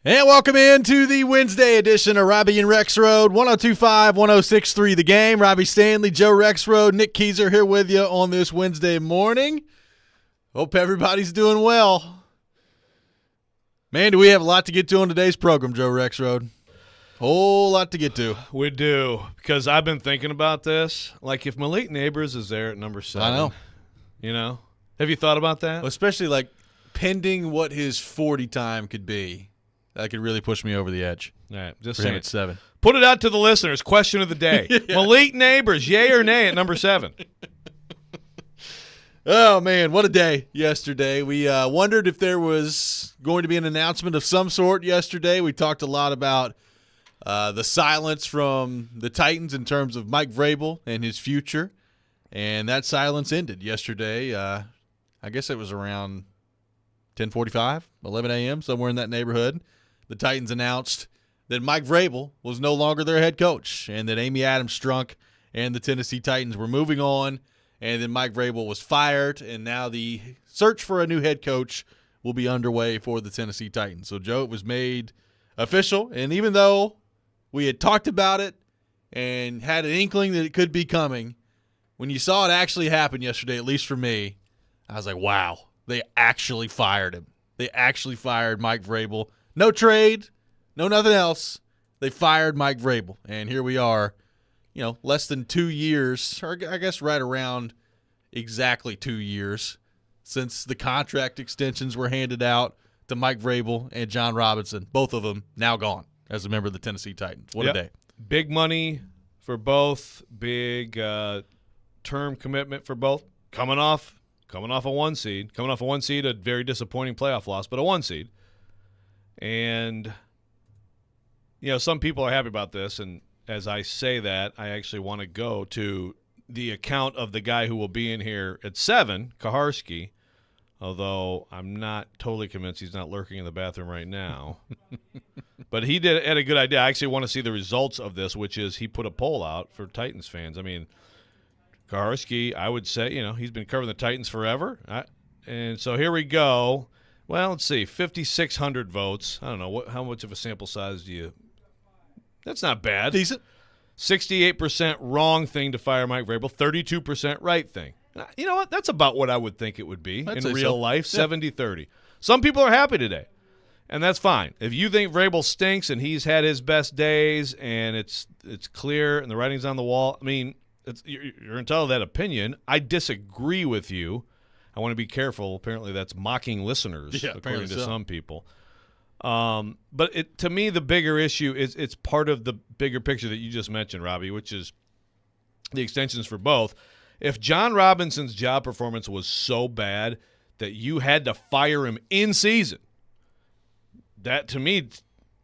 And welcome into the Wednesday edition of Robby and Rexrode, 102.5, 106.3 The Game. Robby Stanley, Joe Rexrode, Nick Keyser here with you on this Wednesday morning. Hope everybody's doing well. Man, do we have a lot to get to on today's program, Joe Rexrode. Whole lot to get to. We do, because I've been thinking about this. Like, if Malik Neighbors is there at number 7. I know. You know? Have you thought about that? Well, especially, like, pending what his 40 time could be. That could really push me over the edge. All right, just for saying. him at 7. Put it out to the listeners. Question of the day. Yeah. Malik Neighbors, yay or nay at number 7? Oh, man, what a day yesterday. We wondered if there was going to be an announcement of some sort yesterday. We talked a lot about the silence from the Titans in terms of Mike Vrabel and his future, and that silence ended yesterday. I guess it was around 10:45, 11 a.m., somewhere in that neighborhood. The Titans announced that Mike Vrabel was no longer their head coach and that Amy Adams-Strunk and the Tennessee Titans were moving on, and then Mike Vrabel was fired, and now the search for a new head coach will be underway for the Tennessee Titans. So, Joe, it was made official, and even though we had talked about it and had an inkling that it could be coming, when you saw it actually happen yesterday, at least for me, I was like, wow, they actually fired him. They actually fired Mike Vrabel. No trade, no nothing else. They fired Mike Vrabel, and here we are, less than 2 years, or I guess right around exactly 2 years since the contract extensions were handed out to Mike Vrabel and John Robinson, both of them now gone as a member of the Tennessee Titans. What a day. Big money for both, big term commitment for both. Coming off a 1 seed, a very disappointing playoff loss, but a 1 seed. And, some people are happy about this, and as I say that, I actually want to go to the account of the guy who will be in here at 7, Kaharski, although I'm not totally convinced he's not lurking in the bathroom right now. But he had a good idea. I actually want to see the results of this, which is he put a poll out for Titans fans. I mean, Kaharski, I would say, he's been covering the Titans forever. And so here we go. Well, let's see, 5,600 votes. I don't know, how much of a sample size do you – that's not bad. Decent. 68% wrong thing to fire Mike Vrabel, 32% right thing. You know what? That's about what I would think it would be in real life, 70-30. Some people are happy today, and that's fine. If you think Vrabel stinks and he's had his best days and it's clear and the writing's on the wall, I mean, you're entitled to that opinion. I disagree with you. I want to be careful. Apparently that's mocking listeners, according to some people. But to me, the bigger issue is it's part of the bigger picture that you just mentioned, Robby, which is the extensions for both. If John Robinson's job performance was so bad that you had to fire him in season, that to me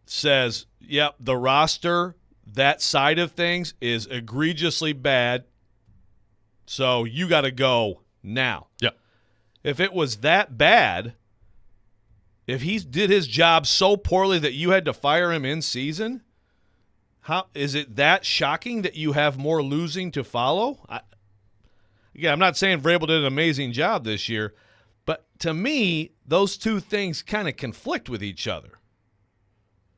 says, yep, the roster, that side of things is egregiously bad, so you got to go now. Yeah. If it was that bad, if he did his job so poorly that you had to fire him in season, how is it that shocking that you have more losing to follow? I'm not saying Vrabel did an amazing job this year, but to me, those two things kind of conflict with each other.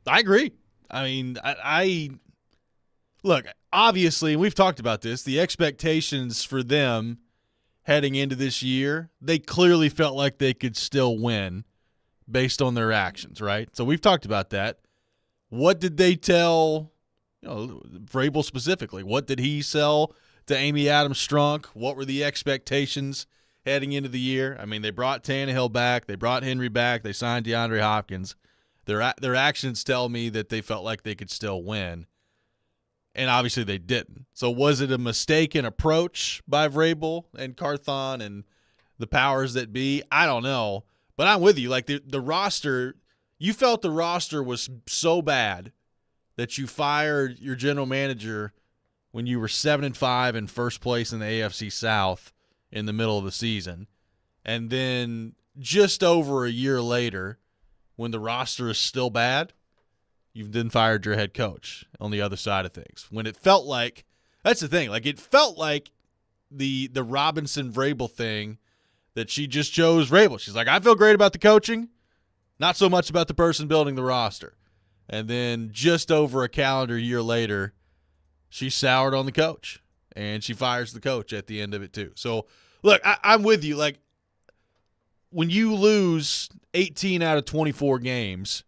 I agree. I mean, I look, obviously, and we've talked about this, the expectations for them heading into this year, they clearly felt like they could still win based on their actions, right? So we've talked about that. What did they tell, Vrabel specifically? What did he sell to Amy Adams-Strunk? What were the expectations heading into the year? I mean, they brought Tannehill back. They brought Henry back. They signed DeAndre Hopkins. Their actions tell me that they felt like they could still win. And obviously they didn't. So was it a mistaken approach by Vrabel and Carthon and the powers that be? I don't know. But I'm with you. Like the roster, you felt the roster was so bad that you fired your general manager when you were 7-5 in first place in the AFC South in the middle of the season. And then just over a year later, when the roster is still bad, you've then fired your head coach on the other side of things. When it felt like – that's the thing. Like, it felt like the Robinson-Vrabel thing that she just chose Vrabel. She's like, I feel great about the coaching. not so much about the person building the roster. And then just over a calendar year later, she soured on the coach, and she fires the coach at the end of it too. So, look, I'm with you. Like, when you lose 18 out of 24 games,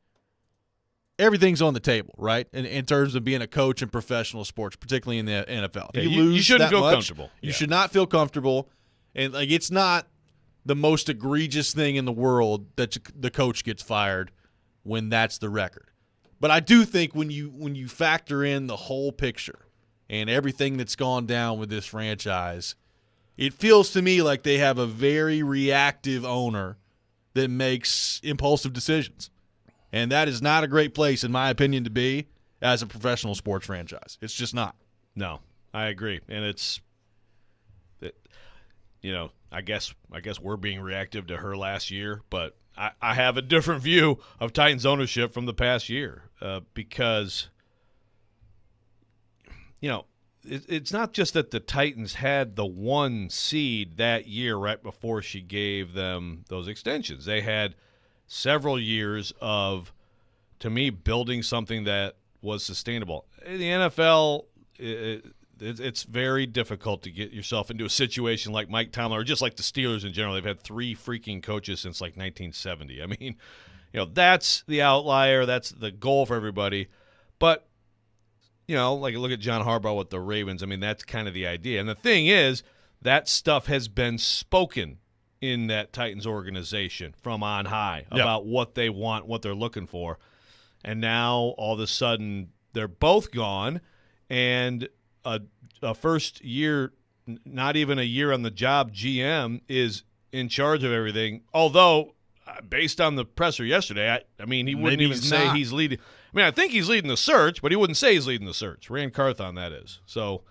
everything's on the table, right? In terms of being a coach in professional sports, particularly in the NFL. Yeah, you shouldn't feel comfortable. You should not feel comfortable. And, like, it's not the most egregious thing in the world that the coach gets fired when that's the record. But I do think when you factor in the whole picture and everything that's gone down with this franchise, it feels to me like they have a very reactive owner that makes impulsive decisions. And that is not a great place, in my opinion, to be as a professional sports franchise. It's just not. No, I agree. And I guess we're being reactive to her last year, but I have a different view of Titans ownership from the past year because, it's not just that the Titans had the 1 seed that year right before she gave them those extensions. They had several years of, to me, building something that was sustainable. In the NFL, it's very difficult to get yourself into a situation like Mike Tomlin or just like the Steelers in general. They've had 3 freaking coaches since like 1970. I mean, that's the outlier. That's the goal for everybody. But, like look at John Harbaugh with the Ravens. I mean, that's kind of the idea. And the thing is, that stuff has been spoken in that Titans organization from on high about what they want, what they're looking for. And now all of a sudden they're both gone, and a first year, not even a year on the job GM is in charge of everything. Although, based on the presser yesterday, I mean, he wouldn't even say he's leading. I mean, I think he's leading the search, but he wouldn't say he's leading the search. Rand Carthon, that is. So,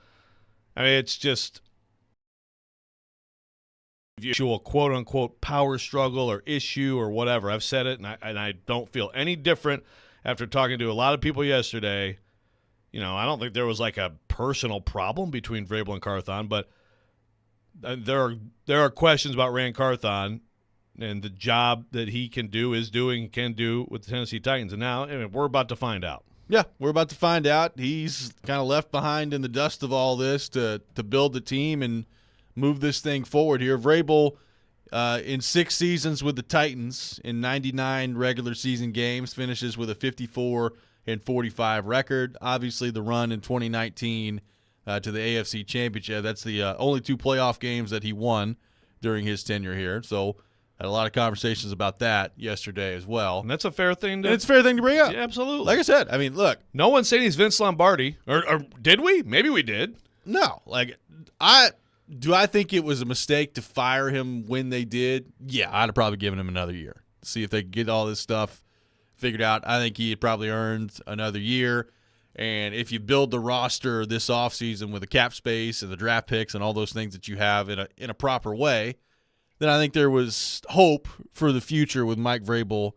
I mean, it's just actual quote-unquote power struggle or issue or whatever. I've said it, and I don't feel any different after talking to a lot of people yesterday. I don't think there was like a personal problem between Vrabel and Carthon, but there are questions about Rand Carthon and the job that he can do with the Tennessee Titans. And now we're about to find out. Yeah, we're about to find out. He's kind of left behind in the dust of all this to build the team and move this thing forward here. Vrabel, in 6 seasons with the Titans, in 99 regular season games, finishes with a 54-45 record. Obviously, the run in 2019 to the AFC Championship, that's the only 2 playoff games that he won during his tenure here. So, had a lot of conversations about that yesterday as well. And that's a fair thing it's a fair thing to bring up. Yeah, absolutely. Like I said, I mean, look. No one's saying he's Vince Lombardi. Or did we? Maybe we did. No. Do I think it was a mistake to fire him when they did? Yeah, I'd have probably given him another year. See if they could get all this stuff figured out. I think he had probably earned another year. And if you build the roster this offseason with the cap space and the draft picks and all those things that you have in a proper way, then I think there was hope for the future with Mike Vrabel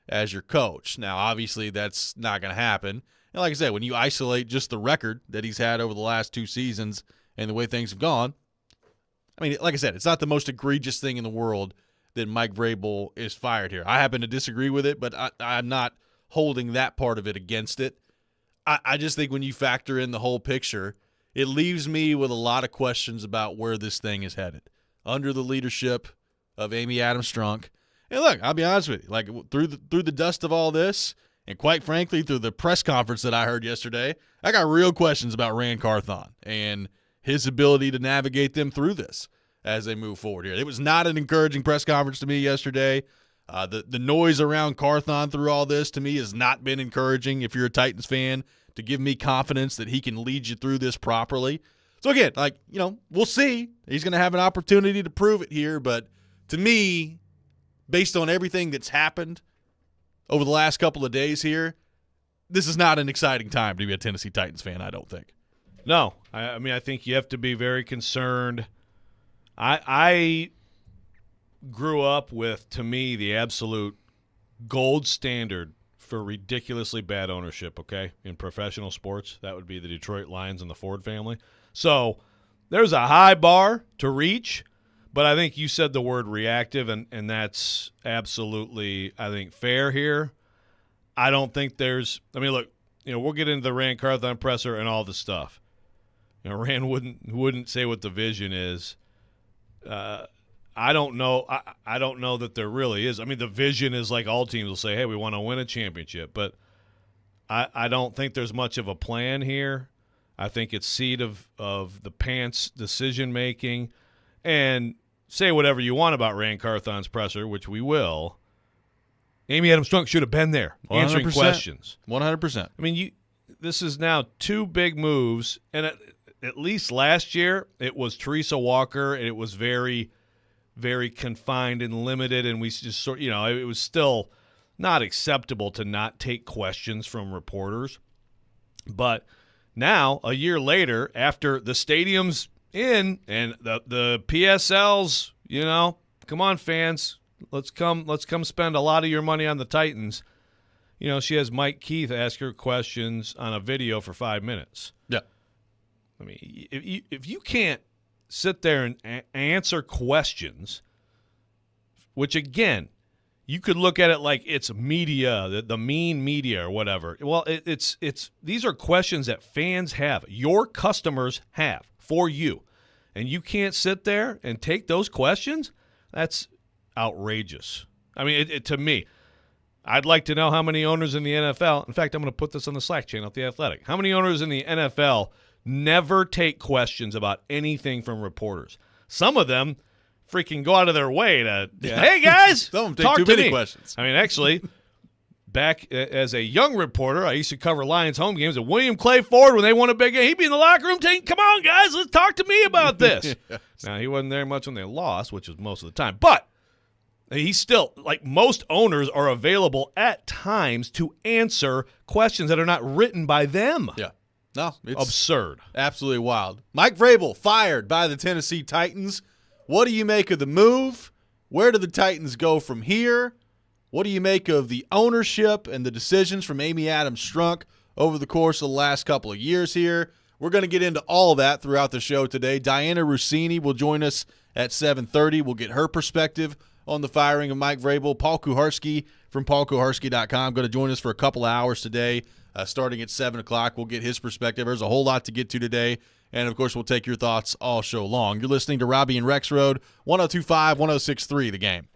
as your coach. Now, obviously, that's not going to happen. And like I said, when you isolate just the record that he's had over the last 2 seasons and the way things have gone, I mean, like I said, it's not the most egregious thing in the world that Mike Vrabel is fired here. I happen to disagree with it, but I'm not holding that part of it against it. I just think when you factor in the whole picture, it leaves me with a lot of questions about where this thing is headed under the leadership of Amy Adams-Strunk. And look, I'll be honest with you, like through the dust of all this, and quite frankly, through the press conference that I heard yesterday, I got real questions about Rand Carthon and his ability to navigate them through this as they move forward here. It was not an encouraging press conference to me yesterday. The noise around Carthon through all this to me has not been encouraging if you're a Titans fan, to give me confidence that he can lead you through this properly. So again, we'll see. He's going to have an opportunity to prove it here, but to me, based on everything that's happened over the last couple of days here, this is not an exciting time to be a Tennessee Titans fan, I don't think. No. I mean, I think you have to be very concerned. I grew up with, to me, the absolute gold standard for ridiculously bad ownership, okay, in professional sports. That would be the Detroit Lions and the Ford family. So there's a high bar to reach, But I think you said the word reactive, and that's absolutely, I think, fair here. I don't think there's – I mean, look, we'll get into the Rand Carthon presser and all the stuff. Rand wouldn't say what the vision is. I don't know. I don't know that there really is. I mean, the vision is like all teams will say, hey, we want to win a championship. But I don't think there's much of a plan here. I think it's seat of the pants decision-making. And say whatever you want about Rand Carthon's presser, which we will. Amy Adams Strunk should have been there answering questions. 100%. I mean, this is now 2 big moves. And at least last year, it was Teresa Walker, and it was very, very confined and limited. And we just it was still not acceptable to not take questions from reporters. But now, a year later, after the stadium's in and the PSLs, come on, fans, let's come spend a lot of your money on the Titans. She has Mike Keith ask her questions on a video for 5 minutes. Yeah. I mean, if you can't sit there and answer questions, which again, you could look at it like it's media, the mean media or whatever. Well, it's these are questions that fans have, your customers have for you, and you can't sit there and take those questions. That's outrageous. I mean, to me, I'd like to know how many owners in the NFL. In fact, I'm going to put this on the Slack channel at The Athletic. How many owners in the NFL never take questions about anything from reporters? Some of them freaking go out of their way to, hey, guys, some of them talk take too to many me. questions. I mean, actually, back as a young reporter, I used to cover Lions home games, and William Clay Ford, when they won a big game, he'd be in the locker room saying, come on, guys, let's talk to me about this. Yes. Now, he wasn't there much when they lost, which was most of the time. But he's still, like most owners, are available at times to answer questions that are not written by them. Yeah. No, it's absurd. Absolutely wild. Mike Vrabel fired by the Tennessee Titans. What do you make of the move? Where do the Titans go from here? What do you make of the ownership and the decisions from Amy Adams Strunk over the course of the last couple of years here? We're going to get into all of that throughout the show today. Diana Rossini will join us at 7:30. We'll get her perspective on the firing of Mike Vrabel. Paul Kuharsky from paulkuharsky.com going to join us for a couple of hours today, starting at 7 o'clock. We'll get his perspective. There's a whole lot to get to today. And, of course, we'll take your thoughts all show long. You're listening to Robby and Rexrode, 102.5, 106.3, The Game.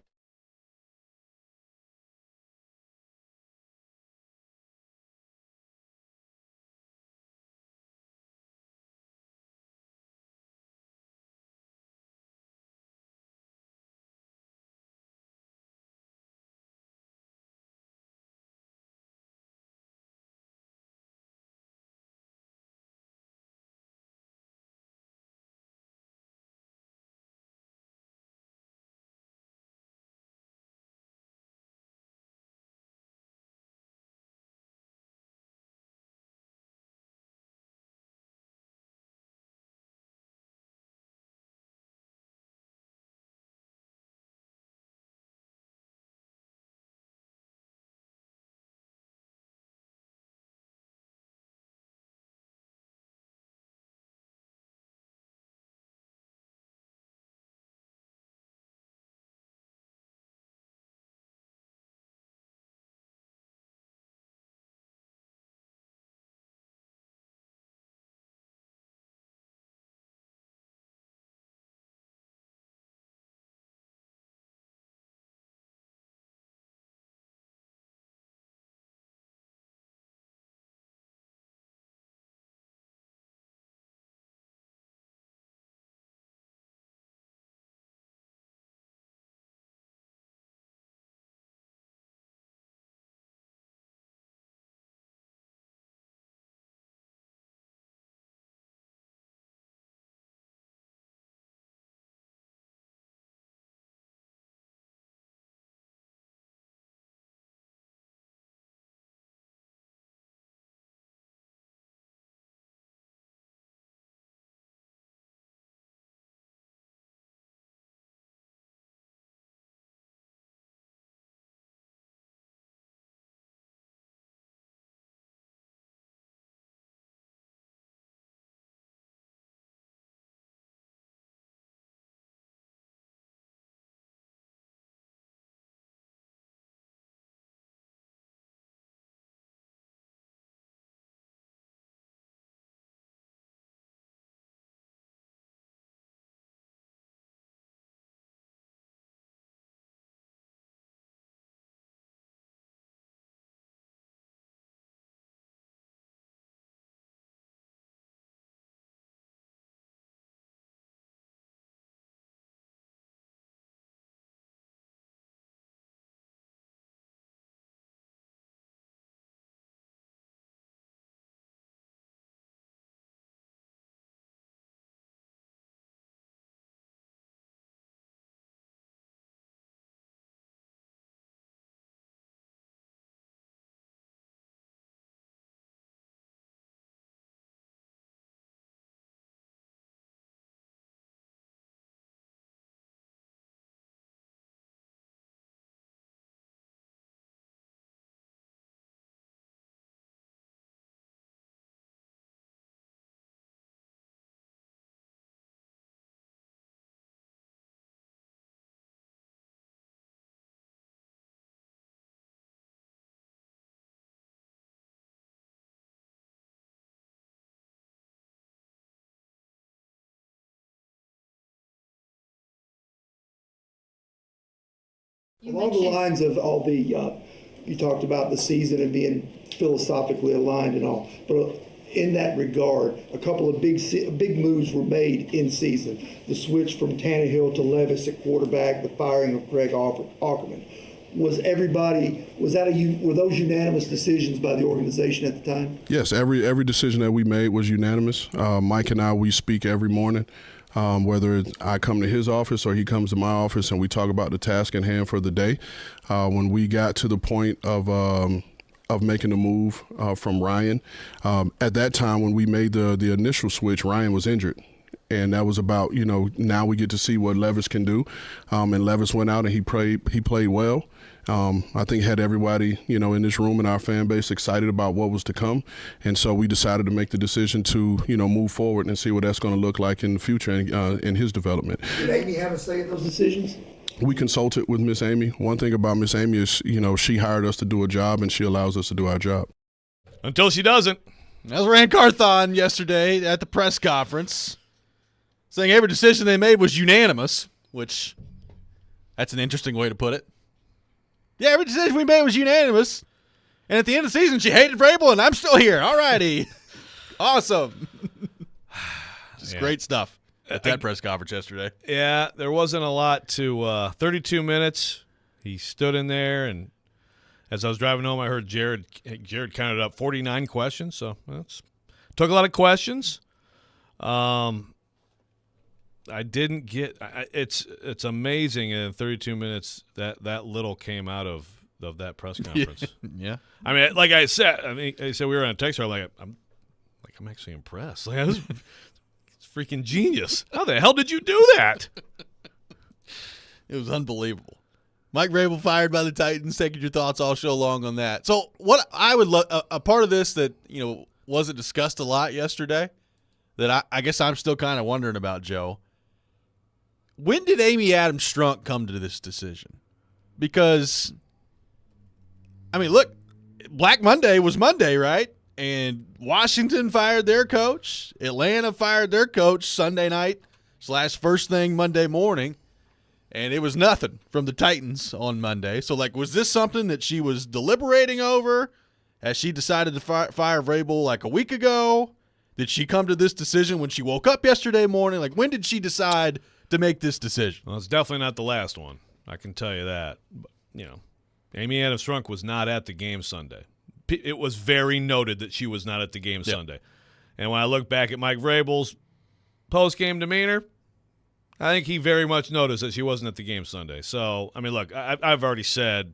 Along the lines of all the, you talked about the season and being philosophically aligned and all, but in that regard, a couple of big moves were made in season. The switch from Tannehill to Levis at quarterback, the firing of Greg Ackerman. Were those unanimous decisions by the organization at the time? Yes, every decision that we made was unanimous. Mike and I, we speak every morning, whether I come to his office or he comes to my office, and we talk about the task in hand for the day. When we got to the point of making the move from Ryan, at that time when we made the initial switch, Ryan was injured. And that was about, now we get to see what Levis can do. And Levis went out and he played well. I think had everybody, in this room and our fan base excited about what was to come. And so we decided to make the decision to, move forward and see what that's going to look like in the future in his development. Did Amy have a say in those decisions? We consulted with Miss Amy. One thing about Miss Amy is, she hired us to do a job and she allows us to do our job. Until she doesn't. That was Rand Carthon yesterday at the press conference, saying every decision they made was unanimous, which that's an interesting way to put it. Yeah, every decision we made was unanimous. And at the end of the season, she hated Vrabel, and I'm still here. All righty. Awesome. Just great stuff at that press conference yesterday. Yeah, there wasn't a lot to 32 minutes. He stood in there, and as I was driving home, I heard Jared counted up 49 questions. So took a lot of questions. I didn't get it's amazing in 32 minutes that little came out of that press conference. Yeah. I mean, like I said, I said we were on a text. I'm actually impressed. Like, it's freaking genius. How the hell did you do that? It was unbelievable. Mike Vrabel fired by the Titans. Taking your thoughts all show long on that. So what I would love, a part of this that wasn't discussed a lot yesterday, that I guess I'm still kind of wondering about, Joe. When did Amy Adams Strunk come to this decision? Because, look, Black Monday was Monday, right? And Washington fired their coach. Atlanta fired their coach Sunday night / first thing Monday morning. And it was nothing from the Titans on Monday. So, was this something that she was deliberating over? Has she decided to fire Vrabel a week ago? Did she come to this decision when she woke up yesterday morning? When did she decide to make this decision? Well, it's definitely not the last one. I can tell you that. But, Amy Adams Strunk was not at the game Sunday. It was very noted that she was not at the game Sunday. And when I look back at Mike Vrabel's post-game demeanor, I think he very much noticed that she wasn't at the game Sunday. So, look, I've already said,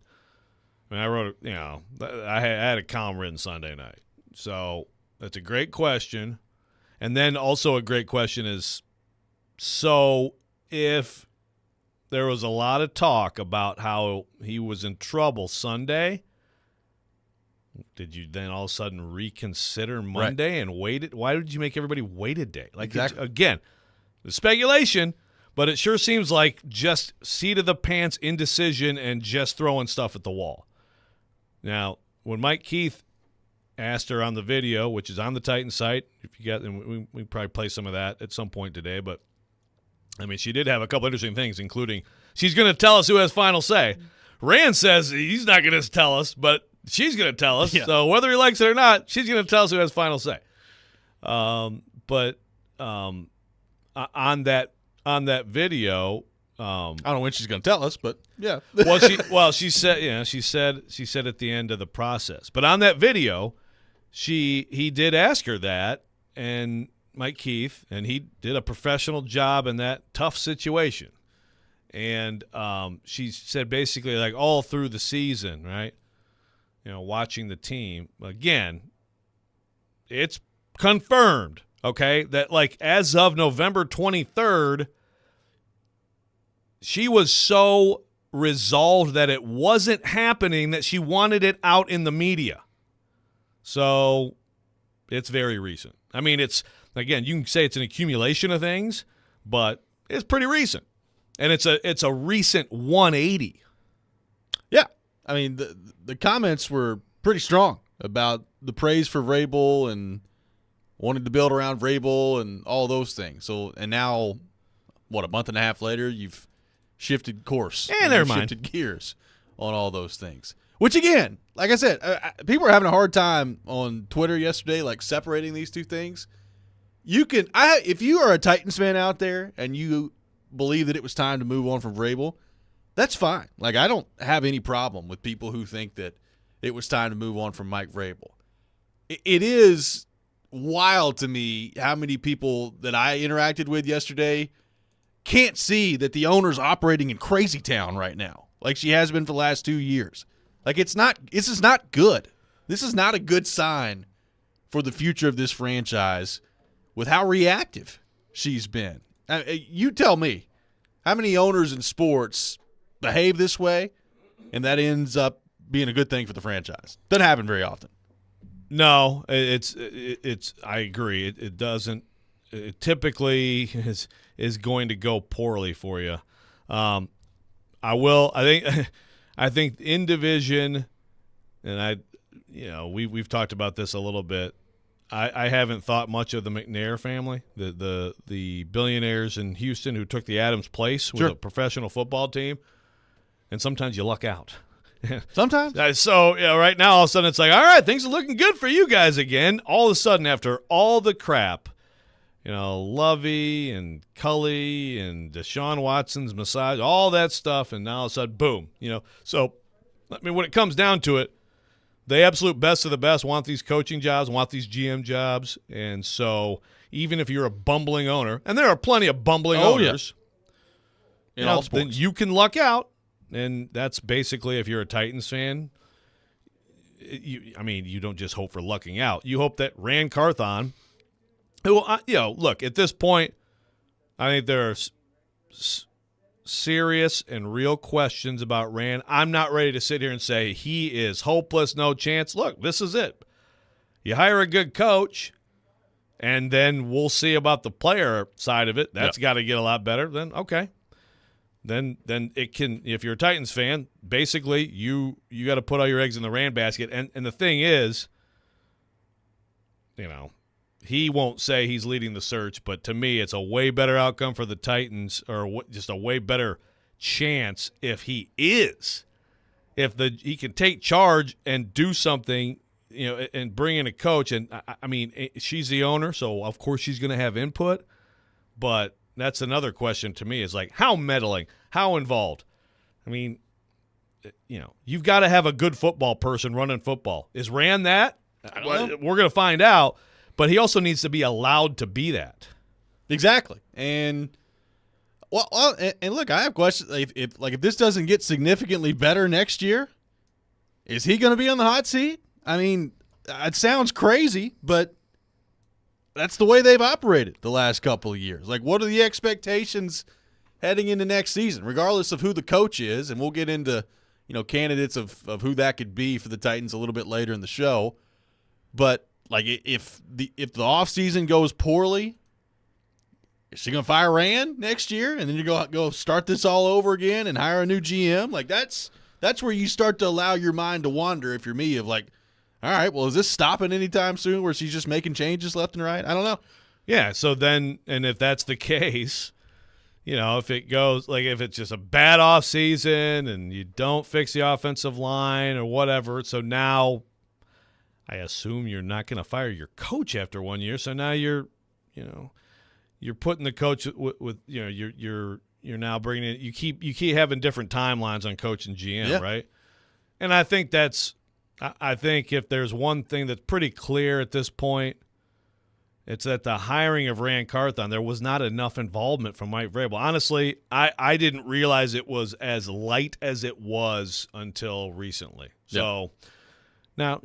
I wrote, I had a column written Sunday night. So that's a great question. And then also a great question is, so if there was a lot of talk about how he was in trouble Sunday, did you then all of a sudden reconsider Monday and wait it? Why did you make everybody wait a day? Exactly. Again, the speculation, but it sure seems like just seat of the pants indecision and just throwing stuff at the wall. Now, when Mike Keith asked her on the video, which is on the Titan site, if you got, and we probably play some of that at some point today, but she did have a couple interesting things, including she's going to tell us who has final say. Rand says he's not going to tell us, but she's going to tell us. Yeah. So whether he likes it or not, she's going to tell us who has final say. But on that video, I don't know when she's going to tell us, but yeah. she said at the end of the process. But on that video, he did ask her that, and Mike Keith, and he did a professional job in that tough situation. And she said basically all through the season, right? Watching the team, again, it's confirmed, okay, that as of November 23rd, she was so resolved that it wasn't happening that she wanted it out in the media. So it's very recent. It's, again, you can say it's an accumulation of things, but it's pretty recent. And it's a recent 180. Yeah. The comments were pretty strong about the praise for Vrabel and wanted to build around Vrabel and all those things. So, and now, a month and a half later, you've shifted course. And never mind. Shifted gears on all those things. Which, again, like I said, people are having a hard time on Twitter yesterday, like separating these two things. If you are a Titans fan out there and you believe that it was time to move on from Vrabel, that's fine. Like, I don't have any problem with people who think that it was time to move on from Mike Vrabel. It is wild to me how many people that I interacted with yesterday can't see that the owner's operating in crazy town right now, like she has been for the last 2 years. Like, this is not good. This is not a good sign for the future of this franchise with how reactive she's been. You tell me, how many owners in sports behave this way, and that ends up being a good thing for the franchise? Doesn't happen very often. No, it's. I agree. It doesn't. It typically is going to go poorly for you. I think in division, and we've talked about this a little bit. I haven't thought much of the McNair family, the billionaires in Houston who took the Adams place with a professional football team, and sometimes you luck out. Sometimes. So right now all of a sudden it's like, all right, things are looking good for you guys again. All of a sudden, after all the crap, Lovey and Cully and Deshaun Watson's massage, all that stuff, and now all of a sudden, boom. So I mean, when it comes down to it, the absolute best of the best want these coaching jobs, want these GM jobs, and so even if you're a bumbling owner, and there are plenty of bumbling owners, in all sports, then you can luck out. And that's basically, if you're a Titans fan, you don't just hope for lucking out. You hope that Ran Carthon, who, look, at this point, I think there are serious and real questions about Ran. I'm not ready to sit here and say he is hopeless, no chance. Look, this is it. You hire a good coach, and then we'll see about the player side of it. That's got to get a lot better. Then, okay. Then it can, if you're a Titans fan, basically you got to put all your eggs in the Rand basket. And the thing is, he won't say he's leading the search, but to me it's a way better outcome for the Titans, or just a way better chance if he is. If he can take charge and do something, and bring in a coach. And I mean, she's the owner, so of course she's going to have input, but that's another question to me, is like, how meddling, how involved? I mean, you've got to have a good football person running football. Is Rand that? We're going to find out, but he also needs to be allowed to be that. Exactly. And and look, I have questions. If this doesn't get significantly better next year, is he going to be on the hot seat? I mean, it sounds crazy, but that's the way they've operated the last couple of years. Like, what are the expectations heading into next season, regardless of who the coach is? And we'll get into, candidates of who that could be for the Titans a little bit later in the show. But, like, if the offseason goes poorly, is she going to fire Rand next year? And then you go start this all over again and hire a new GM? Like, that's where you start to allow your mind to wander, if you're me, of like, all right, well, is this stopping anytime soon where she's just making changes left and right? I don't know. Yeah, so then, and if that's the case, if it goes, like, if it's just a bad off season and you don't fix the offensive line or whatever, so now I assume you're not going to fire your coach after 1 year. So now you're putting the coach with you're now bringing in, you keep having different timelines on coach and GM, right? And I think if there's one thing that's pretty clear at this point, it's that the hiring of Rand Carthon, there was not enough involvement from Mike Vrabel. Honestly, I didn't realize it was as light as it was until recently. So now,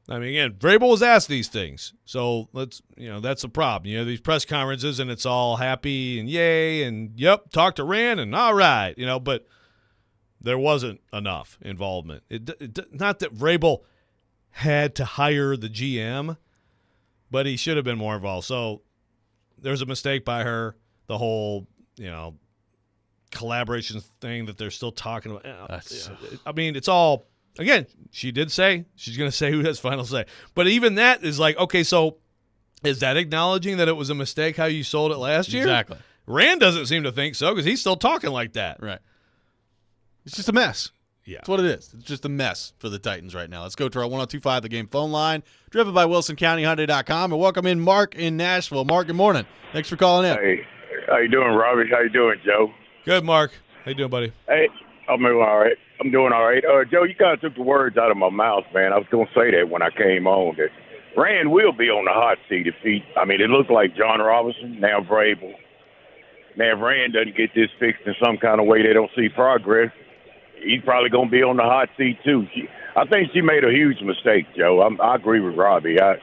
again, Vrabel was asked these things. So that's the problem. These press conferences and it's all happy and yay and yep, talk to Rand and all right, but there wasn't enough involvement. Not that Vrabel had to hire the GM, but he should have been more involved. So there's a mistake by her. The whole, collaboration thing that they're still talking about. I mean, it's all, again, she did say she's going to say who has final say. But even that is like, okay, so is that acknowledging that it was a mistake how you sold it last year? Exactly. Rand doesn't seem to think so because he's still talking like that. Right. It's just a mess. Yeah. That's what it is. It's just a mess for the Titans right now. Let's go to our 1025 The Game phone line, driven by WilsonCountyHyundai.com, and welcome in Mark in Nashville. Mark, good morning. Thanks for calling in. Hey, how you doing, Robby? How you doing, Joe? Good, Mark. How you doing, buddy? Hey, I'm doing all right. Joe, you kind of took the words out of my mouth, man. I was going to say that when I came on, that Rand will be on the hot seat if it looked like John Robinson, now Vrabel. Now, if Rand doesn't get this fixed in some kind of way, they don't see progress, he's probably going to be on the hot seat, too. I think she made a huge mistake, Joe. I agree with Robby. I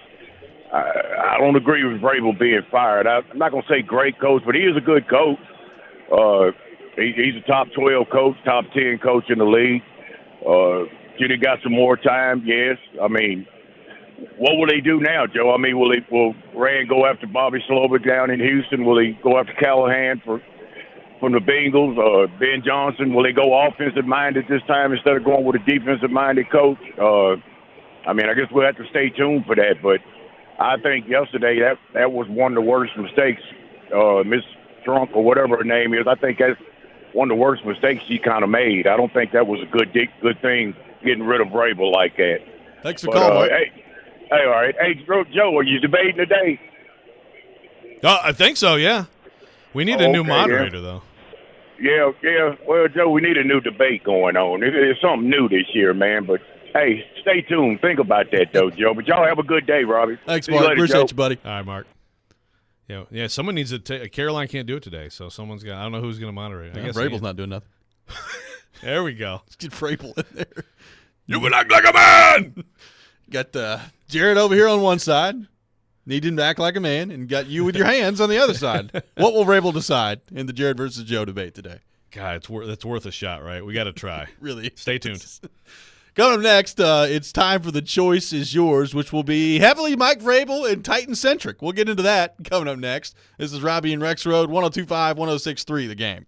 don't agree with Vrabel being fired. I'm not going to say great coach, but he is a good coach. He's a top 12 coach, top 10 coach in the league. Should he got some more time? Yes. What will they do now, Joe? Will Rand go after Bobby Slovic down in Houston? Will he go after Callahan from the Bengals? Ben Johnson, will they go offensive-minded this time instead of going with a defensive-minded coach? I guess we'll have to stay tuned for that. But I think yesterday that was one of the worst mistakes. Miss Trump or whatever her name is, I think that's one of the worst mistakes she kind of made. I don't think that was a good thing, getting rid of Vrabel like that. Thanks for calling. Hey, all right. Hey, Joe, are you debating today? I think so, yeah. We need a new moderator, though. Yeah. Well, Joe, we need a new debate going on. It's something new this year, man. But, hey, stay tuned. Think about that, though, Joe. But y'all have a good day, Robby. Thanks, Mark. Appreciate you, buddy. All right, Mark. Yeah. Someone needs to take. Caroline can't do it today, so somene's got. I don't know who's going to moderate. I guess Vrabel's not doing nothing. There we go. Let's get Vrabel in there. You can act like a man. Got Jared over here on one side, needing to act like a man, and got you with your hands on the other side. What will Vrabel decide in the Jared versus Joe debate today? God, that's worth a shot, right? We got to try. Really. Stay tuned. Coming up next, it's time for The Choice is Yours, which will be heavily Mike Vrabel and Titan-centric. We'll get into that coming up next. This is Robby and Rexrode, 102.5, 106.3, The Game.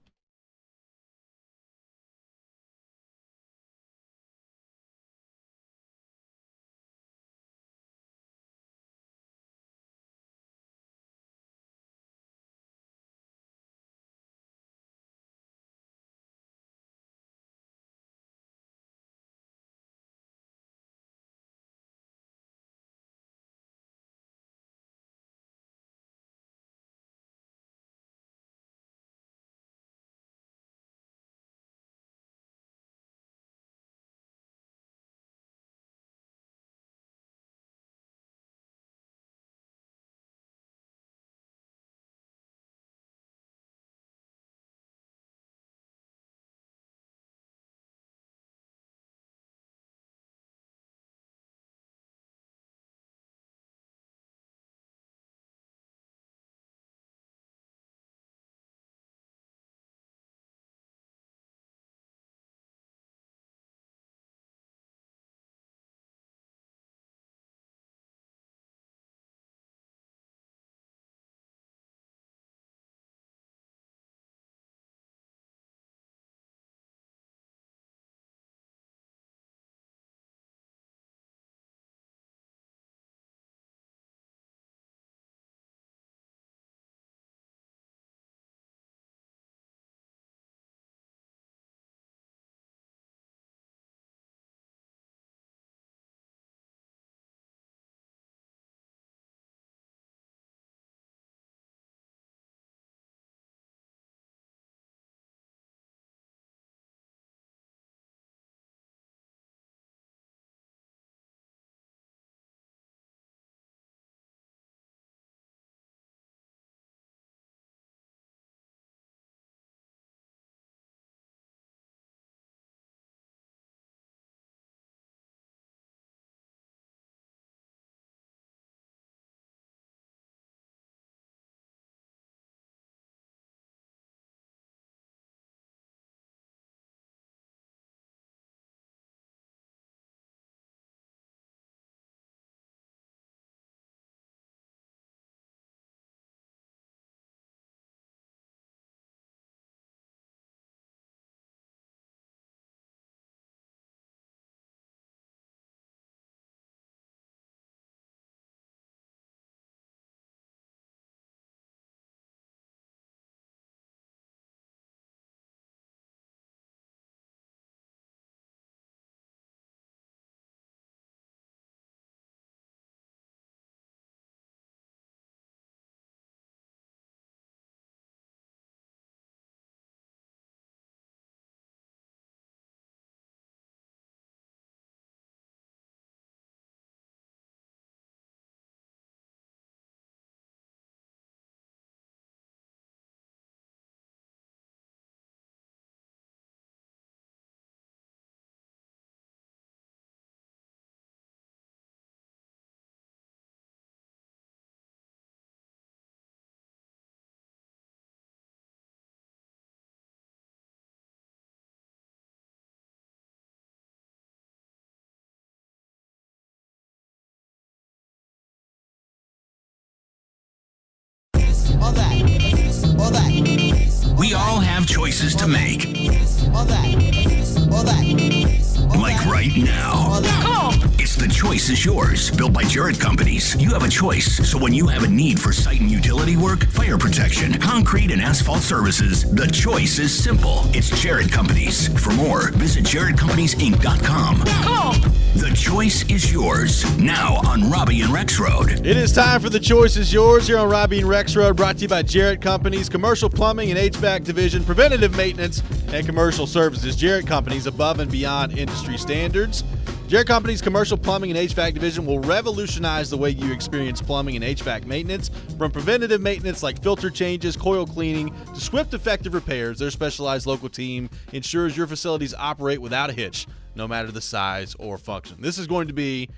or that, this or that. We all have choices to make. This or that, this or that. Like right now. Come on. It's The Choice Is Yours, built by Jarrett Companies. You have a choice, so when you have a need for site and utility work, fire protection, concrete, and asphalt services, the choice is simple. It's Jarrett Companies. For more, visit JarrettCompaniesInc.com. Come on. The choice is yours, now on Robby and Rexrode. It is time for The Choice Is Yours here on Robby and Rexrode, brought to you by Jarrett Companies, commercial plumbing and HVAC division, preventative maintenance, and commercial services. Jarrett Companies, above and beyond industry standards. Jarrett Companies' commercial plumbing and HVAC division will revolutionize the way you experience plumbing and HVAC maintenance. From preventative maintenance like filter changes, coil cleaning, to swift, effective repairs, their specialized local team ensures your facilities operate without a hitch, no matter the size or function. This is going to be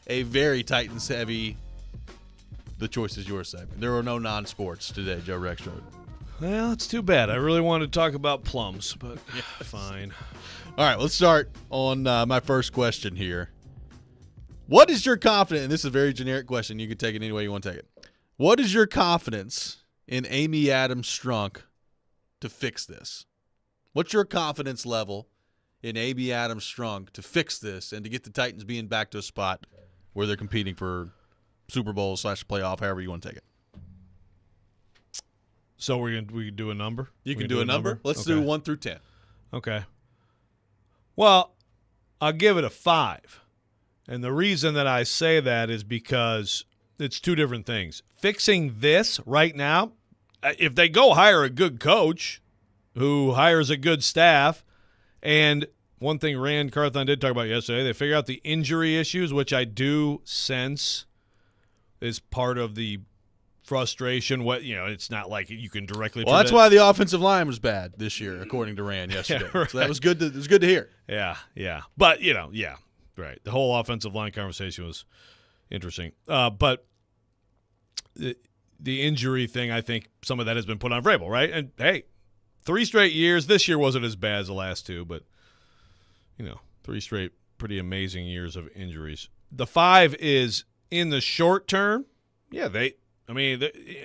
a very Titans-heavy The Choice Is Yours segment. There are no non-sports today, Joe Rexrode. Well, it's too bad. I really wanted to talk about plums, but fine. All right, let's start on my first question here. What is your confidence, and this is a very generic question, you can take it any way you want to take it. What is your confidence in Amy Adams Strunk to fix this? What's your confidence level in Amy Adams Strunk to fix this and to get the Titans being back to a spot where they're competing for Super Bowl / playoff, however you want to take it? So we can do a number? You can do a number. Let's do 1 through 10. Okay. Well, I'll give it a 5. And the reason that I say that is because it's two different things. Fixing this right now, if they go hire a good coach who hires a good staff, and one thing Rand Carthon did talk about yesterday, they figure out the injury issues, which I do sense is part of the frustration. It's not like you can directly. Well, that's why the offensive line was bad this year, according to Rand yesterday. Yeah, right. So that was good. It was good to hear. Yeah. But right. The whole offensive line conversation was interesting. But the injury thing, I think some of that has been put on Vrabel, right? And hey, 3 straight years. This year wasn't as bad as the last 2, but 3 straight pretty amazing years of injuries. The 5 is in the short term. Yeah,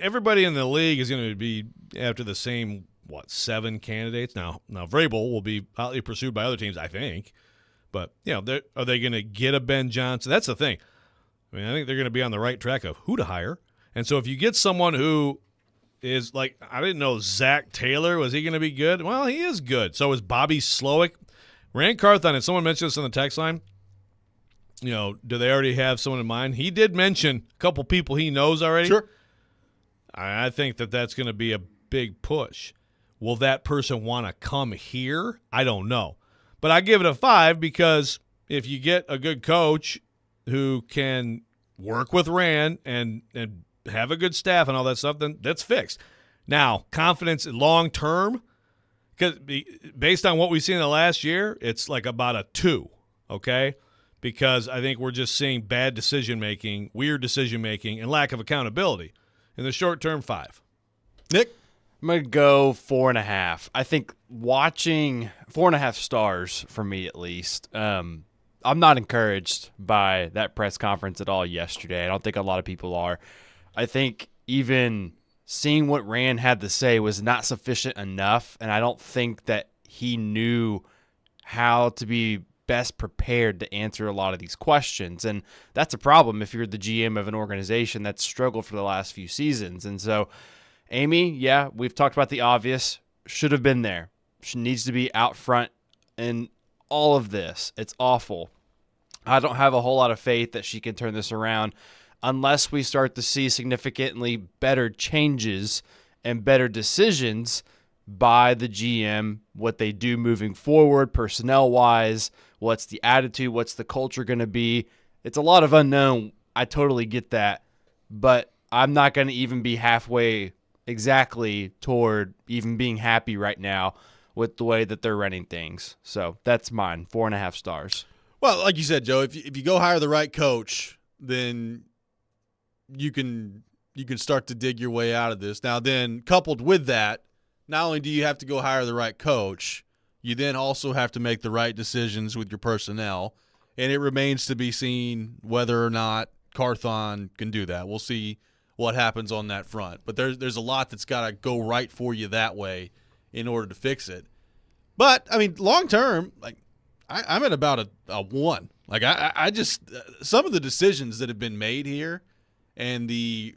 everybody in the league is going to be after the same 7 candidates. Now Vrabel will be hotly pursued by other teams, I think. But are they going to get a Ben Johnson? That's the thing. I think they're going to be on the right track of who to hire. And so if you get someone who is like, I didn't know Zach Taylor, was he going to be good? Well, he is good. So is Bobby Slowick. Rand Carthon, and someone mentioned this on the text line, do they already have someone in mind? He did mention a couple people he knows already. Sure. I think that's going to be a big push. Will that person want to come here? I don't know. But I give it a 5 because if you get a good coach who can work with Rand and have a good staff and all that stuff, then that's fixed. Now, confidence long term, because based on what we've seen in the last year, it's like about a 2, okay? Because I think we're just seeing bad decision-making, weird decision-making, and lack of accountability. In the short term, 5. Nick? I'm going to go 4.5. I think watching 4.5 stars for me at least. I'm not encouraged by that press conference at all yesterday. I don't think a lot of people are. I think even seeing what Rand had to say was not sufficient enough, and I don't think that he knew how to be best prepared to answer a lot of these questions. And that's a problem if you're the GM of an organization that's struggled for the last few seasons. And so Amy, yeah, we've talked about the obvious, should have been there. She needs to be out front in all of this. It's awful. I don't have a whole lot of faith that she can turn this around unless we start to see significantly better changes and better decisions by the GM, what they do moving forward, personnel-wise, what's the attitude, what's the culture going to be. It's a lot of unknown. I totally get that. But I'm not going to even be halfway exactly toward even being happy right now with the way that they're running things. So that's mine, 4.5 stars. Well, like you said, Joe, if you go hire the right coach, then you can start to dig your way out of this. Now then, coupled with that, not only do you have to go hire the right coach, you then also have to make the right decisions with your personnel, and it remains to be seen whether or not Carthon can do that. We'll see what happens on that front. But there's a lot that's got to go right for you that way in order to fix it. But, I mean, long term, like, I'm at about a 1. Like, I just some of the decisions that have been made here and the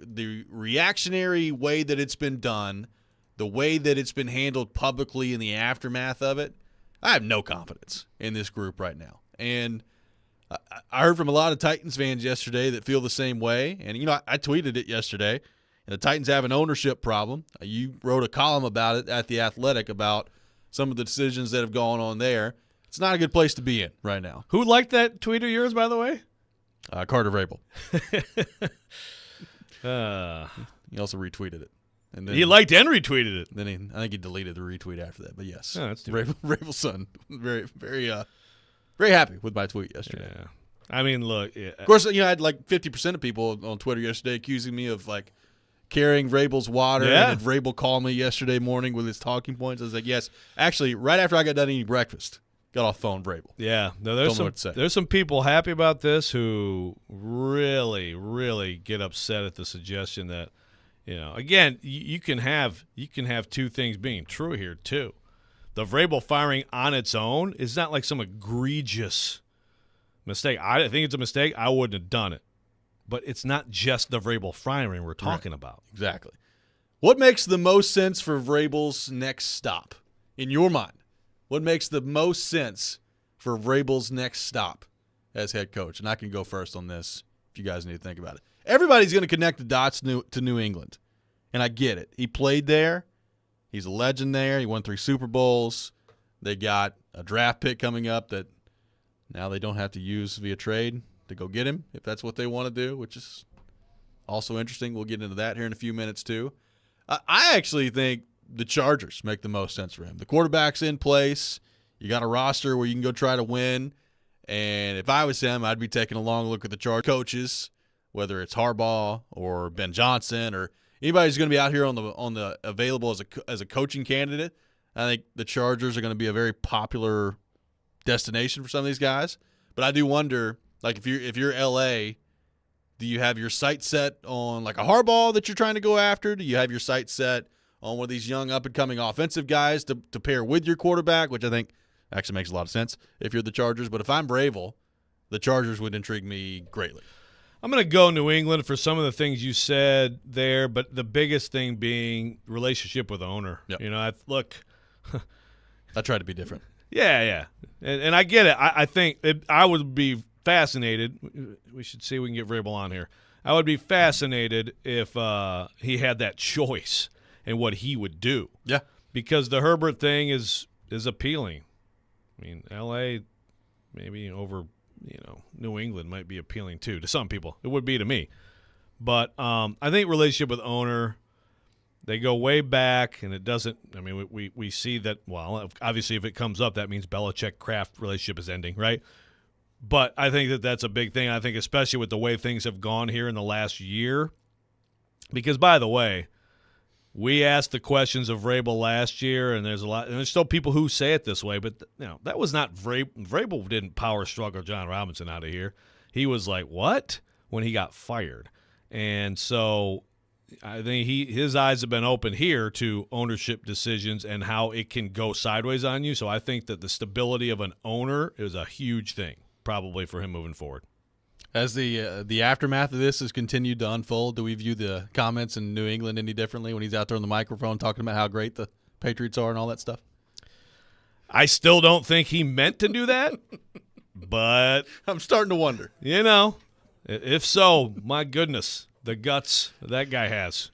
reactionary way that it's been done, the way that it's been handled publicly in the aftermath of it, I have no confidence in this group right now. And I heard from a lot of Titans fans yesterday that feel the same way. And, I tweeted it yesterday. And the Titans have an ownership problem. You wrote a column about it at The Athletic about some of the decisions that have gone on there. It's not a good place to be in right now. Who liked that tweet of yours, by the way? Carter Vrabel. He He also retweeted it. And then liked and retweeted it. Then I think he deleted the retweet after that. But yes, that's Vrabel's son. Very, very, very happy with my tweet yesterday. Yeah. I mean, look. Yeah. Of course, I had like 50% of people on Twitter yesterday accusing me of like carrying Vrabel's water. Yeah. And Vrabel called me yesterday morning with his talking points. I was like, yes. Actually, right after I got done eating breakfast, got off phone Vrabel. Yeah. No, there's some people happy about this who really, really get upset at the suggestion that, again, you can have two things being true here too. The Vrabel firing on its own is not like some egregious mistake. I think it's a mistake. I wouldn't have done it. But it's not just the Vrabel firing we're talking about. Exactly. What makes the most sense for Vrabel's next stop in your mind? What makes the most sense for Vrabel's next stop as head coach? And I can go first on this if you guys need to think about it. Everybody's going to connect the dots to New England, and I get it. He played there. He's a legend there. He won 3 Super Bowls. They got a draft pick coming up that now they don't have to use via trade to go get him if that's what they want to do, which is also interesting. We'll get into that here in a few minutes too. I actually think the Chargers make the most sense for him. The quarterback's in place. You got a roster where you can go try to win. And if I was him, I'd be taking a long look at the Chargers coaches, whether it's Harbaugh or Ben Johnson or anybody who's going to be out here on the available as a coaching candidate. I think the Chargers are going to be a very popular destination for some of these guys. But I do wonder, like, if you're LA, do you have your sight set on like a Harbaugh that you're trying to go after? Do you have your sight set on one of these young up-and-coming offensive guys to pair with your quarterback, which I think actually makes a lot of sense if you're the Chargers. But if I'm Vrabel, the Chargers would intrigue me greatly. I'm going to go New England for some of the things you said there, but the biggest thing being relationship with owner. Yep. I try to be different. Yeah. And I get it. I think I would be fascinated. We should see if we can get Vrabel on here. I would be fascinated if he had that choice and what he would do. Yeah. Because the Herbert thing is appealing. I mean, L.A. maybe over, New England might be appealing too to some people. It would be to me. But I think relationship with owner, they go way back, and it doesn't – I mean, we see that – well, obviously if it comes up, that means Belichick-Kraft relationship is ending, right? But I think that that's a big thing. I think especially with the way things have gone here in the last year. Because, by the way, we asked the questions of Vrabel last year, and there's still people who say it this way, but that was not Vrabel. Vrabel didn't power struggle John Robinson out of here. He was like, what? When he got fired. And so I think his eyes have been open here to ownership decisions and how it can go sideways on you. So I think that the stability of an owner is a huge thing, probably for him moving forward. As the aftermath of this has continued to unfold, do we view the comments in New England any differently when he's out there on the microphone talking about how great the Patriots are and all that stuff? I still don't think he meant to do that, but I'm starting to wonder. If so, my goodness, the guts that guy has.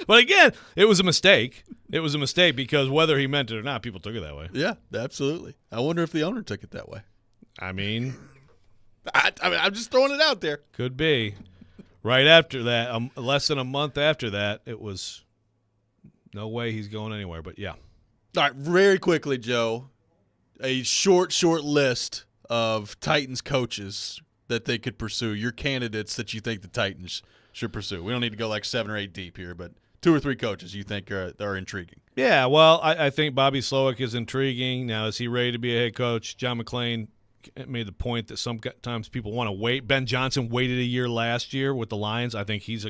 But again, it was a mistake. It was a mistake because whether he meant it or not, people took it that way. Yeah, absolutely. I wonder if the owner took it that way. I mean, I'm just throwing it out there. Could be. Right after that, less than a month after that, it was no way he's going anywhere. But, yeah. All right, very quickly, Joe, a short list of Titans coaches that they could pursue, your candidates that you think the Titans should pursue. We don't need to go like 7 or 8 deep here, but 2 or 3 coaches you think are intriguing. Yeah, well, I think Bobby Slowick is intriguing. Now, is he ready to be a head coach? John McClain made the point that sometimes people want to wait. Ben Johnson waited a year last year with the Lions. I think he's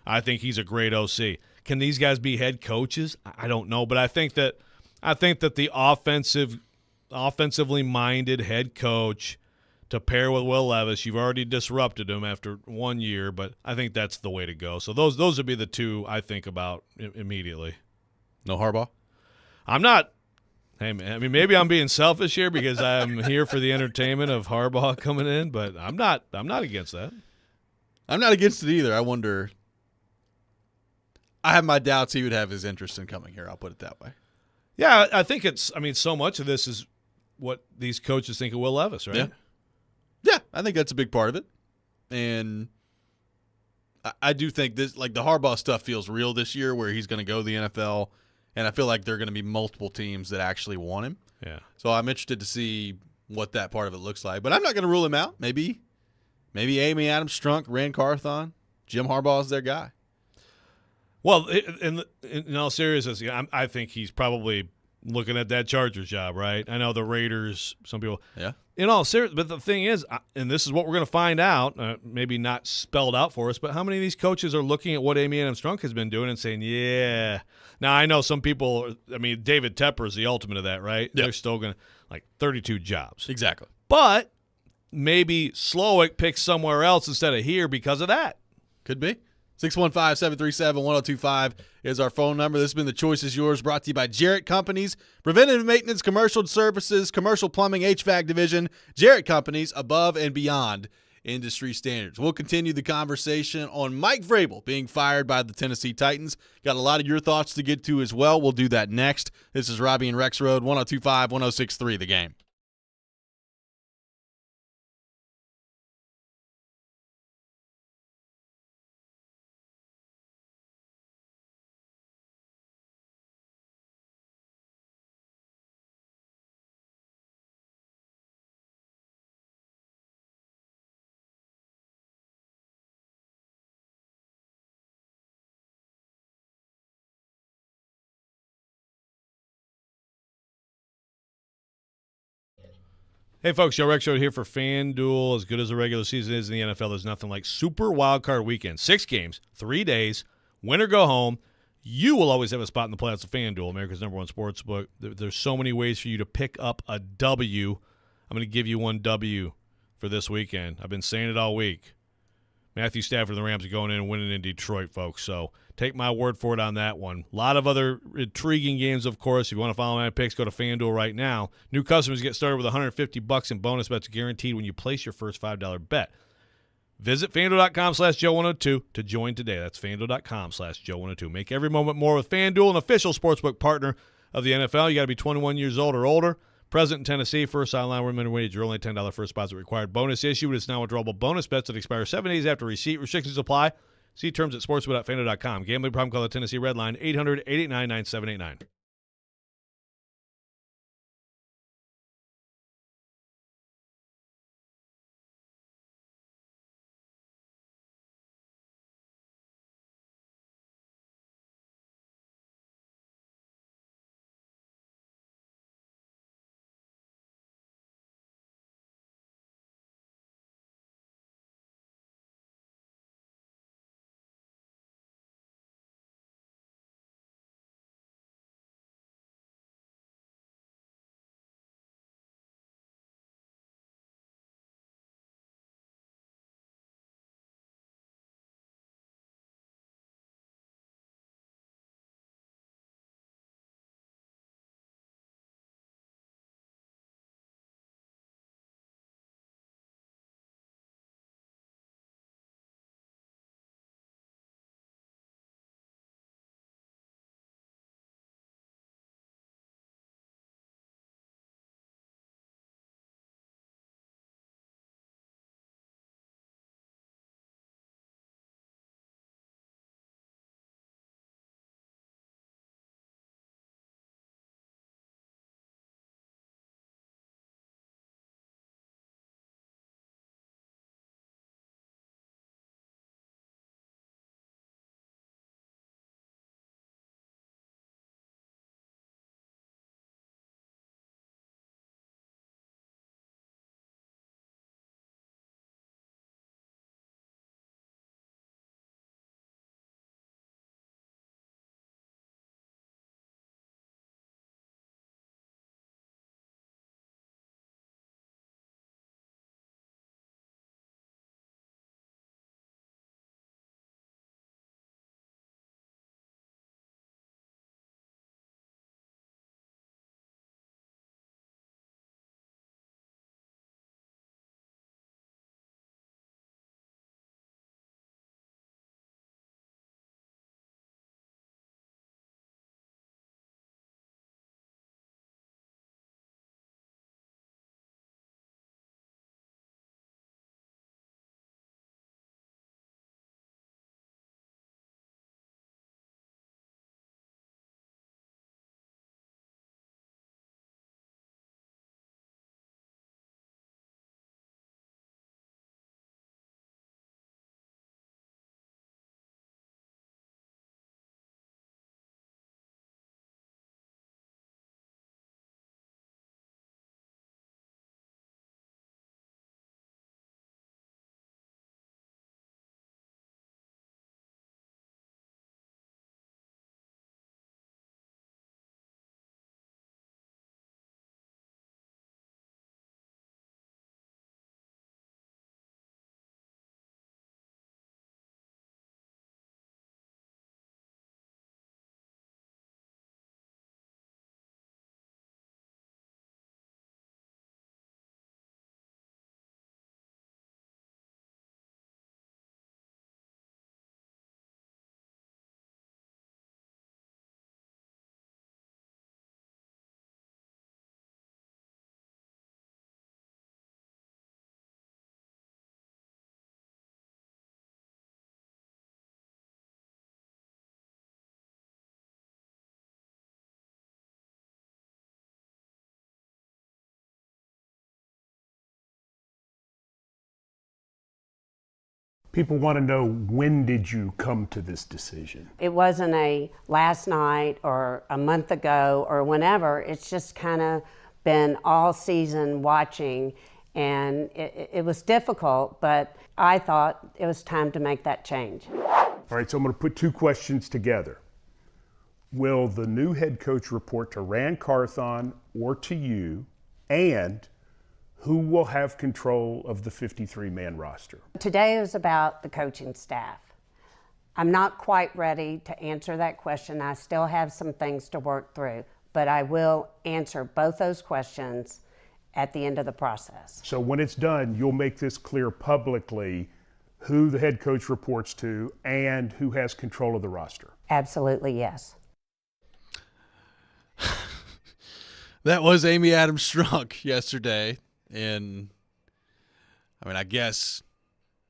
I think he's a great OC. Can these guys be head coaches? I don't know, but I think that the offensively minded head coach to pair with Will Levis, you've already disrupted him after 1 year, but I think that's the way to go. So those would be the two I think about immediately. No Harbaugh? I'm not. Hey, man, I mean, maybe I'm being selfish here because I'm here for the entertainment of Harbaugh coming in, but I'm not against that. I'm not against it either. I wonder. I have my doubts he would have his interest in coming here. I'll put it that way. Yeah, I think so much of this is what these coaches think of Will Levis, right? Yeah, I think that's a big part of it. And I do think this, like the Harbaugh stuff feels real this year where he's going to go to the NFL, and I feel like there are going to be multiple teams that actually want him. Yeah. So I'm interested to see what that part of it looks like. But I'm not going to rule him out. Maybe Amy Adams Strunk, Rand Carthon, Jim Harbaugh is their guy. Well, in all seriousness, I think he's probably looking at that Chargers job, right? I know the Raiders, some people. Yeah. In all seriousness, but the thing is, and this is what we're going to find out, maybe not spelled out for us, but how many of these coaches are looking at what Amy Adams Strunk has been doing and saying, yeah. Now, I know some people, David Tepper is the ultimate of that, right? Yep. They're still going to, 32 jobs. Exactly. But maybe Slowick picks somewhere else instead of here because of that. Could be. 615-737-1025 is our phone number. This has been The Choice is Yours, brought to you by Jarrett Companies, Preventative Maintenance, Commercial Services, Commercial Plumbing, HVAC Division. Jarrett Companies, above and beyond industry standards. We'll continue the conversation on Mike Vrabel being fired by the Tennessee Titans. Got a lot of your thoughts to get to as well. We'll do that next. This is Robby and Rexrode, 102.5, 106.3, The Game. Hey, folks, Joe Rexrode here for FanDuel. As good as the regular season is in the NFL, there's nothing like Super Wildcard Weekend. 6 games, 3 days, win or go home. You will always have a spot in the playoffs of FanDuel, America's #1 sportsbook. There's so many ways for you to pick up a W. I'm going to give you one W for this weekend. I've been saying it all week. Matthew Stafford and the Rams are going in and winning in Detroit, folks. So take my word for it on that one. A lot of other intriguing games, of course. If you want to follow my picks, go to FanDuel right now. New customers get started with $150 in bonus bets guaranteed when you place your first $5 bet. Visit FanDuel.com/Joe102 to join today. That's FanDuel.com/Joe102. Make every moment more with FanDuel, an official sportsbook partner of the NFL. You got to be 21 years old or older. Present in Tennessee, first online minimum wage. You're only $10 first deposit required. Bonus issue. It's now withdrawable bonus bets that expire 7 days after receipt. Restrictions apply. See terms at sportsbook.fanduel.com. Gambling problem, call the Tennessee Red Line, 800-889-9789. People want to know, when did you come to this decision? It wasn't a last night or a month ago or whenever. It's just kind of been all season watching, and it was difficult, but I thought it was time to make that change. All right, so I'm going to put two questions together. Will the new head coach report to Rand Carthon or to you? And who will have control of the 53-man roster? Today was about the coaching staff. I'm not quite ready to answer that question. I still have some things to work through, but I will answer both those questions at the end of the process. So when it's done, you'll make this clear publicly, who the head coach reports to and who has control of the roster. Absolutely, yes. That was Amy Adams Strunk yesterday. And I mean, I guess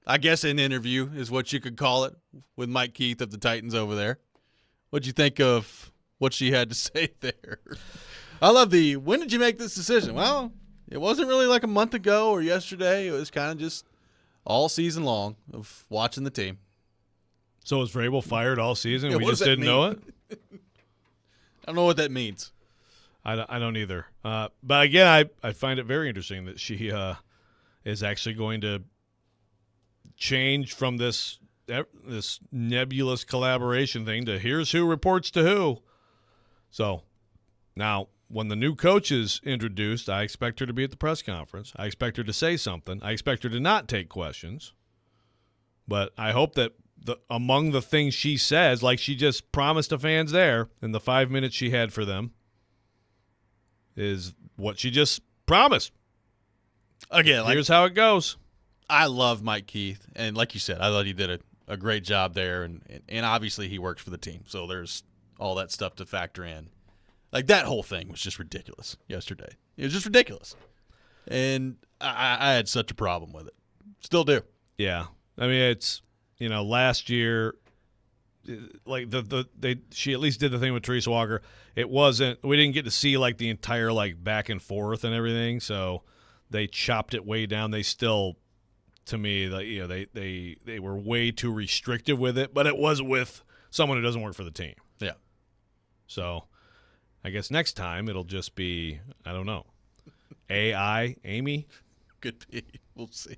an interview is what you could call it with Mike Keith of the Titans over there. What'd you think of what she had to say there? I love when did you make this decision? Well, it wasn't really like a month ago or yesterday. It was kind of just all season long of watching the team. So was Vrabel fired all season? Yeah, we just didn't know it? I don't know what that means. I don't either. But again, I find it very interesting that she is actually going to change from this nebulous collaboration thing to here's who reports to who. So now when the new coach is introduced, I expect her to be at the press conference. I expect her to say something. I expect her to not take questions. But I hope that among the things she says, like she just promised the fans there in the 5 minutes she had for them, is what she just promised. Again, here's how it goes. I love Mike Keith, and like you said, I thought he did a great job there, and obviously he works for the team, so there's all that stuff to factor in. Like, that whole thing was just ridiculous yesterday. It was just ridiculous, and I had such a problem with it. Still do. Yeah. I mean, it's, last year, like she at least did the thing with Teresa Walker. It wasn't, we didn't get to see like the entire like back and forth and everything, so they chopped it way down. They still, to me, they were way too restrictive with it, but it was with someone who doesn't work for the team. Yeah. So I guess next time it'll just be, I don't know, Amy. Could be. We'll see.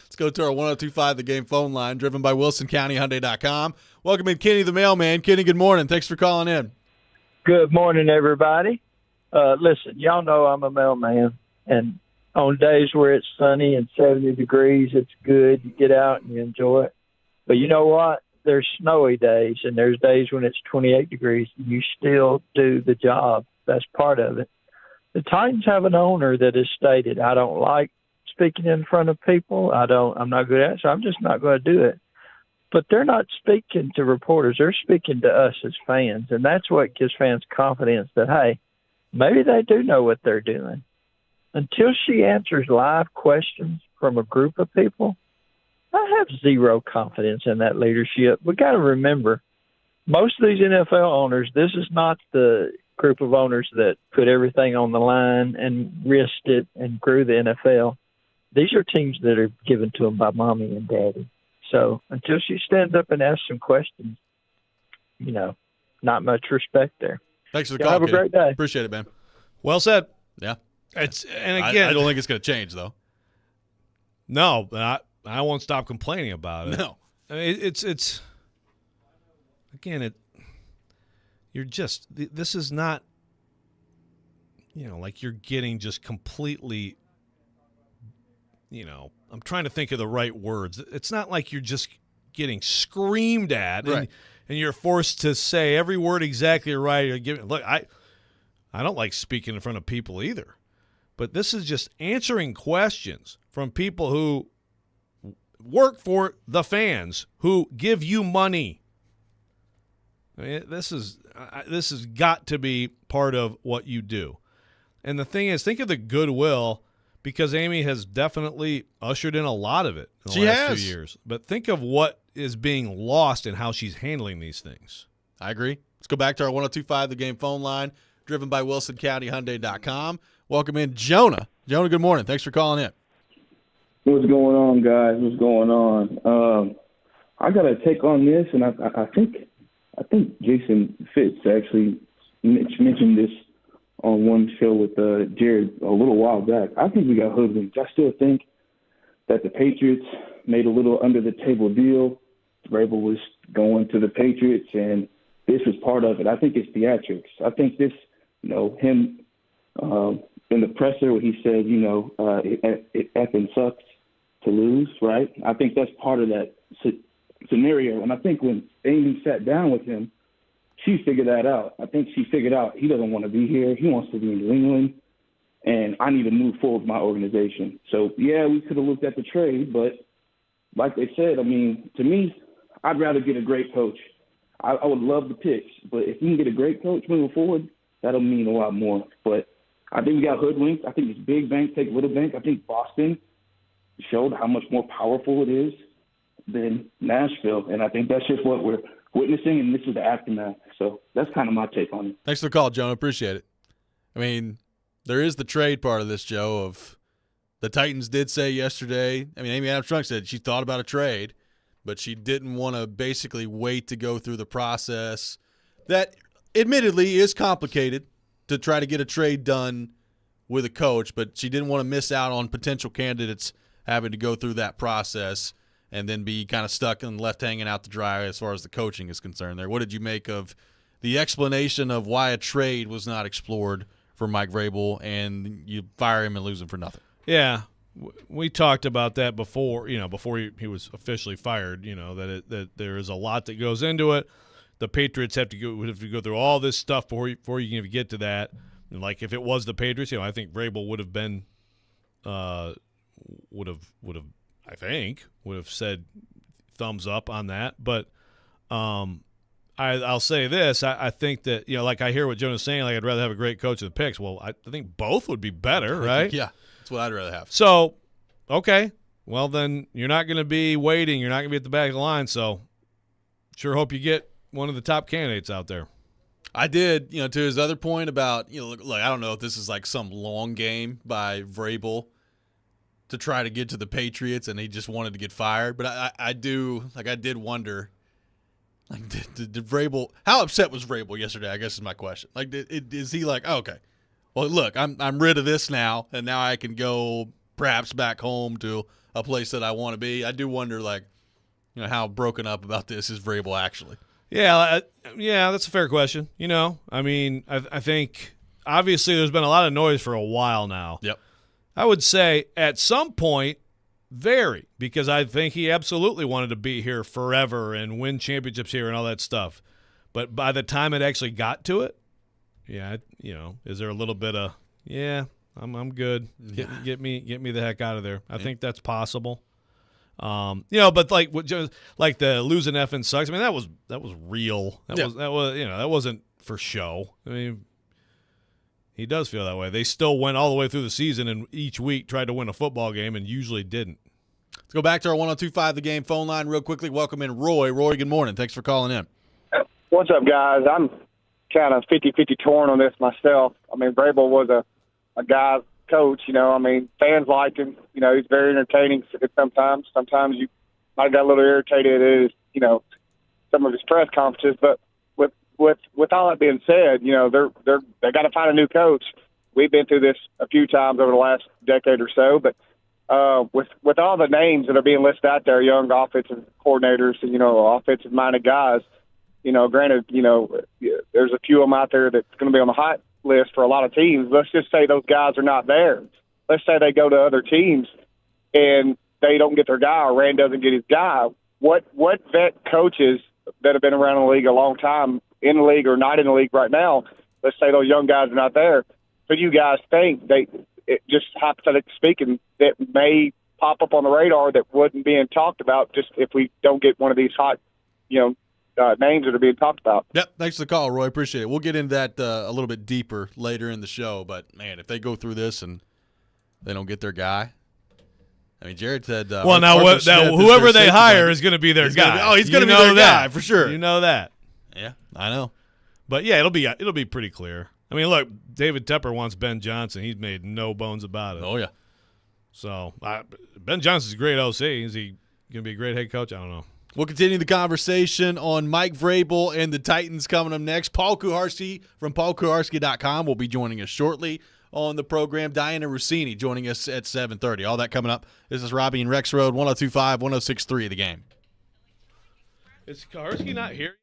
Let's go to our 102.5 The Game phone line, driven by WilsonCountyHyundai.com. Welcome in Kenny the mailman. Kenny, good morning. Thanks for calling in. Good morning, everybody. Listen, y'all know I'm a mailman, and on days where it's sunny and 70 degrees, it's good. You get out and you enjoy it. But you know what? There's snowy days, and there's days when it's 28 degrees. You still do the job. That's part of it. The Titans have an owner that has stated, I don't like speaking in front of people. I'm not good at it, so I'm just not going to do it. But they're not speaking to reporters. They're speaking to us as fans, and that's what gives fans confidence that, hey, maybe they do know what they're doing. Until she answers live questions from a group of people, I have zero confidence in that leadership. We got to remember, most of these NFL owners, this is not the group of owners that put everything on the line and risked it and grew the NFL. These are teams that are given to them by mommy and daddy. So until she stands up and asks some questions, not much respect there. Thanks for the call. Have a great day. Appreciate it, man. Well said. Yeah. And again, I don't think it's going to change, though. No, but I won't stop complaining about it. No. I mean, it's again, you're just, this is not, like you're getting just completely, I'm trying to think of the right words. It's not like you're just getting screamed at, right, and you're forced to say every word exactly right. Look, I don't like speaking in front of people either, but this is just answering questions from people who work for the fans, who give you money. I mean, this has got to be part of what you do. And the thing is, think of the goodwill, because Amy has definitely ushered in a lot of it in the last 2 years. But think of what is being lost in how she's handling these things. I agree. Let's go back to our 102.5 The Game phone line, driven by WilsonCountyHyundai.com. Welcome in Jonah. Jonah, good morning. Thanks for calling in. What's going on, guys? What's going on? I got a take on this, and I think Jason Fitz actually mentioned this on one show with Jared a little while back. I think we got hoodwinked. I still think that the Patriots made a little under-the-table deal. Vrabel was going to the Patriots, and this was part of it. I think it's theatrics. I think this, him in the presser where he said, it effing sucks to lose, right? I think that's part of that scenario. And I think when Amy sat down with him, she figured that out. I think she figured out he doesn't want to be here. He wants to be in New England, and I need to move forward with my organization. So, yeah, we could have looked at the trade, but like they said, to me, I'd rather get a great coach. I would love the picks, but if you can get a great coach moving forward, that'll mean a lot more. But I think we got hoodwinked. I think it's big bank take little bank. I think Boston showed how much more powerful it is than Nashville, and I think that's just what we're witnessing, and this is the aftermath. So that's kind of my take on it. Thanks for the call, Jonah. Appreciate it. There is the trade part of this, Joe, of the Titans did say yesterday, Amy Armstrong said she thought about a trade, but she didn't want to basically wait to go through the process that admittedly is complicated to try to get a trade done with a coach, but she didn't want to miss out on potential candidates having to go through that process and then be kind of stuck and left hanging out to dry as far as the coaching is concerned there. What did you make of the explanation of why a trade was not explored for Mike Vrabel and you fire him and lose him for nothing? Yeah, we talked about that before, before he was officially fired, that there is a lot that goes into it. The Patriots have to go through all this stuff before you can even get to that. And like if it was the Patriots, I think Vrabel would have been would have said thumbs up on that. But I'll say this. I think that, like I hear what Jonah's saying, like I'd rather have a great coach than the picks. Well, I think both would be better, right? Yeah, that's what I'd rather have. So, okay. Well, then you're not going to be waiting. You're not going to be at the back of the line. So sure hope you get one of the top candidates out there. I did, to his other point about, look, I don't know if this is like some long game by Vrabel to try to get to the Patriots and he just wanted to get fired. But I did wonder, did Vrabel, how upset was Vrabel yesterday, I guess is my question. Is he like, oh, okay, well, look, I'm rid of this now, and now I can go perhaps back home to a place that I want to be. I do wonder, how broken up about this is Vrabel actually. Yeah, that's a fair question. I think obviously there's been a lot of noise for a while now. Yep. I would say at some point, because I think he absolutely wanted to be here forever and win championships here and all that stuff. But by the time it actually got to it, is there a little bit of, I'm good. Get me the heck out of there. I think that's possible. But like the losing effing sucks. That was real. That wasn't for show. He does feel that way. They still went all the way through the season and each week tried to win a football game and usually didn't. Let's go back to our 102.5 The Game phone line real quickly. Welcome in Roy. Roy, good morning. Thanks for calling in. What's up, guys? I'm kind of 50-50 torn on this myself. Vrabel was a guy coach, fans liked him. He's very entertaining sometimes. Sometimes you might have got a little irritated at his, some of his press conferences. But with all that being said, they got to find a new coach. We've been through this a few times over the last decade or so. But with all the names that are being listed out there, young offensive coordinators and offensive minded guys, granted, there's a few of them out there that's going to be on the hot list for a lot of teams. Let's just say those guys are not there. Let's say they go to other teams and they don't get their guy, or Rand doesn't get his guy. What vet coaches that have been around in the league a long time, in the league or not in the league right now, let's say those young guys are not there, who do you guys think just hypothetically speaking, that may pop up on the radar that wasn't being talked about just if we don't get one of these hot, names that are being talked about? Yep, thanks for the call, Roy. Appreciate it. We'll get into that a little bit deeper later in the show. But, man, if they go through this and they don't get their guy, Jared said whoever they hire is going to be their guy. He's going to be their guy for sure. You know that. Yeah, I know. But, yeah, it'll be pretty clear. Look, David Tepper wants Ben Johnson. He's made no bones about it. Oh, yeah. So Ben Johnson's a great OC. Is he going to be a great head coach? I don't know. We'll continue the conversation on Mike Vrabel and the Titans coming up next. Paul Kuharsky from paulkuharsky.com will be joining us shortly on the program. Diana Rossini joining us at 7:30. All that coming up. This is Robby and Rexrode, 102.5, 106.3 The Game. Is Kuharsky not here?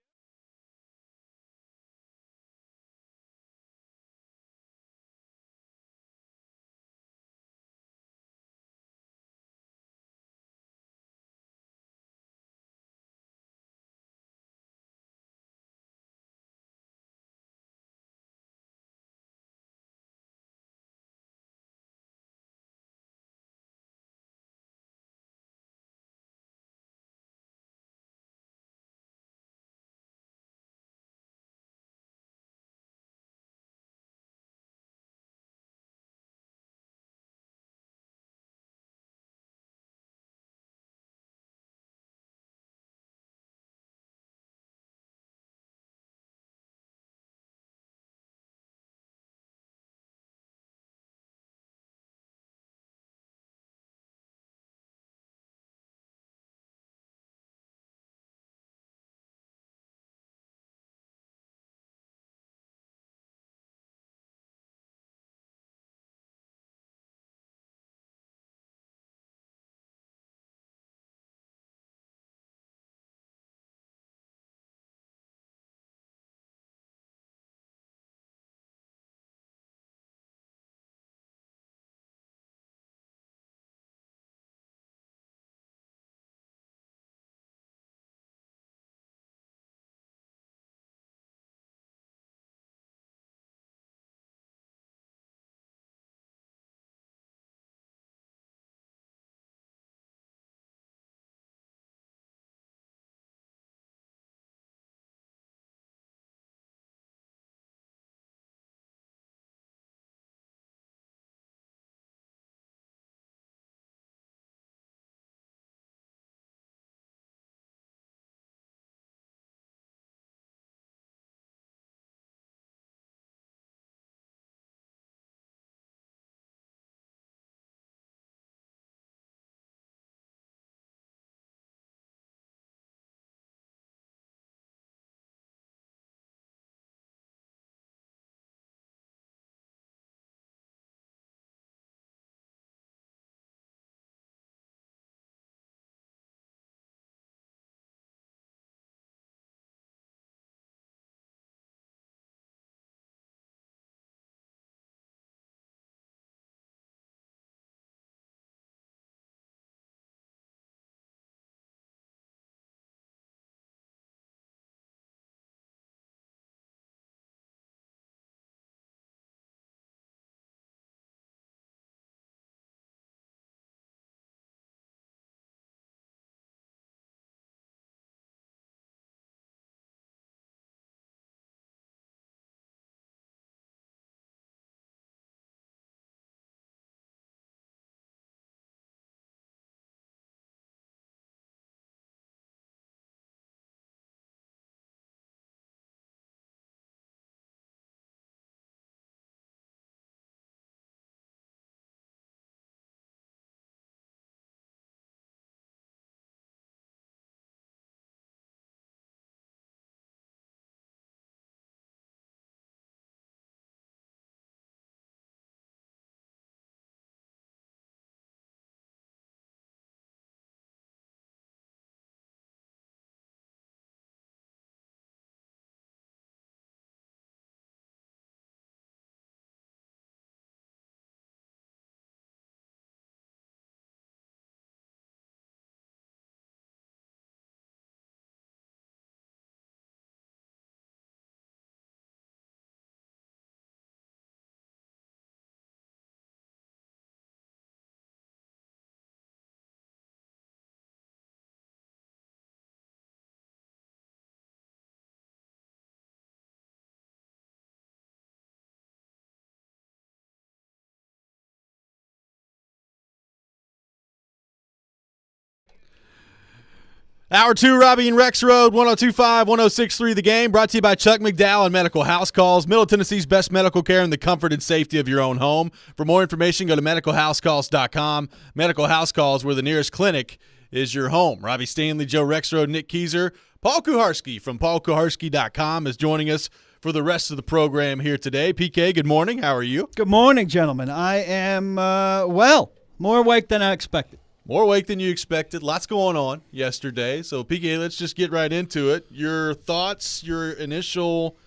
Hour 2, Robby and Rexrode, 102.5, 106.3 The Game, brought to you by Chuck McDowell and Medical House Calls, Middle Tennessee's best medical care in the comfort and safety of your own home. For more information, go to medicalhousecalls.com. Medical House Calls, where the nearest clinic is your home. Robbie Stanley, Joe Rexrode, Nick Keyser, Paul Kuharski from paulkuharski.com is joining us for the rest of the program here today. PK, good morning. How are you? Good morning, gentlemen. I am, more awake than I expected. More awake than you expected. Lots going on yesterday. So, PK, let's just get right into it. Your thoughts, your initial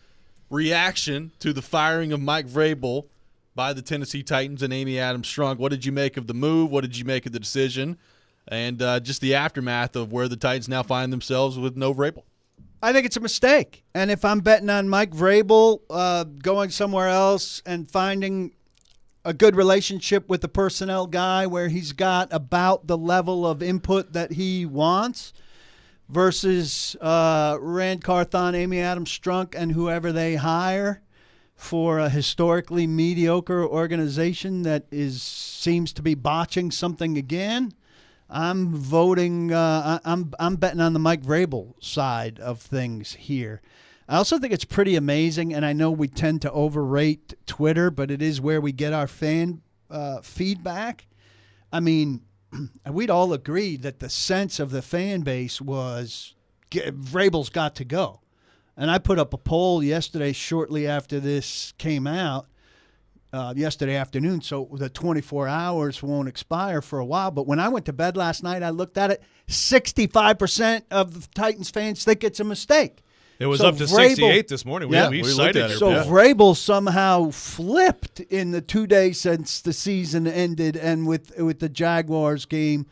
reaction to the firing of Mike Vrabel by the Tennessee Titans and Amy Adams Strunk. What did you make of the move? What did you make of the decision? And just the aftermath of where the Titans now find themselves with no Vrabel. I think it's a mistake. And if I'm betting on Mike Vrabel going somewhere else and finding a good relationship with the personnel guy where he's got about the level of input that he wants versus Rand Carthon, Amy Adams Strunk, and whoever they hire for a historically mediocre organization that seems to be botching something again, I'm voting. I'm betting on the Mike Vrabel side of things here. I also think it's pretty amazing, and I know we tend to overrate Twitter, but it is where we get our fan feedback. I mean, we'd all agree that the sense of the fan base was Vrabel's got to go. And I put up a poll yesterday shortly after this came out, yesterday afternoon, so the 24 hours won't expire for a while. But when I went to bed last night, I looked at it, 65% of the Titans fans think it's a mistake. It was up to 68 this morning. We cited it. So Vrabel somehow flipped in the 2 days since the season ended, and with the Jaguars game,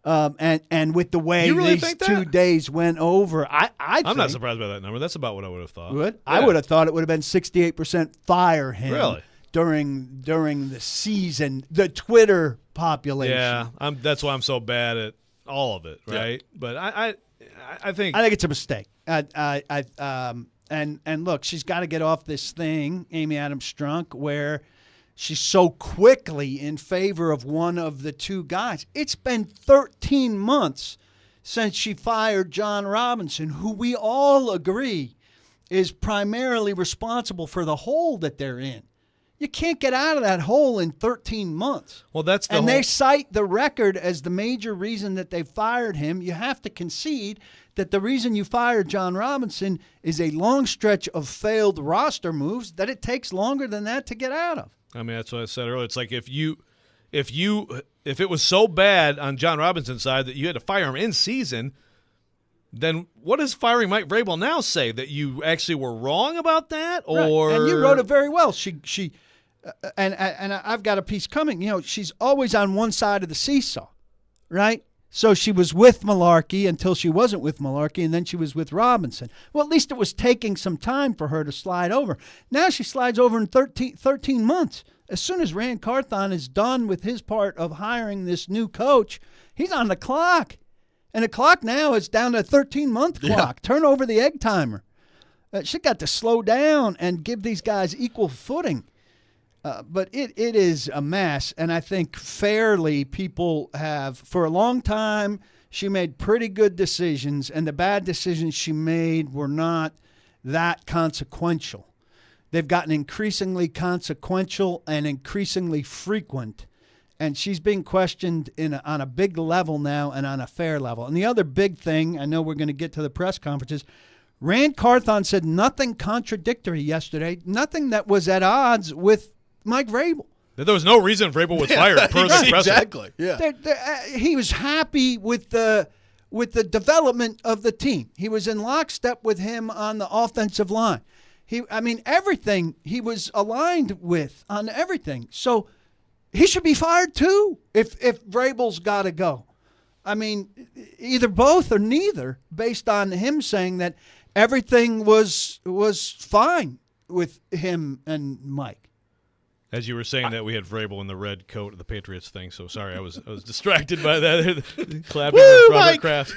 and with the way these 2 days went over. I'm not surprised by that number. That's about what I would have thought. Yeah. I would have thought it would have been 68% fire him. Really? During the season, the Twitter population. Yeah, that's why I'm so bad at all of it, right? Yeah. But I think it's a mistake. And look, she's got to get off this thing, Amy Adams Strunk, where she's so quickly in favor of one of the two guys. It's been 13 months since she fired John Robinson, who we all agree is primarily responsible for the hole that they're in. You can't get out of that hole in 13 months. Well, they cite the record as the major reason that they fired him. You have to concede that the reason you fired John Robinson is a long stretch of failed roster moves that it takes longer than that to get out of. I mean, that's what I said earlier. It's like if it was so bad on John Robinson's side that you had to fire him in season, then what does firing Mike Vrabel now say? That you actually were wrong about that? Or right. And you wrote it very well. She and I've got a piece coming. You know, she's always on one side of the seesaw, right? So she was with Malarkey until she wasn't with Malarkey, and then she was with Robinson. Well, at least it was taking some time for her to slide over. Now she slides over in 13 months. As soon as Rand Carthon is done with his part of hiring this new coach, he's on the clock. And the clock now is down to a 13-month clock. Yeah. Turn over the egg timer. She got to slow down and give these guys equal footing. But it is a mess, and I think fairly people have, for a long time, she made pretty good decisions, and the bad decisions she made were not that consequential. They've gotten increasingly consequential and increasingly frequent, and she's being questioned on a big level now and on a fair level. And the other big thing, I know we're going to get to the press conferences, Rand Carthon said nothing contradictory yesterday, nothing that was at odds with Mike Vrabel. There was no reason Vrabel was fired per the presser. Exactly. Yeah. He was happy with the development of the team. He was in lockstep with him on the offensive line. Everything he was aligned with on everything. So he should be fired too if Vrabel's got to go. I mean, either both or neither, based on him saying that everything was fine with him and Mike. As you were saying that, we had Vrabel in the red coat of the Patriots thing, so sorry, I was distracted by that. Clapping with Robert Kraft.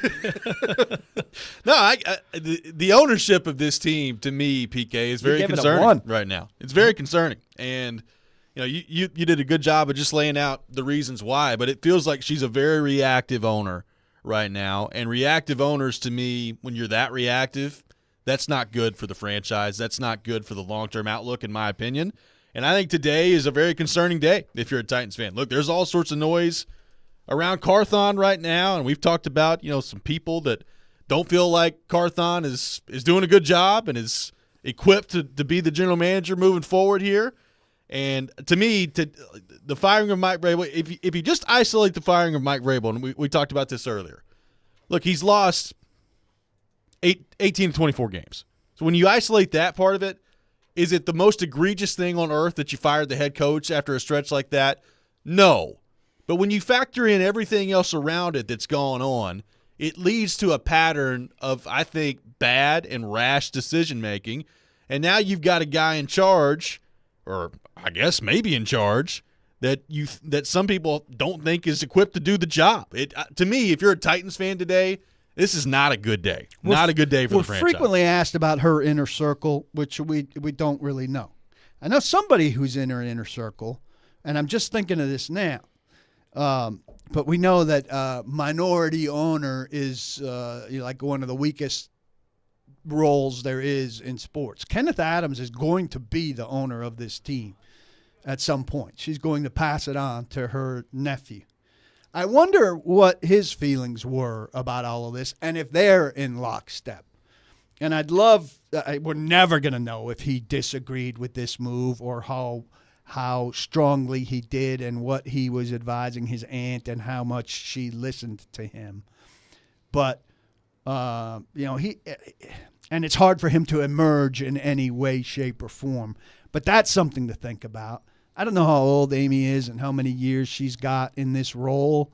No, the ownership of this team, to me, PK, is very concerning right now. It's very concerning. And you did a good job of just laying out the reasons why, but it feels like she's a very reactive owner right now. And reactive owners, to me, when you're that reactive, that's not good for the franchise. That's not good for the long-term outlook, in my opinion. And I think today is a very concerning day if you're a Titans fan. Look, there's all sorts of noise around Carthon right now, and we've talked about, some people that don't feel like Carthon is doing a good job and is equipped to be the general manager moving forward here. And to me, the firing of Mike Vrabel, if you just isolate the firing of Mike Vrabel, and we talked about this earlier, look, he's lost 18 to 24 games. So when you isolate that part of it, is it the most egregious thing on earth that you fired the head coach after a stretch like that? No. But when you factor in everything else around it that's gone on, it leads to a pattern of, I think, bad and rash decision-making. And now you've got a guy in charge, or I guess maybe in charge, that some people don't think is equipped to do the job. To me, if you're a Titans fan today, this is not a good day. Not a good day for the franchise. We're frequently asked about her inner circle, which we don't really know. I know somebody who's in her inner circle, and I'm just thinking of this now. But we know that minority owner is like one of the weakest roles there is in sports. Kenneth Adams is going to be the owner of this team at some point. She's going to pass it on to her nephew. I wonder what his feelings were about all of this and if they're in lockstep. And I'd love we're never going to know if he disagreed with this move or how strongly he did and what he was advising his aunt and how much she listened to him. But, he and it's hard for him to emerge in any way, shape, or form. But that's something to think about. I don't know how old Amy is and how many years she's got in this role,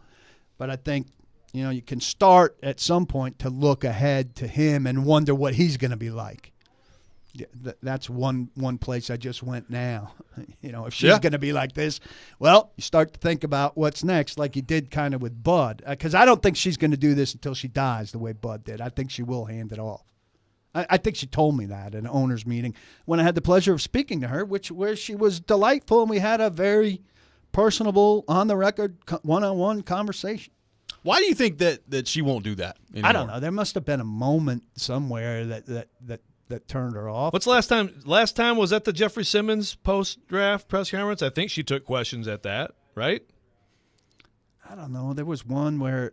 but I think, you can start at some point to look ahead to him and wonder what he's going to be like. Yeah, that's one place I just went now. If she's going to be like this, well, you start to think about what's next, like you did kind of with Bud. Because I don't think she's going to do this until she dies the way Bud did. I think she will hand it off. I think she told me that at an owner's meeting when I had the pleasure of speaking to her, where she was delightful, and we had a very personable, on-the-record, one-on-one conversation. Why do you think that she won't do that anymore? I don't know. There must have been a moment somewhere that turned her off. What's last time? Last time was at the Jeffrey Simmons post-draft press conference. I think she took questions at that, right? I don't know. There was one where,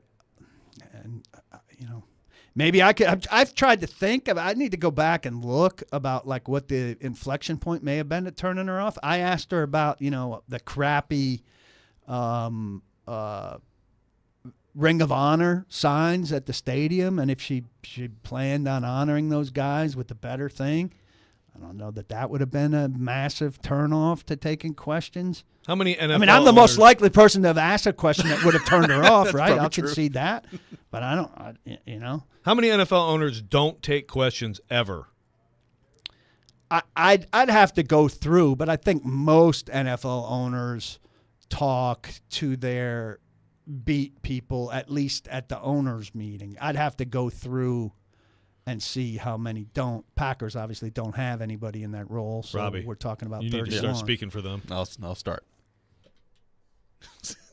maybe I could. I've tried to think of. I need to go back and look about like what the inflection point may have been to turning her off. I asked her about the crappy Ring of Honor signs at the stadium, and if she planned on honoring those guys with the better thing. I don't know that would have been a massive turnoff to taking questions. How many NFL I'm the most likely person to have asked a question that would have turned her off, right? I'll true. concede that. But I don't. How many NFL owners don't take questions ever? I'd have to go through, but I think most NFL owners talk to their beat people, at least at the owners' meeting. I'd have to go through and see how many don't. Packers obviously don't have anybody in that role, so Robby, we're talking about you 31. need to start speaking for them. I'll start.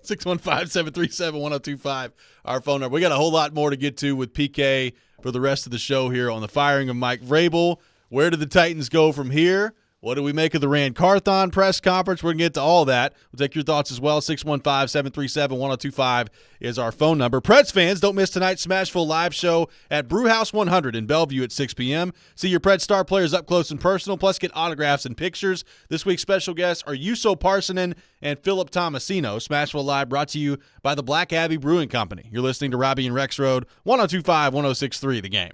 615-737-1025, our phone number. We got a whole lot more to get to with PK for the rest of the show here on the firing of Mike Vrabel. Where do the Titans go from here? What do we make of the Rand Carthon press conference? We're going to get to all that. We'll take your thoughts as well. 615-737-1025 is our phone number. Preds fans, don't miss tonight's Smashville live show at Brewhouse 100 in Bellevue at 6 p.m. See your Preds star players up close and personal, plus get autographs and pictures. This week's special guests are Juuso Parssinen and Philip Tomasino. Smashville Live brought to you by the Black Abbey Brewing Company. You're listening to Robby and Rexrode, 102.5, 106.3 The Game.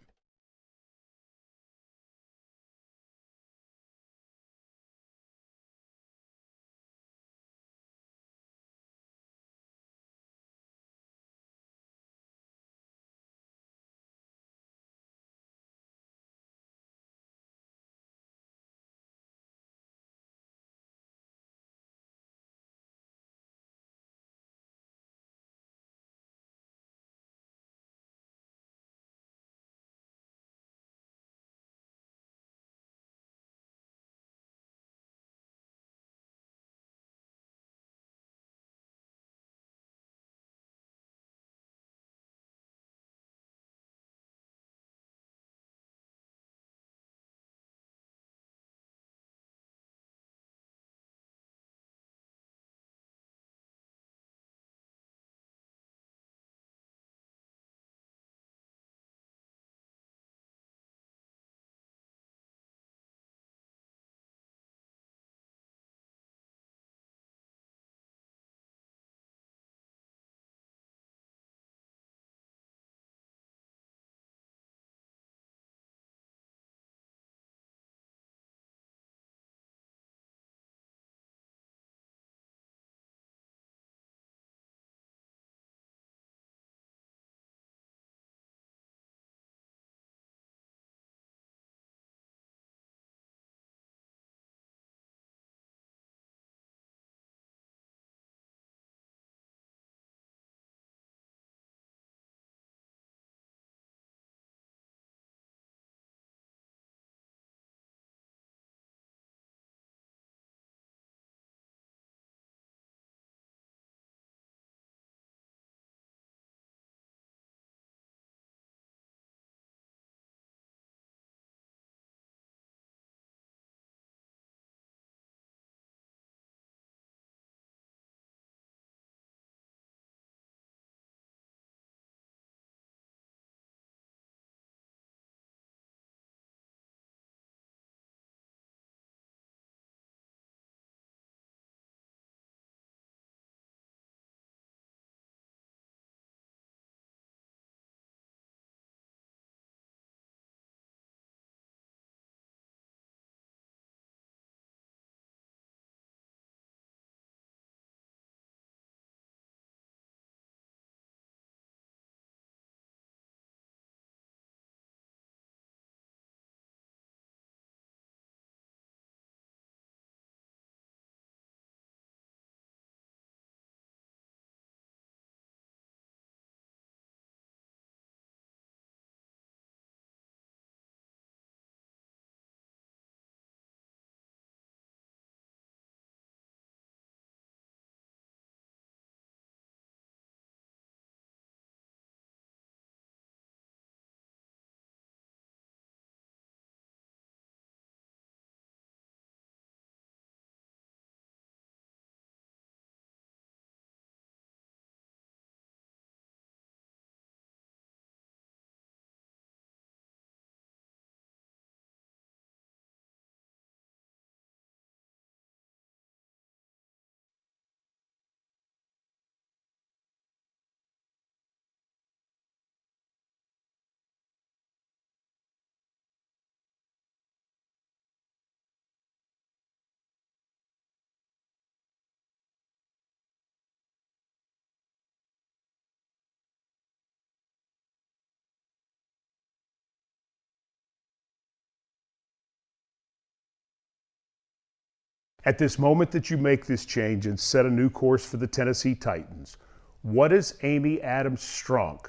At this moment that you make this change and set a new course for the Tennessee Titans, what does Amy Adams-Strunk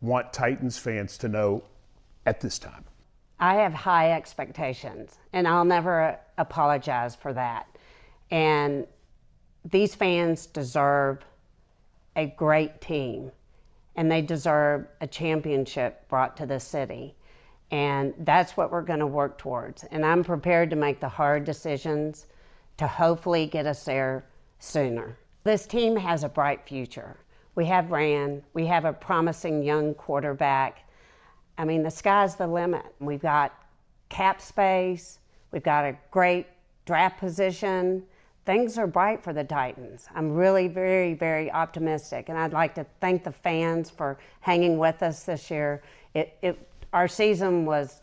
want Titans fans to know at this time? I have high expectations, and I'll never apologize for that. And these fans deserve a great team, and they deserve a championship brought to the city. And that's what we're going to work towards. And I'm prepared to make the hard decisions to hopefully get us there sooner. This team has a bright future. We have Rand, we have a promising young quarterback. I mean, the sky's the limit. We've got cap space, we've got a great draft position. Things are bright for the Titans. I'm really very, very optimistic, and I'd like to thank the fans for hanging with us this year. Our season was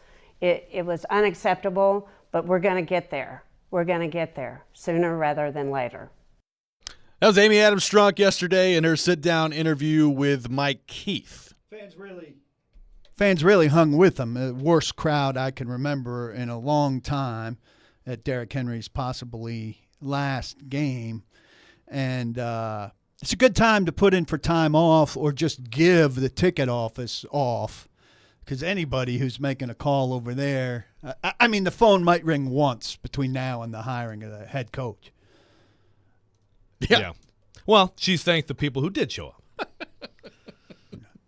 unacceptable, but we're going to get there. We're going to get there sooner rather than later. That was Amy Adams-Strunk yesterday in her sit-down interview with Mike Keith. Fans really hung with them. The worst crowd I can remember in a long time at Derrick Henry's possibly last game. And it's a good time to put in for time off or just give the ticket office off, because anybody who's making a call over there, I mean, the phone might ring once between now and the hiring of the head coach. Yeah. Well, she's thanked the people who did show up.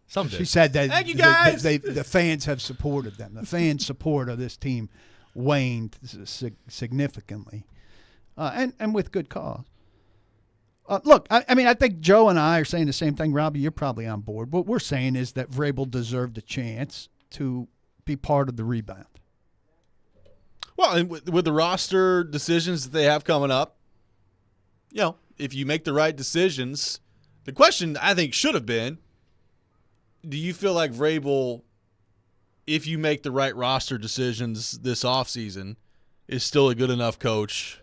Some did. She said that Thank you, guys. the fans have supported them. The fan support of this team waned significantly, and with good cause. Look, I mean, I think Joe and I are saying the same thing. Robby, you're probably on board. What we're saying is that Vrabel deserved a chance to be part of the rebound. Well, and with the roster decisions that they have coming up, you know, if you make the right decisions, the question I think should have been, do you feel like Vrabel, if you make the right roster decisions this offseason, is still a good enough coach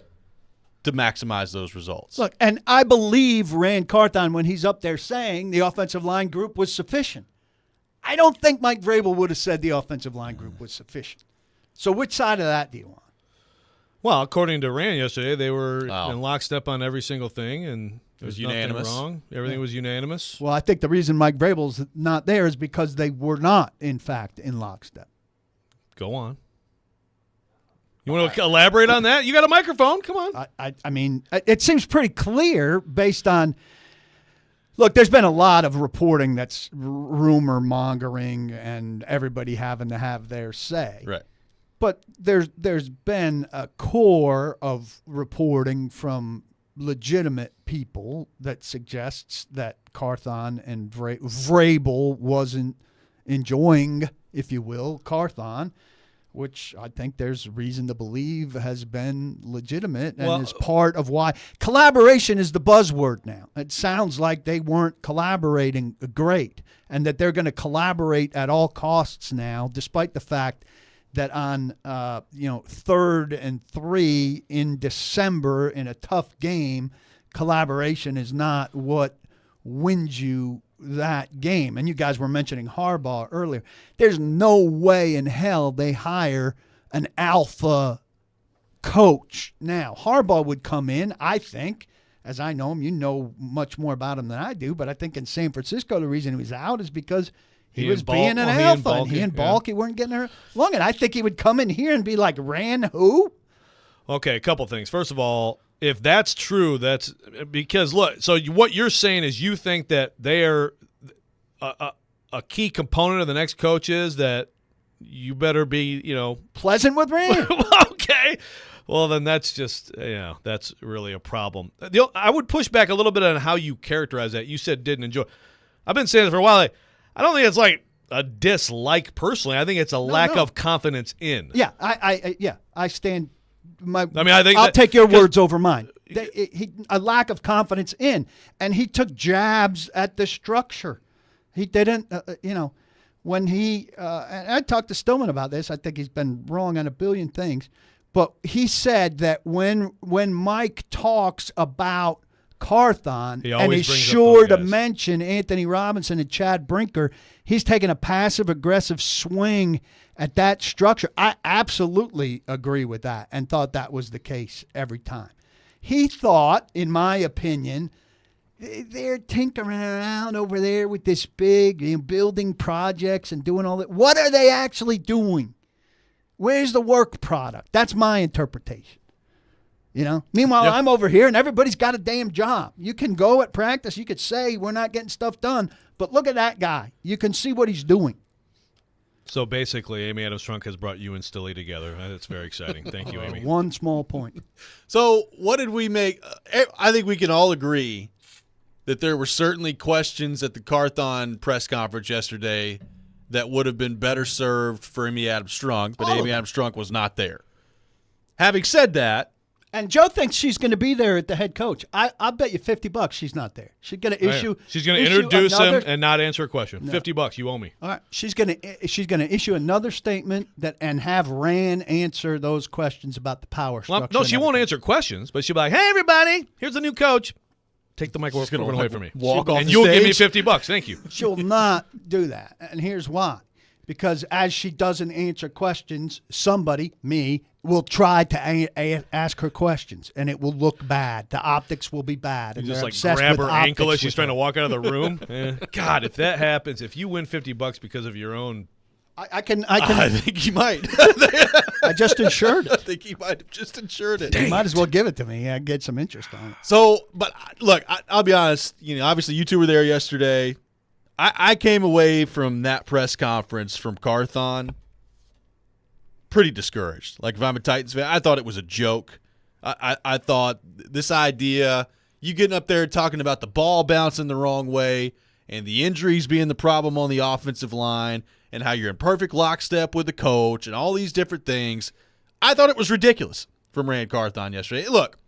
to maximize those results? Look, and I believe Rand Carthon when he's up there saying the offensive line group was sufficient. I don't think Mike Vrabel would have said the offensive line group was sufficient. So which side of that do you want? Well, according to Rand yesterday, they were in lockstep on every single thing, and it was nothing unanimous. Wrong. Everything was unanimous. Well, I think the reason Mike Vrabel's not there is because they were not, in fact, in lockstep. Go on. You want to elaborate on that? You got a microphone. Come on. I mean, it seems pretty clear based on – look, there's been a lot of reporting that's rumor mongering and everybody having to have their say. Right. But there's been a core of reporting from legitimate people that suggests that Carthon and Vrabel wasn't enjoying, if you will, Carthon, which I think there's reason to believe has been legitimate and is part of why. Collaboration is the buzzword now. It sounds like they weren't collaborating great and that they're going to collaborate at all costs now, despite the fact that on 3rd and 3 in December in a tough game, collaboration is not what wins you that game. And you guys were mentioning Harbaugh earlier. There's no way in hell they hire an alpha coach now. Harbaugh would come in, I think, as I know him. You know much more about him than I do, but I think in San Francisco the reason he was out is because he was being an alpha, and he and Balky weren't getting her along. And I think he would come in here and be like, Ran who? Okay, a couple things. First of all, if that's true, that's because, look, so what you're saying is you think that they are a key component of the next coach is that you better be, pleasant with Ran. Okay. Well, then that's just, that's really a problem. I would push back a little bit on how you characterize that. You said didn't enjoy. I've been saying it for a while. I don't think it's like a dislike personally. I think it's a lack of confidence in. Yeah, I stand. I'll take your words over mine. A lack of confidence in, and he took jabs at the structure. He didn't, when he. And I talked to Stillman about this. I think he's been wrong on a billion things, but he said that when Mike talks about Carthon, and he's sure to mention Anthony Robinson and Chad Brinker, he's taking a passive-aggressive swing at that structure. I absolutely agree with that and thought that was the case every time. He thought, in my opinion, they're tinkering around over there with this big building projects and doing all that. What are they actually doing? Where's the work product? That's my interpretation. Meanwhile, I'm over here and everybody's got a damn job. You can go at practice. You could say we're not getting stuff done, but look at that guy. You can see what he's doing. So basically, Amy Adams-Strunk has brought you and Stilly together. That's very exciting. Thank you, Amy. One small point. So what did we make? I think we can all agree that there were certainly questions at the Carthon press conference yesterday that would have been better served for Amy Adams-Strunk, but Amy Adams-Strunk was not there. Having said that, and Joe thinks she's going to be there at the head coach. I'll bet you $50 she's not there. She's going to issue. She's going to introduce him and not answer a question. No. $50, you owe me. All right. She's going to issue another statement and have Rand answer those questions about the power structure. No, she won't answer questions, but she'll be like, "Hey, everybody, here's the new coach. Take the microphone away from me. Walk off and the you'll stage. give me $50. Thank you." She'll not do that, and here's why. Because as she doesn't answer questions, somebody, me, will try to ask her questions, and it will look bad. The optics will be bad. You And just they're like obsessed grab with her ankle as optics she's with trying to her. walk out of the room. God, if that happens, if you win $50 because of your own, I can. I think he might. I just insured I it. think he might have just insured it. You might as well give it to me. I get some interest on it. So, but look, I'll be honest. Obviously, you two were there yesterday. I came away from that press conference from Carthon pretty discouraged. Like, if I'm a Titans fan, I thought it was a joke. I thought this idea, you getting up there talking about the ball bouncing the wrong way and the injuries being the problem on the offensive line and how you're in perfect lockstep with the coach and all these different things. I thought it was ridiculous from Rand Carthon yesterday. Look,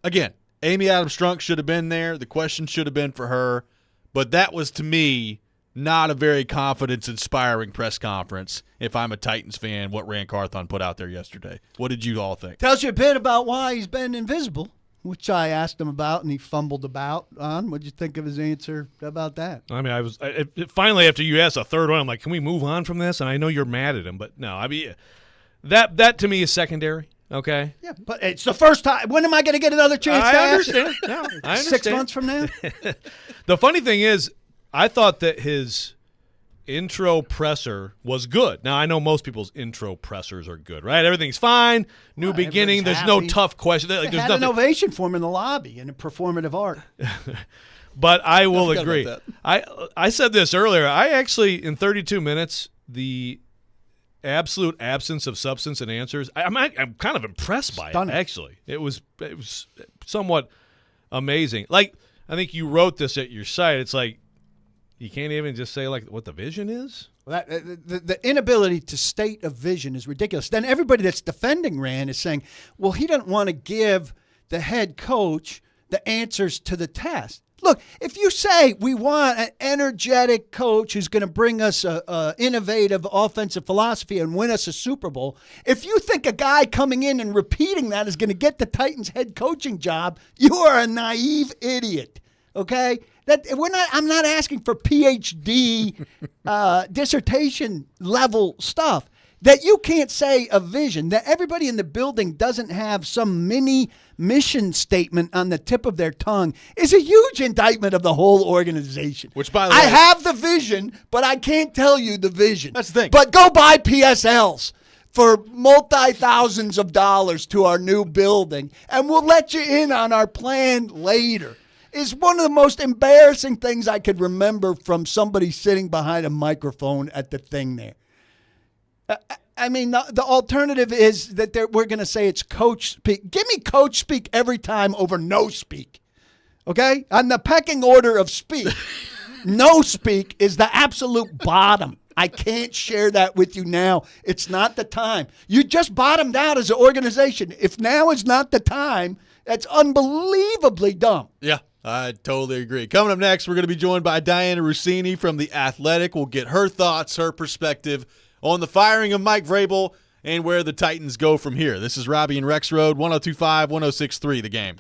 again, Amy Adams-Strunk should have been there. The question should have been for her. But that was, to me, not a very confidence-inspiring press conference if I'm a Titans fan, what Rand Carthon put out there yesterday. What did you all think? Tells you a bit about why he's been invisible, which I asked him about, and he fumbled about on. What'd you think of his answer about that? I mean, finally, after you asked a third one, I'm like, can we move on from this? And I know you're mad at him, but no, I mean, that to me is secondary. Okay. Yeah, but it's the first time. When am I going to get another chance to ask it? No, I understand. 6 months from now? The funny thing is, I thought that his intro presser was good. Now, I know most people's intro pressers are good, right? Everything's fine. New beginning. There's no tough question. They There's had nothing. an ovation for him in the lobby in a performative art. But I will agree. about I said this earlier. I actually, in 32 minutes, the absolute absence of substance and answers, I'm kind of impressed by it, actually. It was somewhat amazing. Like, I think you wrote this at your site. It's like, you can't even just say, like, what the vision is? Well, the inability to state a vision is ridiculous. Then everybody that's defending Rand is saying, well, he doesn't want to give the head coach the answers to the test. Look, if you say we want an energetic coach who's going to bring us a innovative offensive philosophy and win us a Super Bowl, if you think a guy coming in and repeating that is going to get the Titans head coaching job, you are a naive idiot. Okay? I'm not asking for PhD dissertation level stuff. That you can't say a vision, that everybody in the building doesn't have some mini mission statement on the tip of their tongue is a huge indictment of the whole organization. Which, by the I way, have the vision, but I can't tell you the vision. That's the thing. But go buy PSLs for multi-thousands of dollars to our new building, and we'll let you in on our plan later. Is one of the most embarrassing things I could remember from somebody sitting behind a microphone at the thing there. I mean, the alternative is that we're going to say it's coach speak. Give me coach speak every time over no speak. Okay? On the pecking order of speak, no speak is the absolute bottom. I can't share that with you now. It's not the time. You just bottomed out as an organization. If now is not the time, that's unbelievably dumb. Yeah, I totally agree. Coming up next, we're going to be joined by Diana Rossini from The Athletic. We'll get her thoughts, her perspective on the firing of Mike Vrabel and where the Titans go from here. This is Robby and Rexrode, 102.5, 106.3, The Game.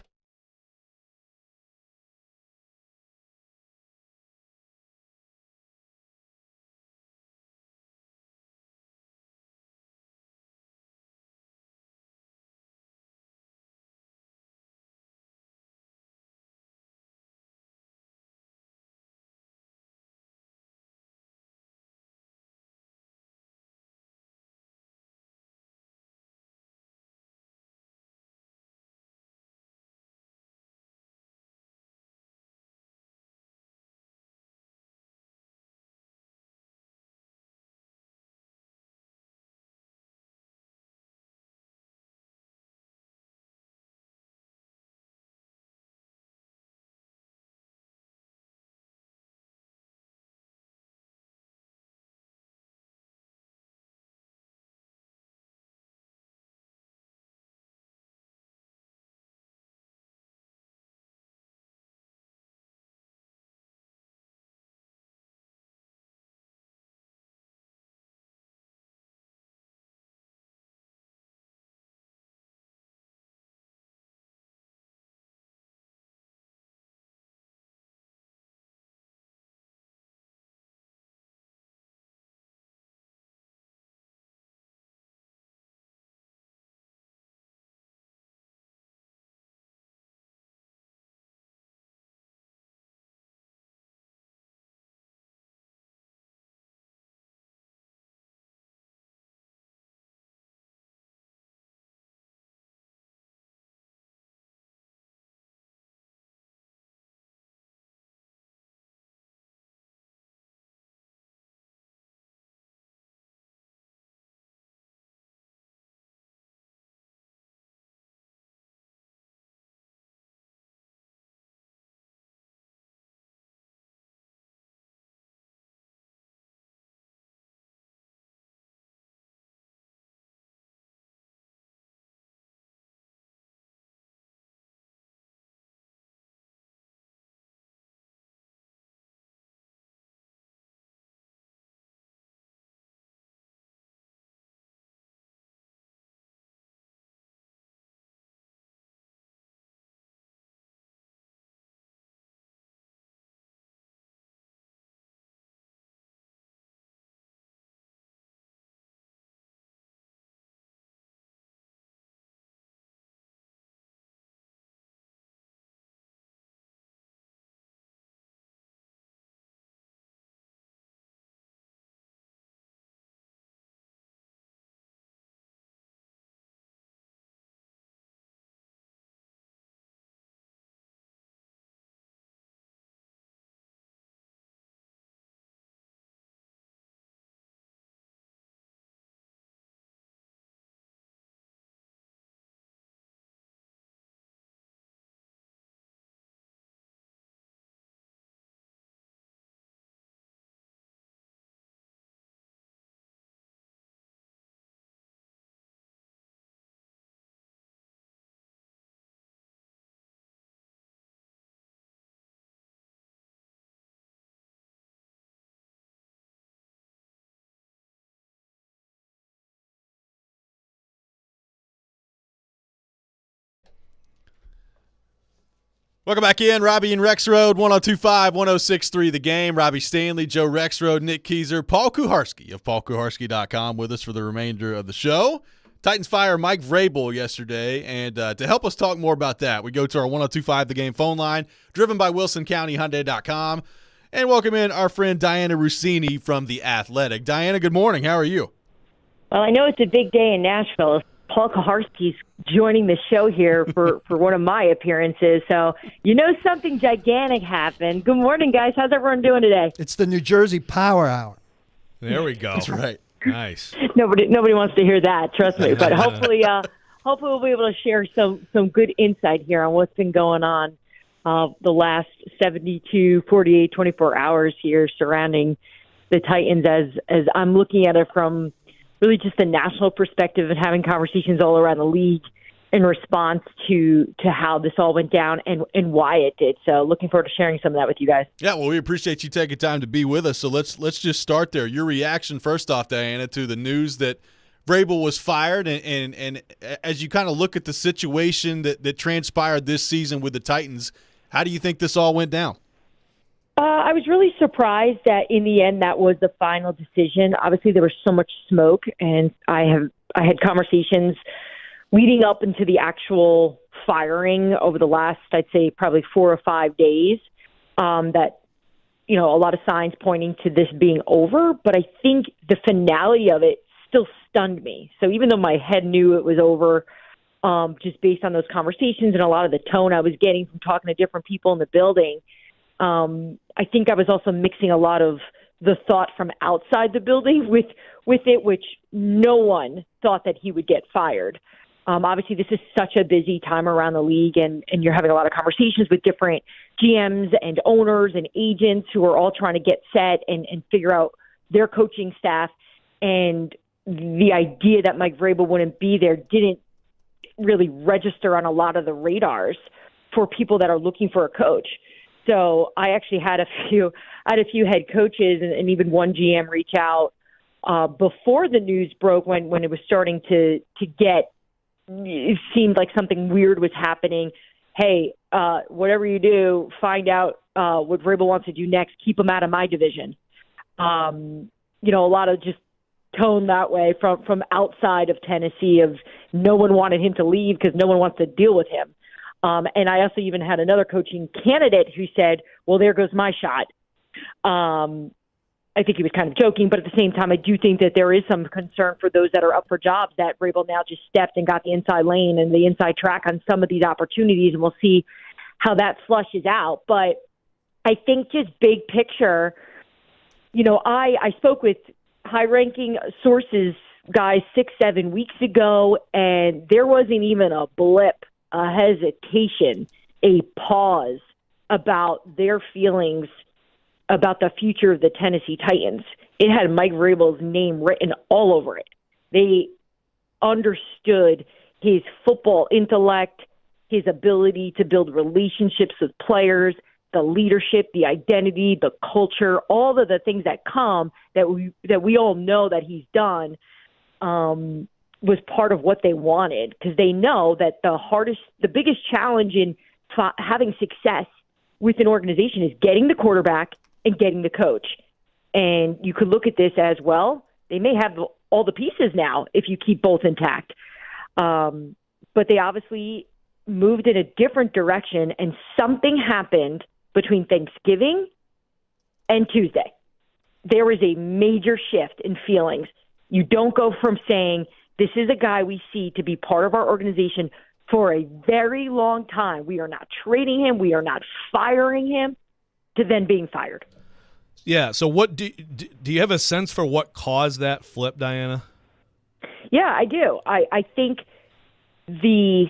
Welcome back in. Robby and Rexrode, 102.5, 106.3 The Game. Robbie Stanley, Joe Rexrode, Nick Keyser, Paul Kuharski of paulkuharski.com with us for the remainder of the show. Titans fire Mike Vrabel yesterday, and to help us talk more about that, we go to our 102.5 The Game phone line, driven by WilsonCountyHyundai.com, and welcome in our friend Diana Rossini from The Athletic. Diana, good morning. How are you? Well, I know it's a big day in Nashville. Paul Kuharski's joining the show here for one of my appearances, so you know something gigantic happened. Good morning, guys. How's everyone doing today? It's the New Jersey Power Hour. There we go. That's right. Nice. Nobody wants to hear that, trust me. But hopefully we'll be able to share some good insight here on what's been going on the last 72, 48, 24 hours here surrounding the Titans as I'm looking at it from really just the national perspective and having conversations all around the league in response to how this all went down and why it did. So looking forward to sharing some of that with you guys. Yeah, well, we appreciate you taking time to be with us. So let's just start there. Your reaction, first off, Diana, to the news that Vrabel was fired, and as you kind of look at the situation that transpired this season with the Titans, how do you think this all went down? I was really surprised that in the end that was the final decision. Obviously, there was so much smoke, and I had conversations leading up into the actual firing over the last, I'd say, probably 4 or 5 days. That a lot of signs pointing to this being over, but I think the finality of it still stunned me. So even though my head knew it was over, just based on those conversations and a lot of the tone I was getting from talking to different people in the building. I think I was also mixing a lot of the thought from outside the building with it, which no one thought that he would get fired. Obviously, this is such a busy time around the league, and you're having a lot of conversations with different GMs and owners and agents who are all trying to get set and figure out their coaching staff. And the idea that Mike Vrabel wouldn't be there didn't really register on a lot of the radars for people that are looking for a coach. So I actually had a few head coaches and even one GM reach out before the news broke when it was starting to get, it seemed like something weird was happening. Hey, whatever you do, find out what Vrabel wants to do next. Keep him out of my division. A lot of just tone that way from outside of Tennessee of no one wanted him to leave because no one wants to deal with him. And I also even had another coaching candidate who said, well, there goes my shot. I think he was kind of joking, but at the same time, I do think that there is some concern for those that are up for jobs that Vrabel now just stepped and got the inside lane and the inside track on some of these opportunities, and we'll see how that flushes out. But I think just big picture, I spoke with high-ranking sources, guys, 6-7 weeks ago, and there wasn't even a blip, a hesitation, a pause about their feelings about the future of the Tennessee Titans. It had Mike Vrabel's name written all over it. They understood his football intellect, his ability to build relationships with players, the leadership, the identity, the culture, all of the things that come that we all know that he's done. Was part of what they wanted, because they know that the biggest challenge in having success with an organization is getting the quarterback and getting the coach. And you could look at this as, well, they may have all the pieces now if you keep both intact. But they obviously moved in a different direction, and something happened between Thanksgiving and Tuesday. There was a major shift in feelings. You don't go from saying, this is a guy we see to be part of our organization for a very long time, we are not trading him, we are not firing him, to then being fired. Yeah, so what do you have a sense for what caused that flip, Diana? Yeah, I do. I think the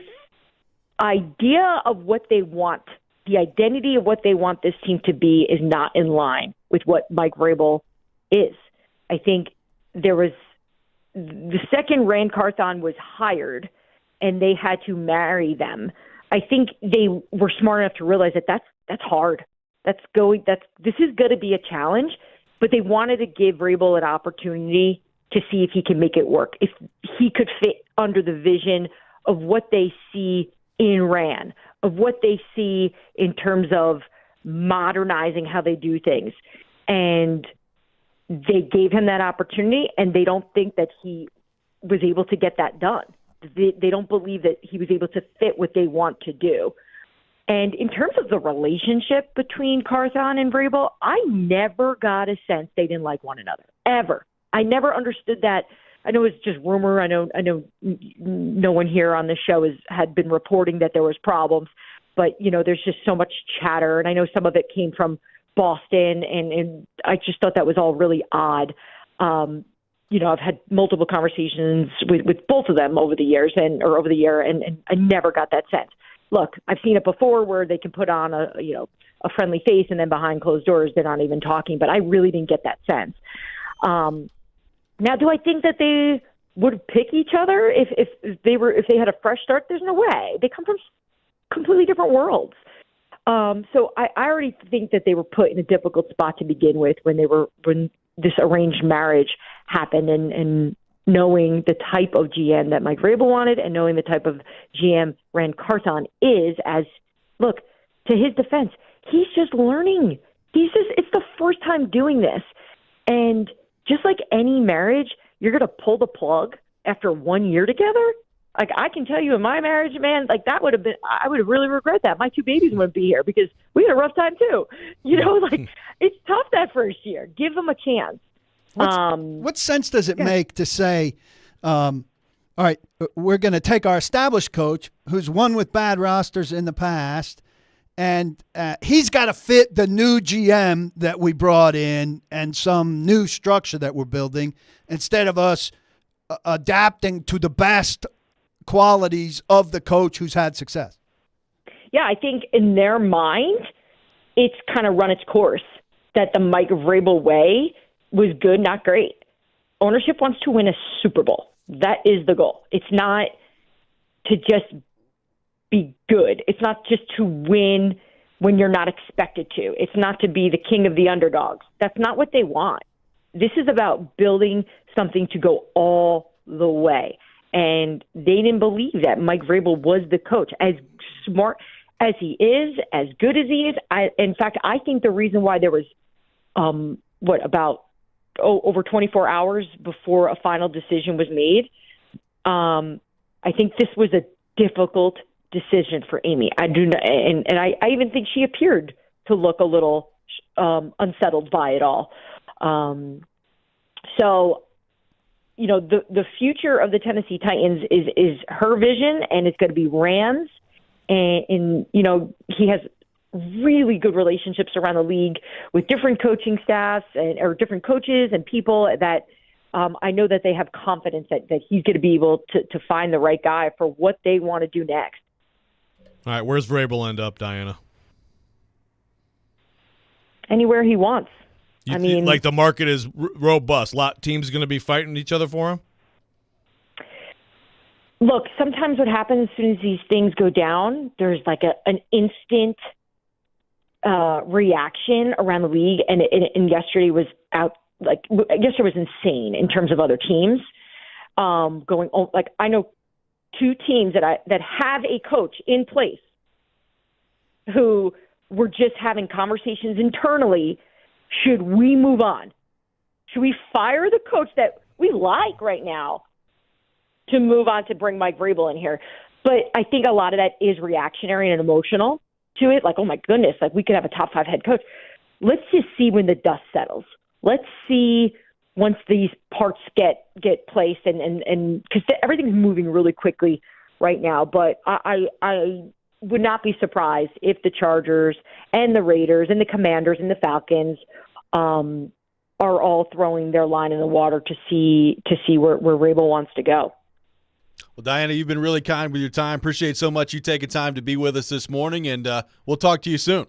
idea of what they want, the identity of what they want this team to be is not in line with what Mike Vrabel is. I think there was the second Rand Carthon was hired and they had to marry them. I think they were smart enough to realize that that's hard. This is going to be a challenge, but they wanted to give Vrabel an opportunity to see if he can make it work, if he could fit under the vision of what they see in Rand, of what they see in terms of modernizing how they do things. And they gave him that opportunity, and they don't think that he was able to get that done. They don't believe that he was able to fit what they want to do. And in terms of the relationship between Carthon and Vrabel, I never got a sense they didn't like one another, ever. I never understood that. I know it's just rumor. I know no one here on the show had been reporting that there was problems, but there's just so much chatter, and I know some of it came from Boston, and I just thought that was all really odd. I've had multiple conversations with both of them over the years and I never got that sense. Look, I've seen it before where they can put on a friendly face, and then behind closed doors they're not even talking, but I really didn't get that sense. Now, do I think that they would pick each other if they had a fresh start? There's no way. They come from completely different worlds. So I already think that they were put in a difficult spot to begin with when this arranged marriage happened, and knowing the type of GM that Mike Vrabel wanted, and knowing the type of GM Ran Carthon is. Look, to his defense, he's just learning. It's the first time doing this, and just like any marriage, you're going to pull the plug after 1 year together. Like, I can tell you in my marriage, man, like I would have really regret that. My 2 babies wouldn't be here because we had a rough time too. It's tough that first year. Give them a chance. What sense does it make to say, all right, we're going to take our established coach who's won with bad rosters in the past, and he's got to fit the new GM that we brought in and some new structure that we're building, instead of us adapting to the best qualities of the coach who's had success? Yeah, I think in their mind, it's kind of run its course, that the Mike Vrabel way was good, not great. Ownership wants to win a Super Bowl. That is the goal. It's not to just be good. It's not just to win when you're not expected to. It's not to be the king of the underdogs. That's not what they want. This is about building something to go all the way. And they didn't believe that Mike Vrabel was the coach. As smart as he is, as good as he is, in fact, I think the reason why there was, over 24 hours before a final decision was made, I think this was a difficult decision for Amy. I do not, and I even think she appeared to look a little unsettled by it all. So, the future of the Tennessee Titans is her vision, and it's going to be Rand's. And he has really good relationships around the league with different coaching staffs or different coaches and people that I know that they have confidence that he's going to be able to find the right guy for what they want to do next. All right, where's Vrabel end up, Diana? Anywhere he wants. Like the market is robust. A lot teams going to be fighting each other for him? Look, sometimes what happens as soon as these things go down, there's like an instant reaction around the league, and yesterday was out. Yesterday was insane in terms of other teams going. Like, I know 2 teams that have a coach in place who were just having conversations internally. Should we move on? Should we fire the coach that we like right now to move on to bring Mike Vrabel in here? But I think a lot of that is reactionary and emotional to it. Like, oh my goodness, like we could have a top 5 head coach. Let's just see when the dust settles. Let's see once these parts get placed, and because everything's moving really quickly right now. But I would not be surprised if the Chargers and the Raiders and the Commanders and the Falcons are all throwing their line in the water to see where Vrabel wants to go. Well, Diana, you've been really kind with your time. Appreciate so much you taking time to be with us this morning, and we'll talk to you soon.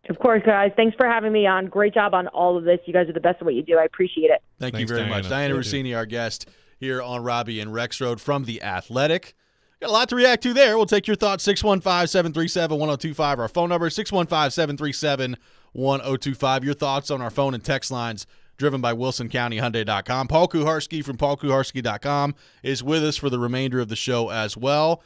Of course, guys. Thanks for having me on. Great job on all of this. You guys are the best at what you do. I appreciate it. Thanks, you very much. Diana Rossini, our guest here on Robby and Rexrode from The Athletic. Got a lot to react to there. We'll take your thoughts, 615-737-1025. Our phone number is 615-737-1025. Your thoughts on our phone and text lines driven by WilsonCountyHyundai.com. Paul Kuharsky from PaulKuharsky.com is with us for the remainder of the show as well.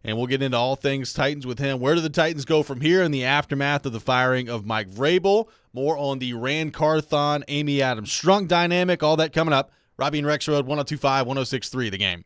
and we'll get into all things Titans with him. Where do the Titans go from here in the aftermath of the firing of Mike Vrabel? More on the Rand Carthon, Amy Adams Strunk dynamic, all that coming up. Robby and Rexrode, 102.5, 106.3, The Game.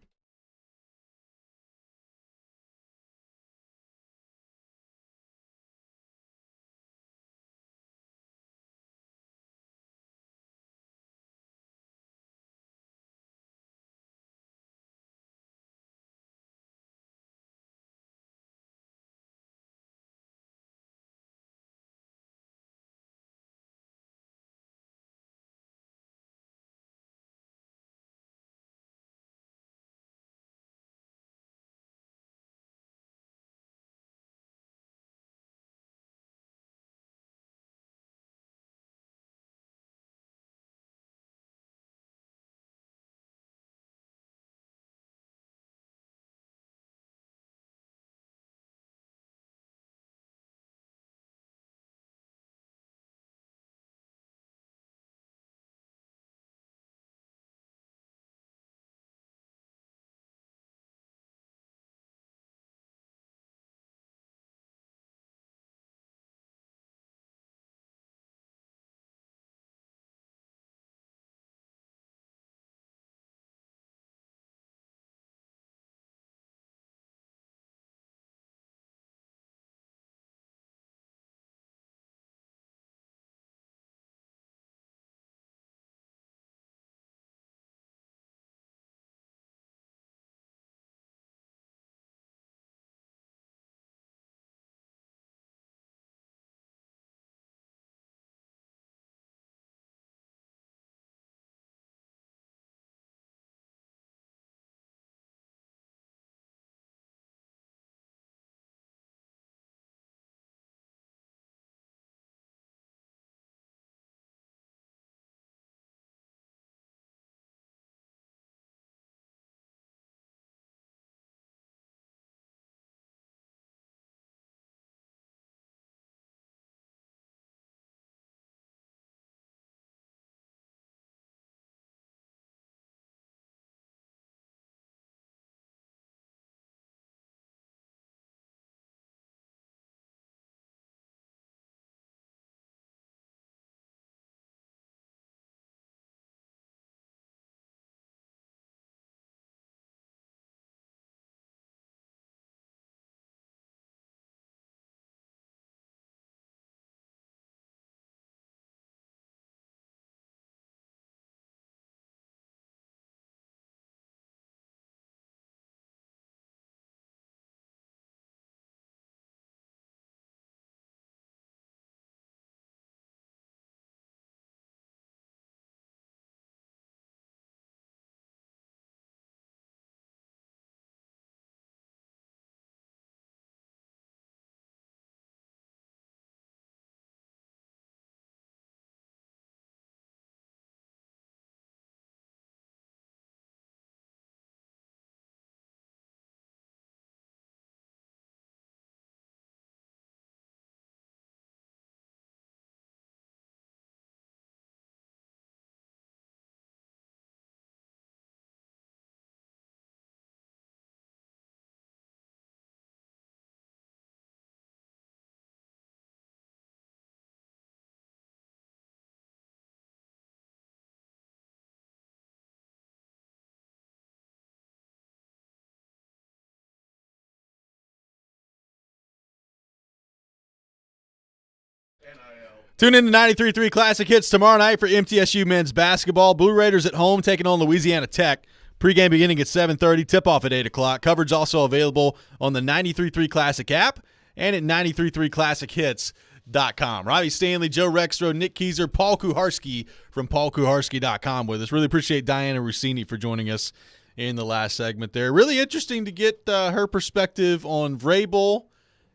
Tune in to 93.3 Classic Hits tomorrow night for MTSU men's basketball. Blue Raiders at home taking on Louisiana Tech. Pregame beginning at 7:30, tip-off at 8 o'clock. Coverage also available on the 93.3 Classic app and at 93.3ClassicHits.com. Robbie Stanley, Joe Rexrode, Nick Keyser, Paul Kuharski from PaulKuharski.com with us. Really appreciate Diana Rossini for joining us in the last segment there. Really interesting to get her perspective on Vrabel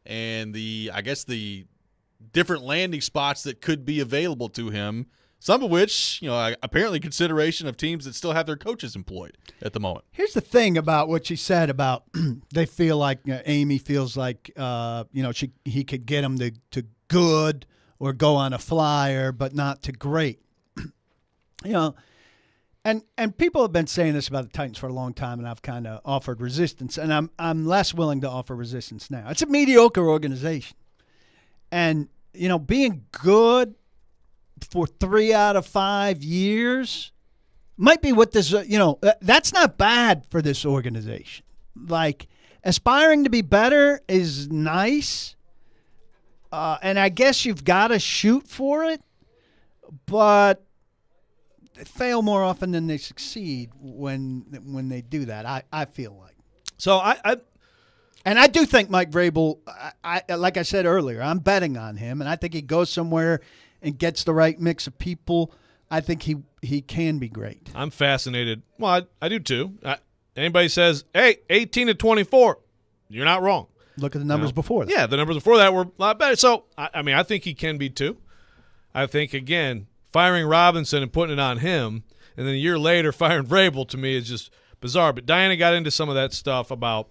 and the different landing spots that could be available to him, some of which, apparently consideration of teams that still have their coaches employed at the moment. Here's the thing about what she said about they feel like Amy feels like, he could get them to good or go on a flyer, but not to great. And people have been saying this about the Titans for a long time, and I've kind of offered resistance, and I'm less willing to offer resistance now. It's a mediocre organization. And, being good for 3 out of 5 years might be what this, that's not bad for this organization. Like, aspiring to be better is nice, and I guess you've got to shoot for it, but they fail more often than they succeed when they do that. I feel like. So and I do think Mike Vrabel. I like I said earlier, I'm betting on him, and I think he goes somewhere and gets the right mix of people. I think he can be great. I'm fascinated. Well, I do too. Anybody says, hey, 18-24, you're not wrong. Look at the numbers before that. Yeah, the numbers before that were a lot better. So, I think he can be too. I think, again, firing Robinson and putting it on him, and then a year later firing Vrabel, to me is just bizarre. But Diana got into some of that stuff about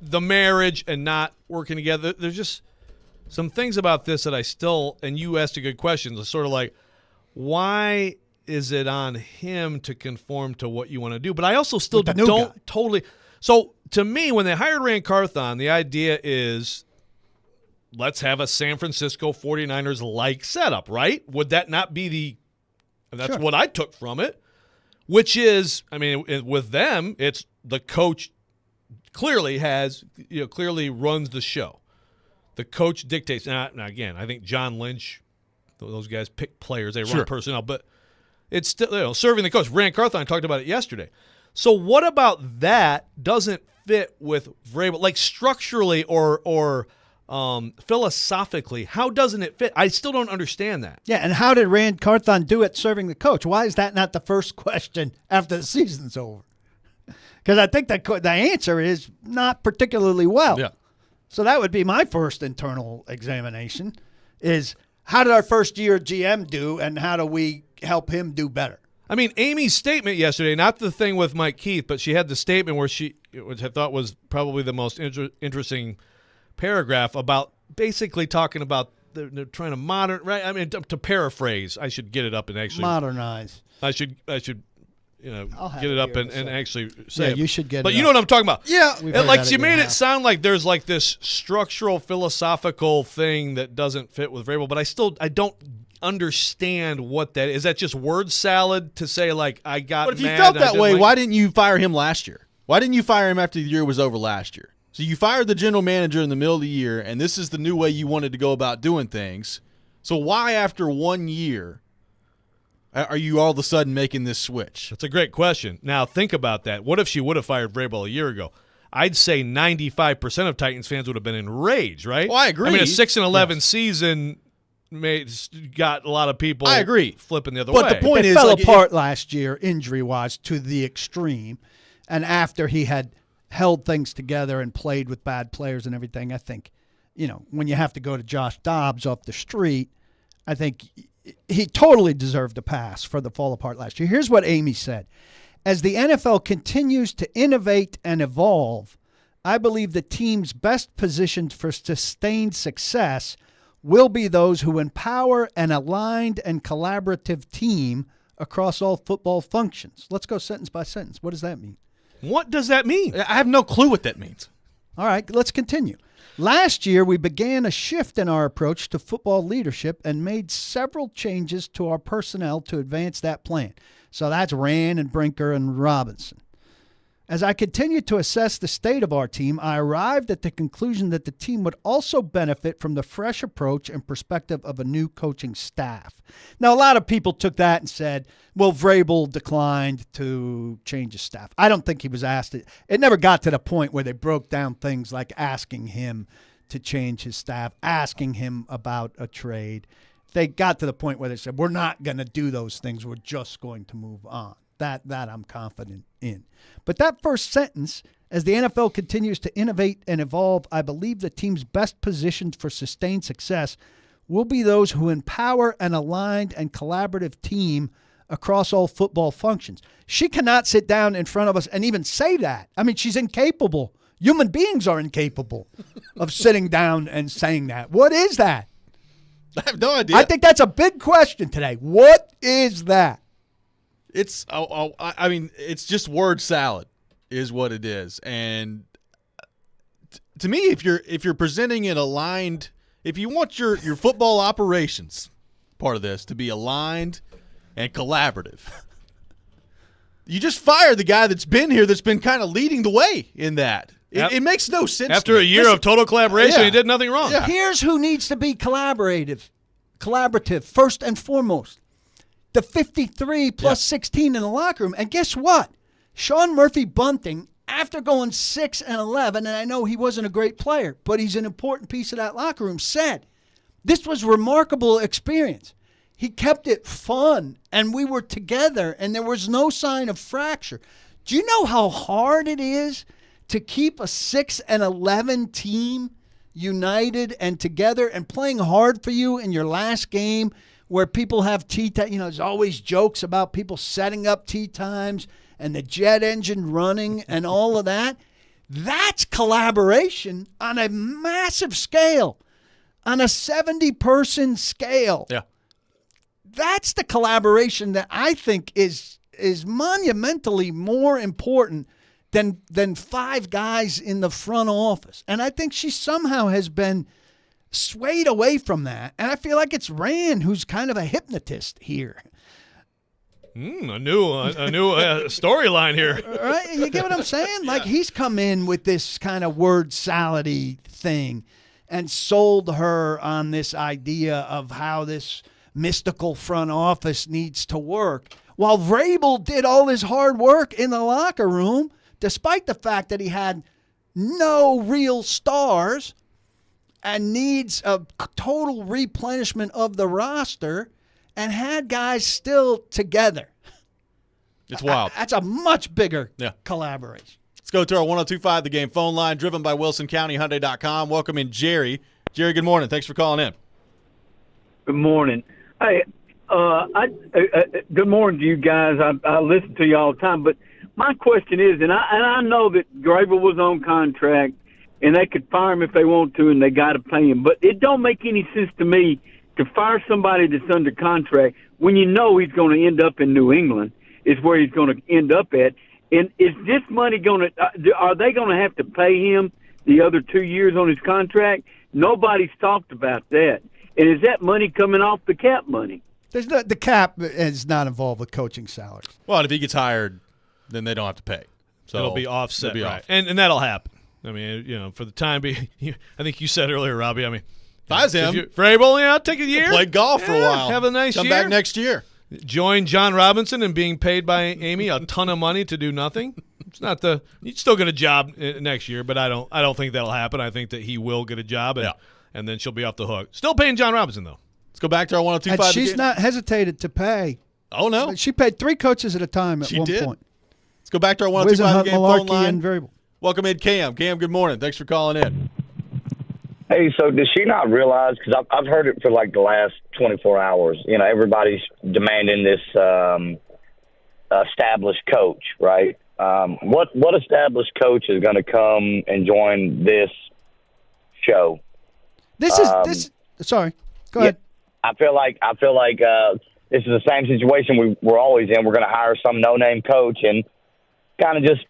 the marriage and not working together. There's just some things about this that I still – and you asked a good question. It's sort of like, why is it on him to conform to what you want to do? But I also still don't totally – so to me, when they hired Rand Carthon, the idea is – let's have a San Francisco 49ers-like setup, right? Would that not be that's what I took from it, which is, with them, it's the coach clearly runs the show. The coach dictates. Now, again, I think John Lynch, those guys pick players, they run personnel, but it's still, serving the coach. Rand Carthon talked about it yesterday. So what about that doesn't fit with Vrabel, like structurally or philosophically, how doesn't it fit? I still don't understand that. Yeah, and how did Rand Carthon do it serving the coach? Why is that not the first question after the season's over? Because I think the answer is not particularly well. Yeah. So that would be my first internal examination is how did our first-year GM do, and how do we help him do better? Amy's statement yesterday, not the thing with Mike Keith, but she had the statement where which I thought was probably the most interesting paragraph about basically talking about they're trying to to paraphrase. I should get it up and actually modernize. I should get it up and actually say it. You should get it But you up. know what I'm talking about. Yeah. Like she made it sound like there's like this structural philosophical thing that doesn't fit with Vrabel, but I don't understand what that is. Is that just word salad to say like I got But if you mad felt and I that didn't way, like- why didn't you fire him last year? Why didn't you fire him after the year was over last year? So you fired the general manager in the middle of the year, and this is the new way you wanted to go about doing things. So why, after 1 year, are you all of a sudden making this switch? That's a great question. Now, think about that. What if she would have fired Vrabel a year ago? I'd say 95% of Titans fans would have been enraged, right? Well, I agree. A 6-11 season got a lot of people I agree. Flipping the other But way. the point is, fell apart last year, injury-wise, to the extreme. And after he had held things together and played with bad players and everything, I think, when you have to go to Josh Dobbs off the street, I think he totally deserved a pass for the fall apart last year. Here's what Amy said. As the NFL continues to innovate and evolve, I believe the teams best positioned for sustained success will be those who empower an aligned and collaborative team across all football functions. Let's go sentence by sentence. What does that mean? What does that mean? I have no clue what that means. All right, let's continue. Last year, we began a shift in our approach to football leadership and made several changes to our personnel to advance that plan. So that's Rand and Brinker and Robinson. As I continued to assess the state of our team, I arrived at the conclusion that the team would also benefit from the fresh approach and perspective of a new coaching staff. Now, a lot of people took that and said, well, Vrabel declined to change his staff. I don't think he was asked it. It never got to the point where they broke down things like asking him to change his staff, asking him about a trade. They got to the point where they said, we're not going to do those things. We're just going to move on. That I'm confident in. But that first sentence, as the NFL continues to innovate and evolve, I believe the teams best positioned for sustained success will be those who empower an aligned and collaborative team across all football functions. She cannot sit down in front of us and even say that. I mean, she's incapable. Human beings are incapable of sitting down and saying that. What is that? I have no idea. I think that's a big question today. What is that? I mean, it's just word salad is what it is. And to me, if you're presenting an aligned, if you want your football operations part of this to be aligned and collaborative, you just fire the guy that's been here, that's been kind of leading the way in that. It makes no sense. After a year of total collaboration, he did nothing wrong. Yeah. Here's who needs to be collaborative, first and foremost. The 53 plus 16 in the locker room. And guess what? Sean Murphy Bunting, after going 6-11, and I know he wasn't a great player, but he's an important piece of that locker room, said, this was a remarkable experience. He kept it fun, and we were together, and there was no sign of fracture. Do you know how hard it is to keep a 6-11 team united and together and playing hard for you in your last game where people have tee time? You know, there's always jokes about people setting up tee times and the jet engine running and all of that. That's collaboration on a massive scale, on a 70-person scale. Yeah. That's the collaboration that I think is monumentally more important than 5 guys in the front office. And I think she somehow has been swayed away from that. And I feel like it's Rand who's kind of a hypnotist here. A new storyline here. Right? You get what I'm saying? Like, he's come in with this kind of word salad-y thing and sold her on this idea of how this mystical front office needs to work. While Vrabel did all his hard work in the locker room, despite the fact that he had no real stars and needs a total replenishment of the roster, and had guys still together. It's wild. That's a much bigger collaboration. Let's go to our 102.5 The Game phone line, driven by WilsonCountyHyundai.com. Welcome in Jerry. Jerry, good morning. Thanks for calling in. Good morning. Hey, good morning to you guys. I listen to you all the time, but my question is, and I know that Graber was on contract, and they could fire him if they want to, and they got to pay him. But it don't make any sense to me to fire somebody that's under contract when you know he's going to end up in New England, is where he's going to end up at. And is this money going to are they going to have to pay him the other 2 years on his contract? Nobody's talked about that. And is that money coming off the cap money? The cap is not involved with coaching salaries. Well, if he gets hired, then they don't have to pay. So it'll be offset, it'll be right? off. And that'll happen. I mean, for the time being, I think you said earlier, Robbie. I mean, if I was him, Vrabel, I'll take a year. Play golf for a while. Have a nice Come year. back next year. Join John Robinson in being paid by Amy a ton of money to do nothing. It's not he'd still get a job next year, but I don't think that'll happen. I think that he will get a job, and then she'll be off the hook. Still paying John Robinson though. Let's go back to our 102.5. And she's not hesitated to pay. Oh no, she paid 3 coaches at a time at one point. Let's go back to our 102.5 Game phone line. And Variable. Welcome in, Cam. Cam, good morning. Thanks for calling in. Hey, so does she not realize, because I've heard it for like the last 24 hours, you know, everybody's demanding this established coach, right? What established coach is going to come and join this show? Sorry, go ahead. I feel like this is the same situation we're always in. We're going to hire some no-name coach and kind of just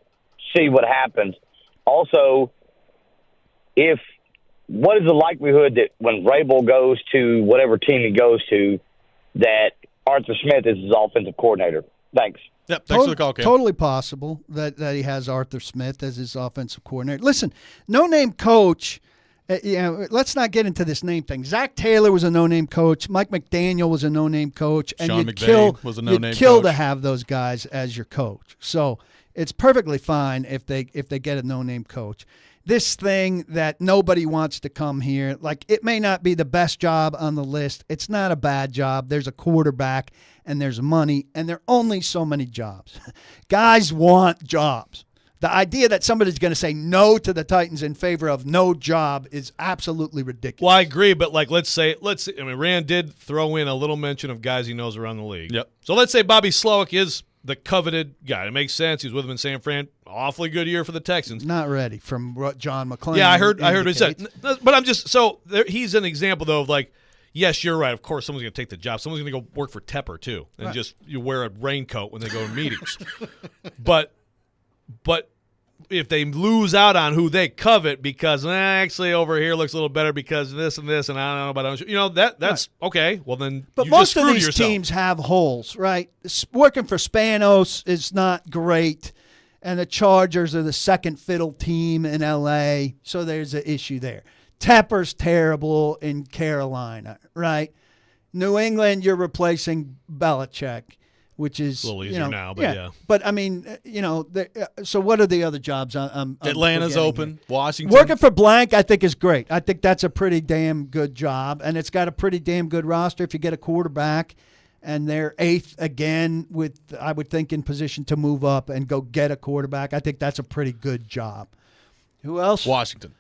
see what happens. Also, what is the likelihood that when Vrabel goes to whatever team he goes to, that Arthur Smith is his offensive coordinator? Thanks. Yep, thanks for the call, Cam. Totally possible that he has Arthur Smith as his offensive coordinator. Listen, no-name coach, let's not get into this name thing. Zach Taylor was a no-name coach. Mike McDaniel was a no-name coach. And Sean you'd McVay was a no-name you'd kill coach. to have those guys as your coach. So it's perfectly fine if they get a no-name coach. This thing that nobody wants to come here, like, it may not be the best job on the list. It's not a bad job. There's a quarterback and there's money, and there are only so many jobs. Guys want jobs. The idea that somebody's going to say no to the Titans in favor of no job is absolutely ridiculous. Well, I agree, but like let's say, I mean, Rand did throw in a little mention of guys he knows around the league. Yep. So let's say Bobby Slowick is the coveted guy. It makes sense. He's with him in San Fran. Awfully good year for the Texans. Not ready, from what John McClain. Yeah, I heard what he said. But I'm just he's an example though of like, yes, you're right. Of course, someone's going to take the job. Someone's going to go work for Tepper too, and Right. just you wear a raincoat when they go to meetings. But if they lose out on who they covet because actually over here looks a little better because of this and this, and I don't know about that's okay. Well, then, But you most just of screwed these yourself. teams have holes, right? Working for Spanos is not great, and the Chargers are the second fiddle team in L.A., so there's an issue there. Tepper's terrible in Carolina, right? New England, you're replacing Belichick, which is a little easier now, but yeah. But I mean, so what are the other jobs? I'm Atlanta's forgetting open. here? Washington. Working for Blank, I think, is great. I think that's a pretty damn good job, and it's got a pretty damn good roster if you get a quarterback, and they're 8th again with, I would think, in position to move up and go get a quarterback. I think that's a pretty good job. Who else? Washington.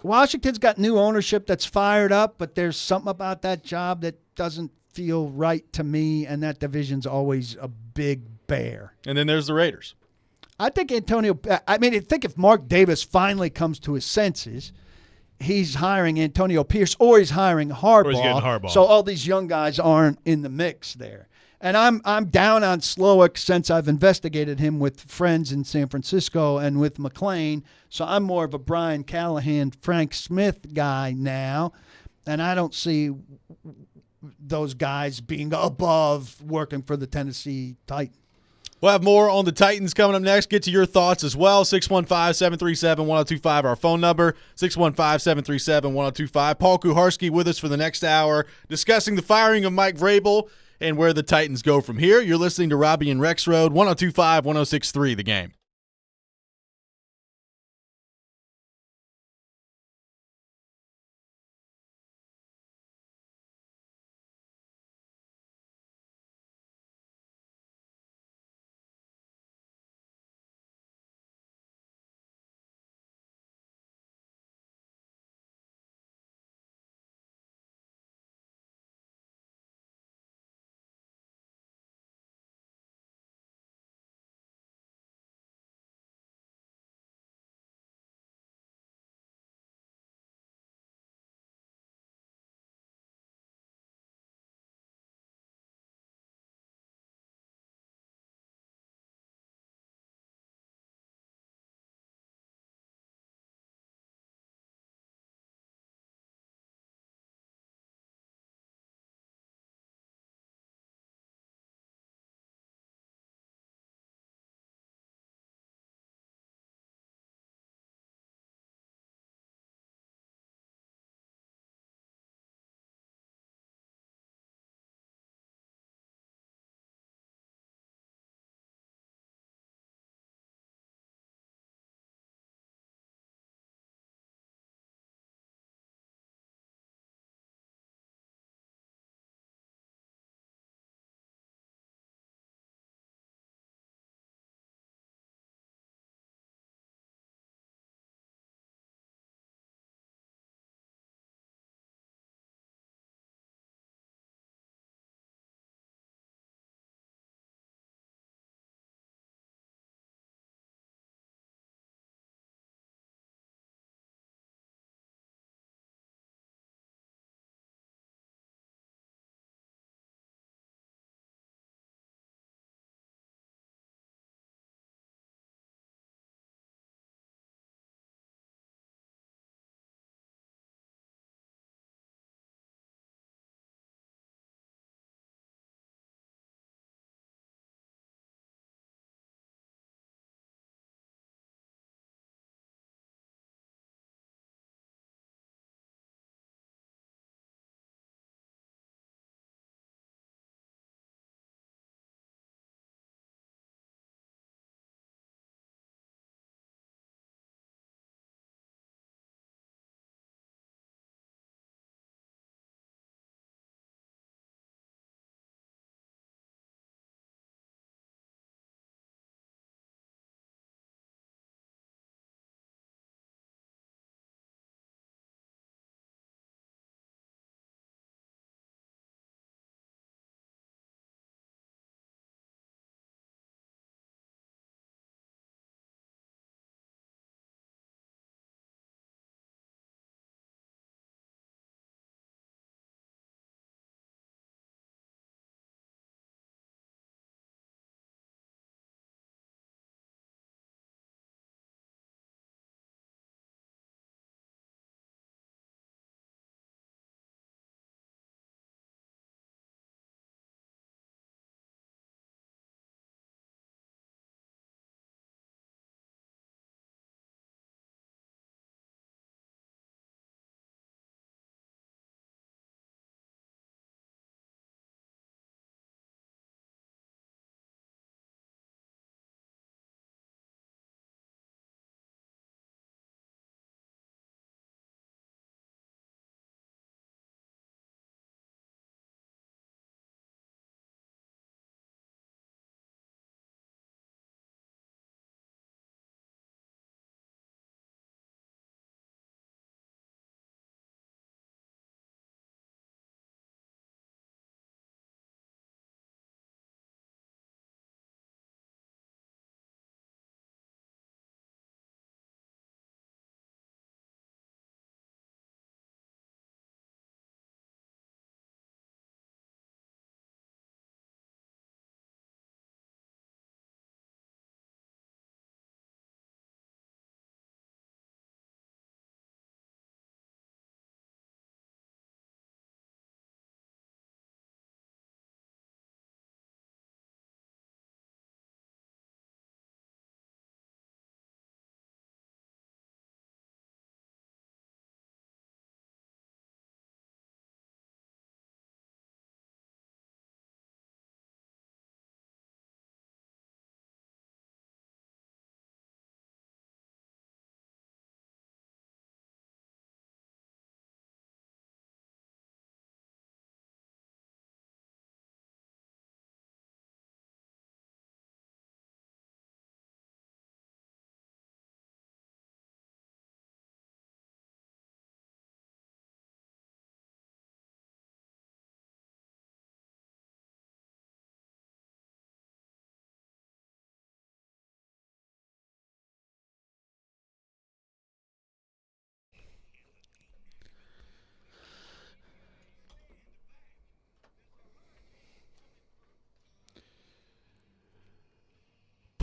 Washington's got new ownership that's fired up, but there's something about that job that doesn't feel right to me, and that division's always a big bear. And then there's the Raiders. I think I think if Mark Davis finally comes to his senses, he's hiring Antonio Pierce or he's hiring Harbaugh. Or he's getting Harbaugh. So all these young guys aren't in the mix there. And I'm down on Slowick since I've investigated him with friends in San Francisco and with McLean. So I'm more of a Brian Callahan, Frank Smith guy now. And I don't see those guys being above working for the Tennessee Titans. We'll have more on the Titans coming up next. Get to your thoughts as well. 615-737-1025, our phone number. 615-737-1025. Paul Kuharski with us for the next hour, discussing the firing of Mike Vrabel and where the Titans go from here. You're listening to Robby and Rexrode, 102.5, 106.3, The Game.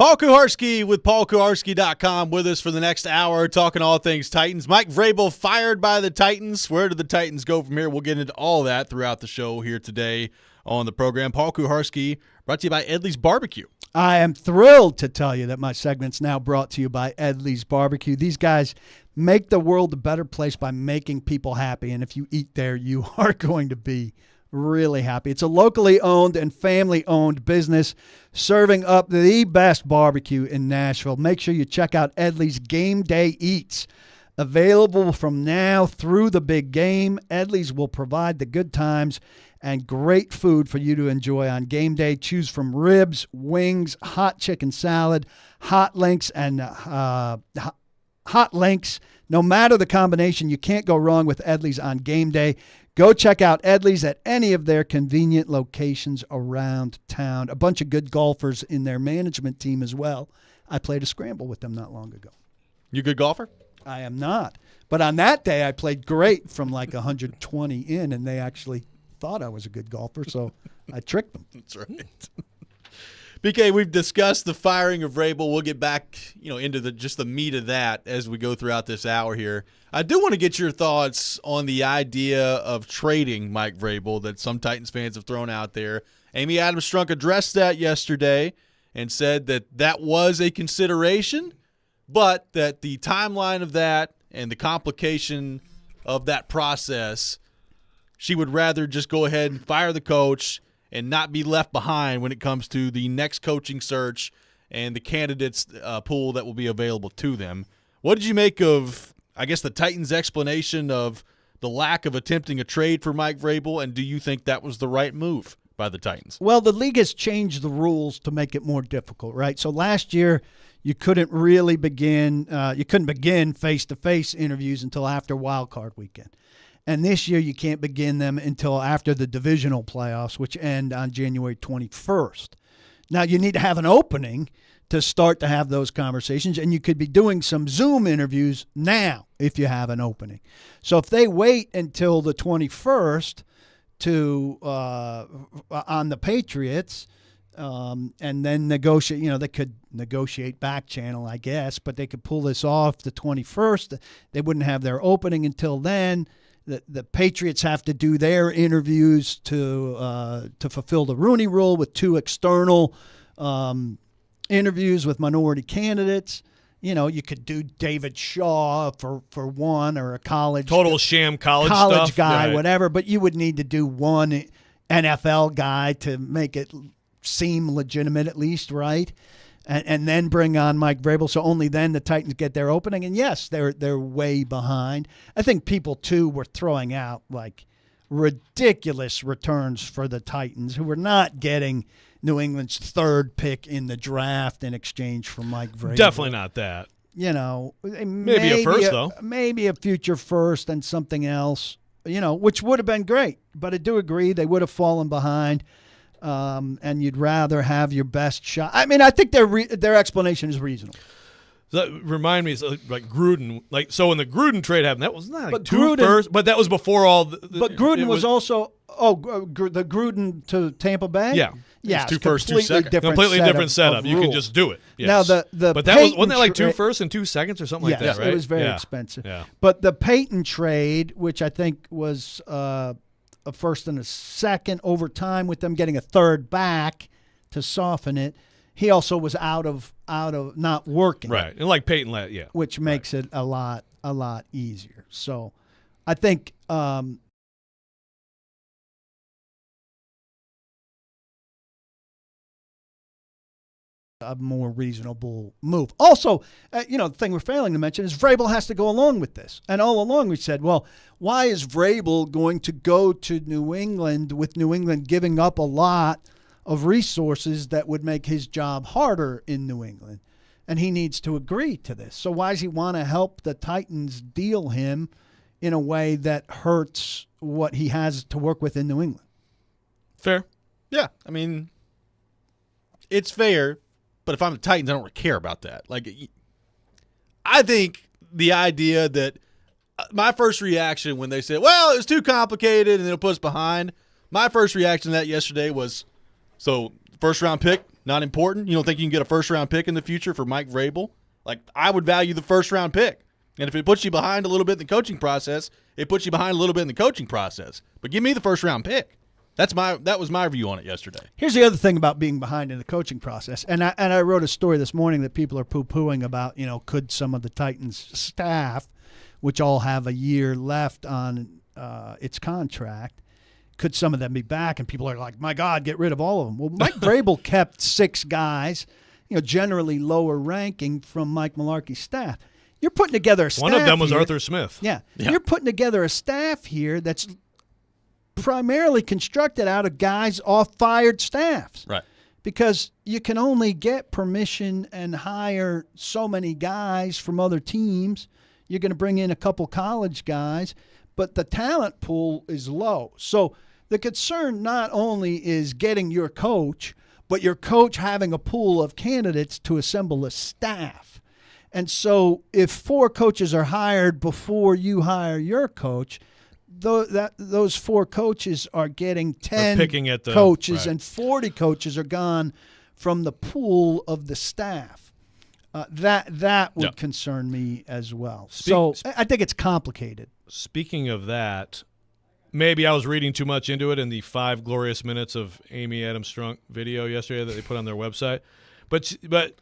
Paul Kuharsky with paulkuharsky.com with us for the next hour, talking all things Titans. Mike Vrabel fired by the Titans. Where do the Titans go from here? We'll get into all that throughout the show here today on the program. Paul Kuharsky, brought to you by Edley's Barbecue. I am thrilled to tell you that my segment's now brought to you by Edley's Barbecue. These guys make the world a better place by making people happy, and if you eat there, you are going to be really happy. It's a locally owned and family-owned business serving up the best barbecue in Nashville. Make sure you check out Edley's Game Day Eats. Available from now through the big game, Edley's will provide the good times and great food for you to enjoy on game day. Choose from ribs, wings, hot chicken salad, hot links, and hot links. No matter the combination, you can't go wrong with Edley's on game day. Go check out Edley's at any of their convenient locations around town. A bunch of good golfers in their management team as well. I played a scramble with them not long ago. You a good golfer? I am not. But on that day, I played great from like 120 in, and they actually thought I was a good golfer, so I tricked them. That's right. BK, we've discussed the firing of Vrabel. We'll get back, into just the meat of that as we go throughout this hour here. I do want to get your thoughts on the idea of trading Mike Vrabel that some Titans fans have thrown out there. Amy Adams-Strunk addressed that yesterday and said that was a consideration, but that the timeline of that and the complication of that process, she would rather just go ahead and fire the coach and not be left behind when it comes to the next coaching search and the candidates pool that will be available to them. What did you make of, I guess, the Titans' explanation of the lack of attempting a trade for Mike Vrabel, and do you think that was the right move by the Titans? Well, the league has changed the rules to make it more difficult, right? So last year you couldn't really begin face-to-face interviews until after Wild Card Weekend. And this year you can't begin them until after the divisional playoffs, which end on January 21st. Now, you need to have an opening to start to have those conversations, and you could be doing some Zoom interviews now if you have an opening. So if they wait until the 21st on the Patriots and then negotiate, they could negotiate back channel, I guess, but they could pull this off the 21st. They wouldn't have their opening until then. The Patriots have to do their interviews to fulfill the Rooney Rule with 2 external interviews with minority candidates. You could do David Shaw for one, or a total sham college stuff. guy, right. Whatever. But you would need to do one NFL guy to make it seem legitimate, at least, right? And then bring on Mike Vrabel, so only then the Titans get their opening. And yes, they're way behind. I think people too were throwing out like ridiculous returns for the Titans, who were not getting New England's 3rd pick in the draft in exchange for Mike Vrabel. Definitely not that. Maybe a first though. Maybe a future first and something else. Which would have been great. But I do agree they would have fallen behind. And you'd rather have your best shot. I mean, I think their explanation is reasonable. That remind me, like Gruden. So when the Gruden trade happened, that was not but 2 first, but that was before all. But Gruden was also the Gruden to Tampa Bay. Yeah, 2 first, 2 seconds. Completely different setup. You can just do it. Yes. Now but that wasn't that like 2 firsts and 2 seconds or something like that, right? It was very expensive. Yeah. But the Peyton trade, which I think was a first and a second over time, with them getting a 3rd back to soften it. He also was out of not working. Right. And like Peyton, which makes it a lot easier. So I think a more reasonable move. Also, the thing we're failing to mention is Vrabel has to go along with this. And all along we said, well, why is Vrabel going to go to New England with New England giving up a lot of resources that would make his job harder in New England? And he needs to agree to this. So why does he want to help the Titans deal him in a way that hurts what he has to work with in New England? Fair. Yeah. I mean, it's fair. But if I'm the Titans, I don't really care about that. I think the idea that my first reaction when they said, well, it was too complicated and it'll put us behind, my first reaction to that yesterday was, so first-round pick, Not important? You don't think you can get a first-round pick in the future for Mike Vrabel? Like, I would value the first-round pick. And if it puts you behind a little bit in the coaching process, it puts you behind a little bit in the coaching process. But give me the first-round pick. That was my view on it yesterday. Here's the other thing about being behind in the coaching process. And I wrote a story this morning that people are poo-pooing about, could some of the Titans staff, which all have a year left on its contract, could some of them be back? And people are like, my God, get rid of all of them. Well, Mike Vrabel kept 6 guys, generally lower ranking from Mike Mularkey's staff. You're putting together a staff. One of them was here. Arthur Smith. Yeah. You're putting together a staff here that's primarily constructed out of guys off fired staffs. Right. Because you can only get permission and hire so many guys from other teams. You're going to bring in a couple college guys, but the talent pool is low. So the concern not only is getting your coach, but your coach having a pool of candidates to assemble a staff. And so if 4 coaches are hired before you hire your coach, those 4 coaches are getting 10 coaches, right. And 40 coaches are gone from the pool of the staff. That would concern me as well. So I think it's complicated. Speaking of that, maybe I was reading too much into it in the 5 glorious minutes of Amy Adams Strunk video yesterday that they put on their website. But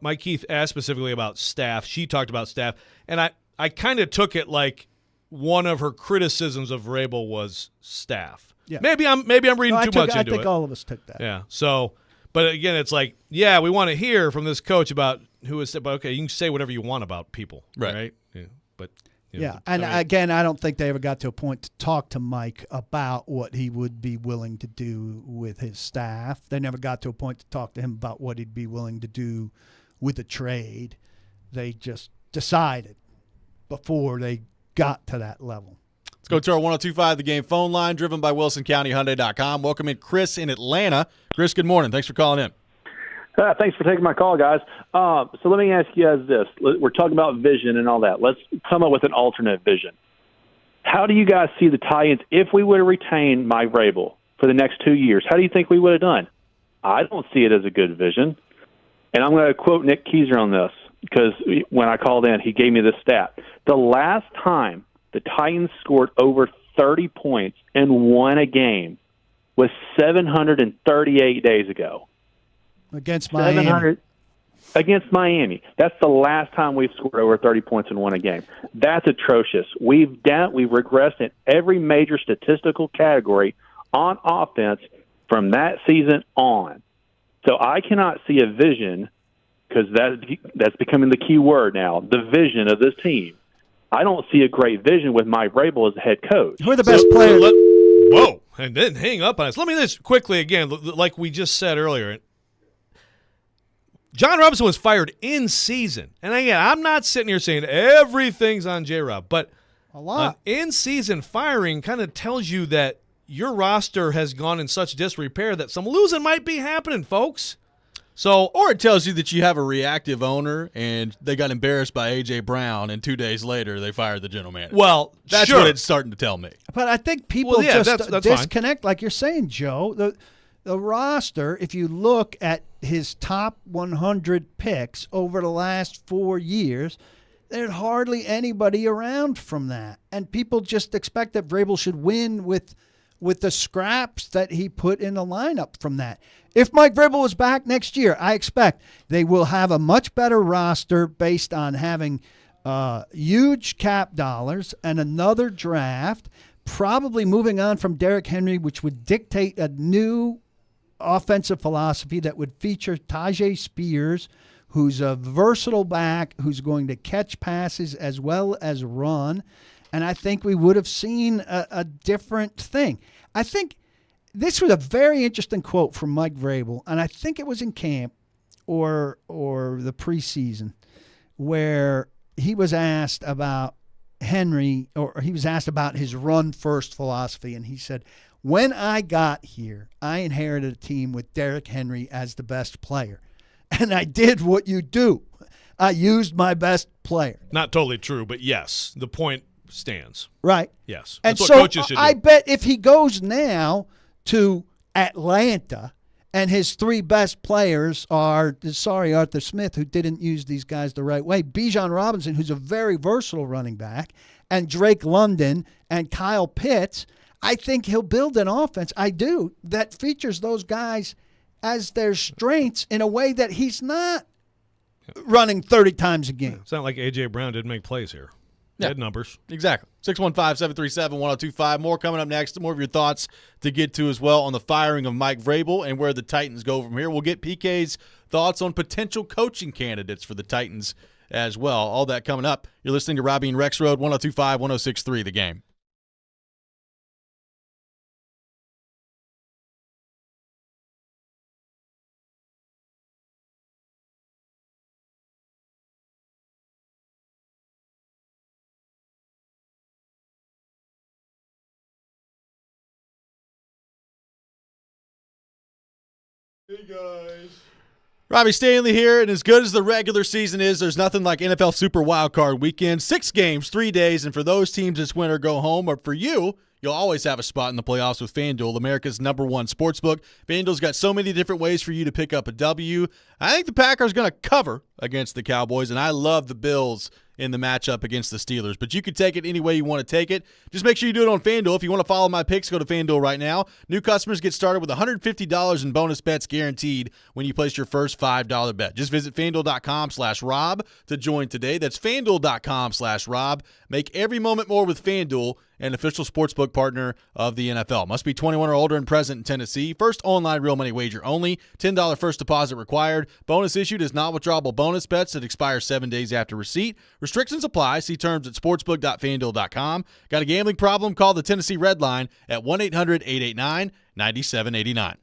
Mike Keith asked specifically about staff. She talked about staff, and I kind of took it like one of her criticisms of Vrabel was staff. Yeah. Maybe I'm reading too much into it. I think all of us took that. Yeah. So, but again, it's like, we want to hear from this coach about who is. But okay, you can say whatever you want about people, right? Yeah. But again, I don't think they ever got to a point to talk to Mike about what he would be willing to do with his staff. They never got to a point to talk to him about what he'd be willing to do with a trade. They just decided before they got to that level. Let's go to our 102.5 The Game phone line, driven by WilsonCountyHyundai.com. Welcome in Chris in Atlanta. Chris, good morning. Thanks for calling in. Thanks for taking my call, guys. So let me ask you guys this. We're talking about vision and all that. Let's come up with an alternate vision. How do you guys see the Titans if we would have retained Mike Vrabel for the next 2 years? How do you think we would have done? I don't see it as a good vision. And I'm going to quote Nick Keiser on this because when I called in, he gave me this stat. The last time the Titans scored over 30 points and won a game was 738 days ago. Against Miami. Against Miami. That's the last time we've scored over 30 points and won a game. That's atrocious. We've regressed in every major statistical category on offense from that season on. So I cannot see a vision, because that's becoming the key word now, the vision of this team. I don't see a great vision with Mike Vrabel as the head coach. Who are the best players? Whoa, and then hang up on us. Let me just quickly again, like we just said earlier, John Robinson was fired in season. And again, I'm not sitting here saying everything's on J-Rob, but a lot. In-season firing kind of tells you that your roster has gone in such disrepair that some losing might be happening, folks. So, or it tells you that you have a reactive owner and they got embarrassed by A.J. Brown, and 2 days later they fired the general manager. Well, that's what it's starting to tell me. But I think people that's disconnect, like you're saying, Joe. The roster, if you look at his top 100 picks over the last 4 years, there's hardly anybody around from that. And people just expect that Vrabel should win with the scraps that he put in the lineup from that. If Mike Vrabel is back next year, I expect they will have a much better roster based on having huge cap dollars and another draft, probably moving on from Derrick Henry, which would dictate a new offensive philosophy that would feature Tajay Spears, who's a versatile back who's going to catch passes as well as run. And I think we would have seen a different thing. I think this was a very interesting quote from Mike Vrabel, and I think it was in camp or the preseason, where he was asked about Henry, or he was asked about his run-first philosophy, and he said, when I got here, I inherited a team with Derrick Henry as the best player, and I did what you do. I used my best player. Not totally true, but yes, the point stands. Right. Yes. And that's so what coaches should do. I bet if he goes now to Atlanta And his three best players are, sorry, Arthur Smith, who didn't use these guys the right way, Bijan Robinson, who's a very versatile running back, and Drake London and Kyle Pitts. I think he'll build an offense, I do, that features those guys as their strengths in a way that he's not running 30 times a game. It's not like A.J. Brown didn't make plays here. He had numbers. Exactly. 615-737-1025. More coming up next. More of your thoughts to get to as well on the firing of Mike Vrabel and where the Titans go from here. We'll get PK's thoughts on potential coaching candidates for the Titans as well. All that coming up. You're listening to Robby and Rexrode, 102.5, 106.3 The Game. Hey, guys. Robbie Stanley here, and as good as the regular season is, there's nothing like NFL Super Wildcard Weekend. 6 games, 3 days, and for those teams this winter go home, but for you, you'll always have a spot in the playoffs with FanDuel, America's #1 sportsbook. FanDuel's got so many different ways for you to pick up a W. I think the Packers are going to cover against the Cowboys, and I love the Bills in the matchup against the Steelers. But you can take it any way you want to take it. Just make sure you do it on FanDuel. If you want to follow my picks, go to FanDuel right now. New customers get started with $150 in bonus bets guaranteed when you place your first $5 bet. Just visit FanDuel.com/Rob to join today. That's FanDuel.com/Rob. Make every moment more with FanDuel, an official sportsbook partner of the NFL. Must be 21 or older and present in Tennessee. First online real money wager only. $10 first deposit required. Bonus issued is not withdrawable bonus bets that expire 7 days after receipt. Restrictions apply. See terms at sportsbook.fanduel.com. Got a gambling problem? Call the Tennessee Red Line at 1-800-889-9789.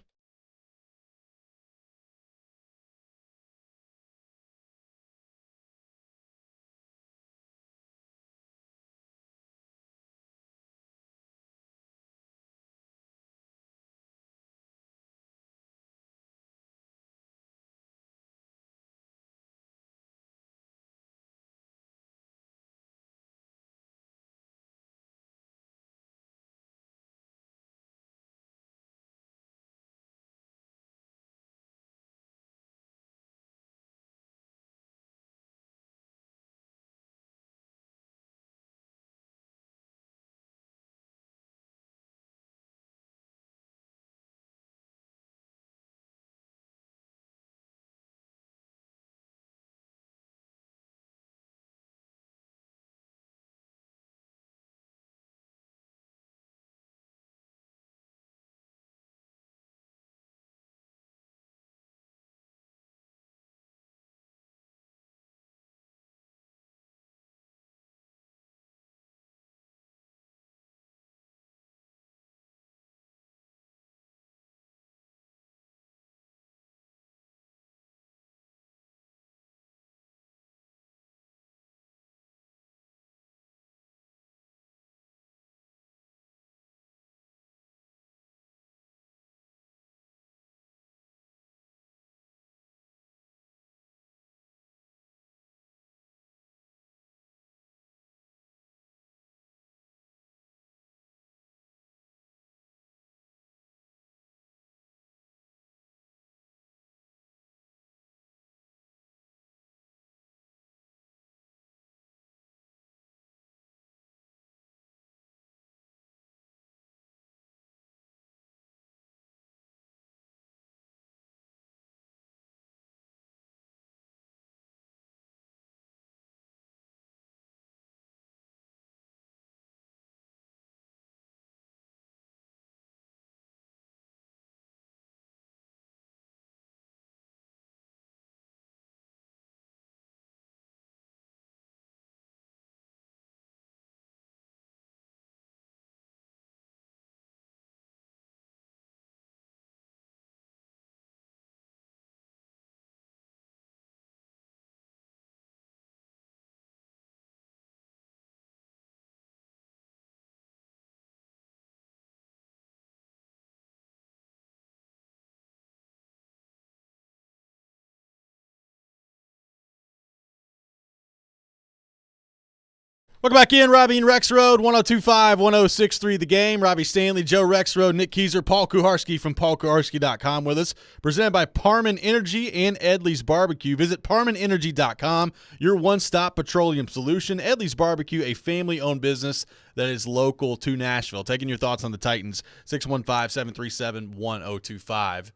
Welcome back in, Robby and Rexrode, 102.5, 106.3 The Game. Robbie Stanley, Joe Rexrode, Nick Keyser, Paul Kuharski from paulkuharski.com with us. Presented by Parman Energy and Edley's Barbecue. Visit parmanenergy.com, your one-stop petroleum solution. Edley's Barbecue, a family-owned business that is local to Nashville. Taking your thoughts on the Titans, 615-737-1025.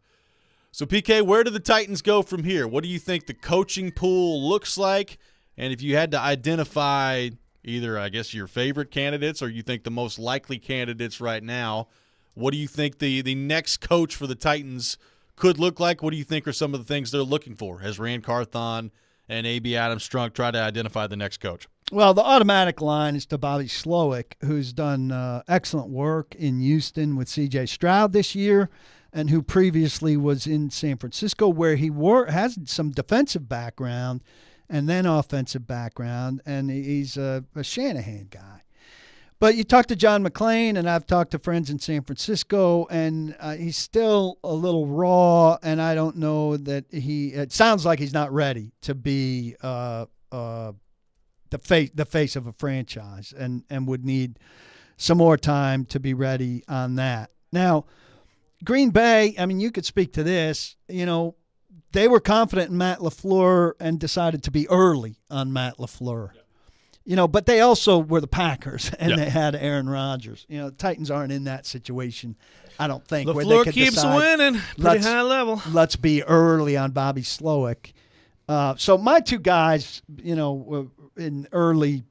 So, PK, where do the Titans go from here? What do you think the coaching pool looks like? And if you had to identify either, I guess, your favorite candidates or you think the most likely candidates right now, what do you think the next coach for the Titans could look like? What do you think are some of the things they're looking for? Has Rand Carthon and A.B. Adams-Strunk tried to identify the next coach? Well, the automatic line is to Bobby Slowick, who's done excellent work in Houston with C.J. Stroud this year and who previously was in San Francisco where he has some defensive background and then offensive background, and he's a Shanahan guy. But you talk to John McClain, and I've talked to friends in San Francisco, and he's still a little raw, and I don't know that it sounds like he's not ready to be the face of a franchise and would need some more time to be ready on that. Now, Green Bay, I mean, you could speak to this, they were confident in Matt LaFleur and decided to be early on Matt LaFleur. But they also were the Packers, and they had Aaron Rodgers. The Titans aren't in that situation, I don't think. LaFleur where they could keeps decide, winning, pretty high level. Let's be early on Bobby Slowick. So my two guys, in early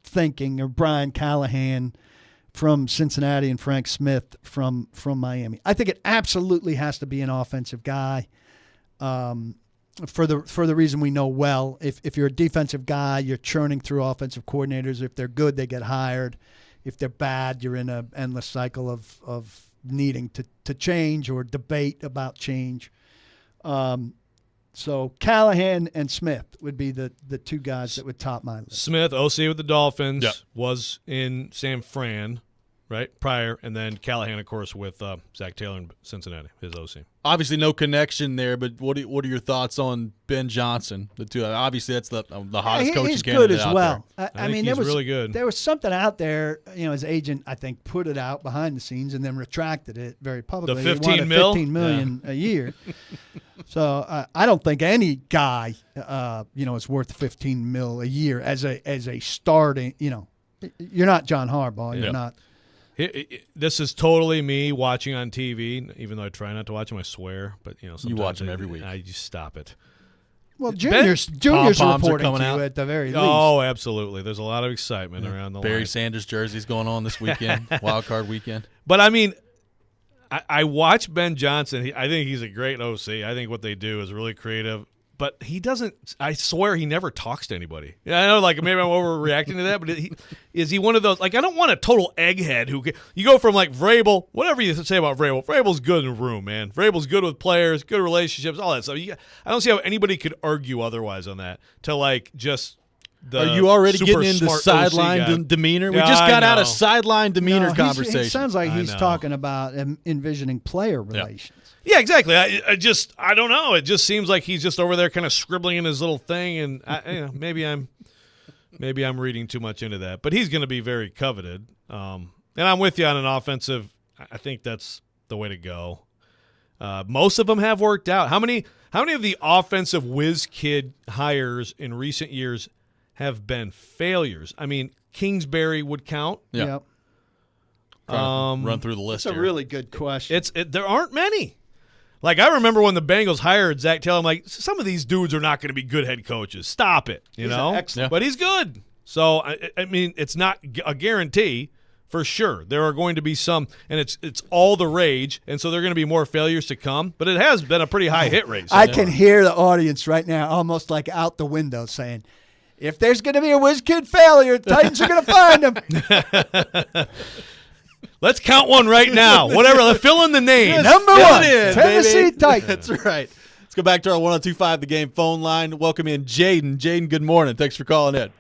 thinking are Brian Callahan from Cincinnati and Frank Smith from Miami. I think it absolutely has to be an offensive guy. For the reason we know well, if you're a defensive guy, you're churning through offensive coordinators. If they're good, they get hired. If they're bad, you're in an endless cycle of needing to change or debate about change. So Callahan and Smith would be the two guys that would top my list. Smith, OC with the Dolphins, was in San Fran, right, prior, and then Callahan, of course, with Zach Taylor in Cincinnati, his OC. Obviously, no connection there, but what are your thoughts on Ben Johnson? The two, obviously, that's the hottest coaching he's candidate good as out well. there. I mean, there was really good. There was something out there. His agent, I think, put it out behind the scenes and then retracted it very publicly. The He wanted $15 million a year. So I don't think any guy, is worth $15 million a year as a starting. You're not John Harbaugh. You're not. This is totally me watching on TV, even though I try not to watch them, I swear. But sometimes you watch them every week. I just stop it. Well, Junior's reporting to you at the very least. Oh, absolutely. There's a lot of excitement around the Barry line. Sanders jerseys going on this weekend, wild card weekend. But I mean, I watch Ben Johnson. I think he's a great OC. I think what they do is really creative. But he doesn't – I swear he never talks to anybody. Yeah, I know, maybe I'm overreacting to that, but is he one of those – I don't want a total egghead who – you go from, Vrabel, whatever you say about Vrabel. Vrabel's good in the room, man. Vrabel's good with players, good relationships, all that stuff. I don't see how anybody could argue otherwise on that to, just – Are you already getting into sideline demeanor? We just got out of sideline demeanor conversation. It sounds like he's talking about envisioning player relations. Yeah, exactly. I don't know. It just seems like he's just over there kind of scribbling in his little thing, and maybe I'm reading too much into that. But he's going to be very coveted. And I'm with you on an offensive. I think that's the way to go. Most of them have worked out. How many of the offensive whiz kid hires in recent years have been failures? I mean, Kingsbury would count. Yeah. Yep. Run through the list. That's a really good question. There aren't many. I remember when the Bengals hired Zach Taylor, I'm like, some of these dudes are not going to be good head coaches. Stop it, He's excellent. But he's good. So, I mean, it's not a guarantee for sure. There are going to be some, and it's all the rage, and so there are going to be more failures to come. But it has been a pretty high hit rate. I can hear the audience right now almost out the window saying, if there's going to be a whiz kid failure, the Titans are going to find him. Let's count one right now. Whatever. Let's fill in the name. Number one, Tennessee Titans. That's right. Let's go back to our 102.5 The Game phone line. Welcome in Jaden. Jaden, good morning. Thanks for calling in.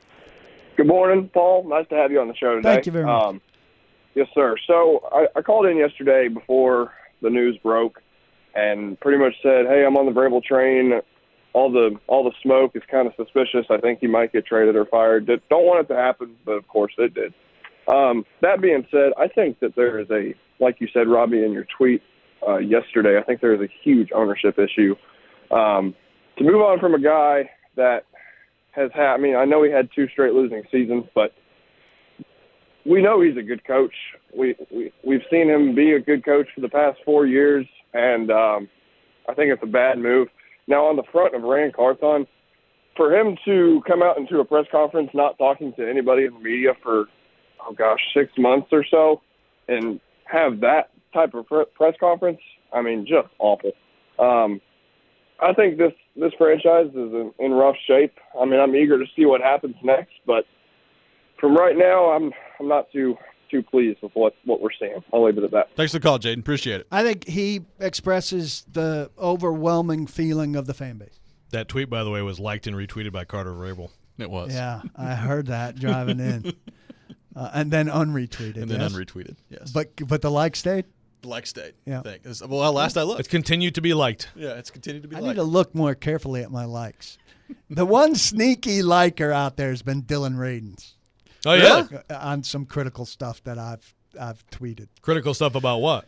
Good morning, Paul. Nice to have you on the show today. Thank you very much. Yes, sir. So I called in yesterday before the news broke and pretty much said, hey, I'm on the Vrabel train. all the smoke is kind of suspicious. I think he might get traded or fired. Don't want it to happen, but of course it did. That being said, I think that there is like you said, Robby, in your tweet yesterday, I think there is a huge ownership issue. To move on from a guy that has had, I mean, I know he had 2 straight losing seasons, but we know he's a good coach. We've seen him be a good coach for the past 4 years, and I think it's a bad move. Now, on the front of Rand Carthon, for him to come out into a press conference not talking to anybody in the media for, 6 months or so, and have that type of press conference, I mean, just awful. I think this franchise is in rough shape. I mean, I'm eager to see what happens next, but from right now, I'm not too pleased with what we're seeing. I'll leave it at that. Thanks for the call, Jaden. Appreciate it. I think he expresses the overwhelming feeling of the fan base. That tweet, by the way, was liked and retweeted by Carter Vrabel. It was. Yeah, I heard that driving in. And then unretweeted. And then unretweeted, yes. But the like stayed? The like stayed. Yeah. I think. Well, last I looked. It's continued to be liked. Yeah, it's continued to be I liked. need to look more carefully at my likes. The one sneaky liker out there has been Dylan Radins. Oh, yeah? On some critical stuff that I've tweeted. Critical stuff about what?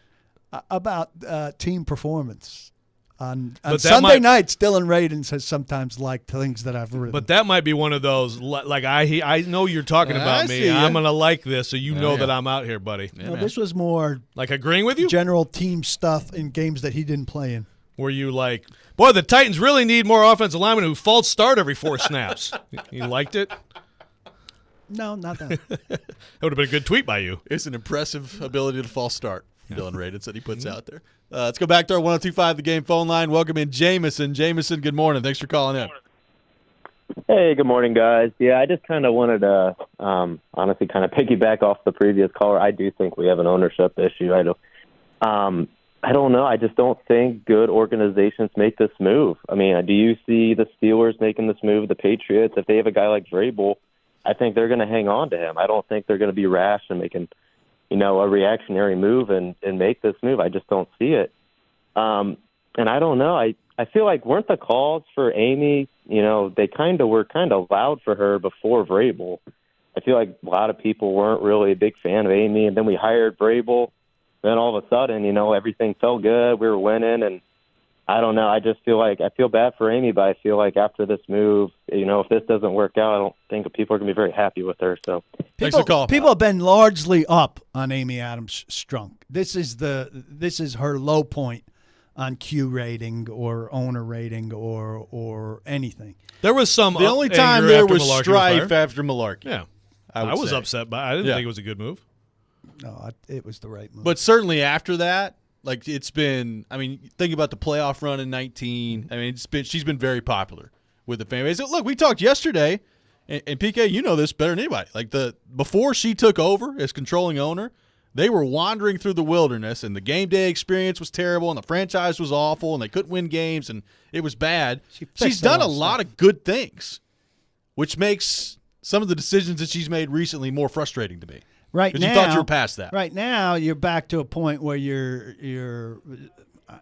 About team performance. On But that Sunday nights, Dylan Radins has sometimes liked things that I've written. But that might be one of those, like I know you're talking about me. I'm going to like this, so you know that I'm out here, buddy. No, this was more like agreeing with you? General team stuff in games that he didn't play in. Were you like, boy, the Titans really need more offensive linemen who false start every 4 snaps. You liked it? No, not that. That would have been a good tweet by you. It's an impressive ability to false start, Dylan Radins, that he puts out there. Let's go back to our 102.5 The Game phone line. Welcome in Jameson. Jameson, good morning. Thanks for calling in. Hey, good morning, guys. Yeah, I just kind of wanted to honestly kind of piggyback off the previous caller. I do think we have an ownership issue. I don't know. I just don't think good organizations make this move. I mean, do you see the Steelers making this move, the Patriots? If they have a guy like Vrabel, I think they're going to hang on to him. I don't think they're going to be rash and making, a reactionary move and make this move. I just don't see it. And I don't know. I feel like weren't the calls for Amy, they were kind of loud for her before Vrabel. I feel like a lot of people weren't really a big fan of Amy, and then we hired Vrabel. Then all of a sudden, everything felt good. We were winning, and I don't know. I just feel like I feel bad for Amy, but I feel like after this move, if this doesn't work out, I don't think people are going to be very happy with her. So thanks for calling. People have been largely up on Amy Adams Strunk. This is her low point on Q rating or owner rating or anything. There was some. The only time there was strife after Malarkey. Yeah, I was upset, but I didn't think it was a good move. No, it was the right move. But certainly after that, like it's been. I mean, think about the playoff run in 19. I mean, she's been very popular with the fan base. Look, we talked yesterday, and PK, you know this better than anybody. Like before she took over as controlling owner, they were wandering through the wilderness, and the game day experience was terrible, and the franchise was awful, and they couldn't win games, and it was bad. She's done a lot of good things, which makes some of the decisions that she's made recently more frustrating to me. Right now, you thought you were past that. Right now, you're back to a point where you're.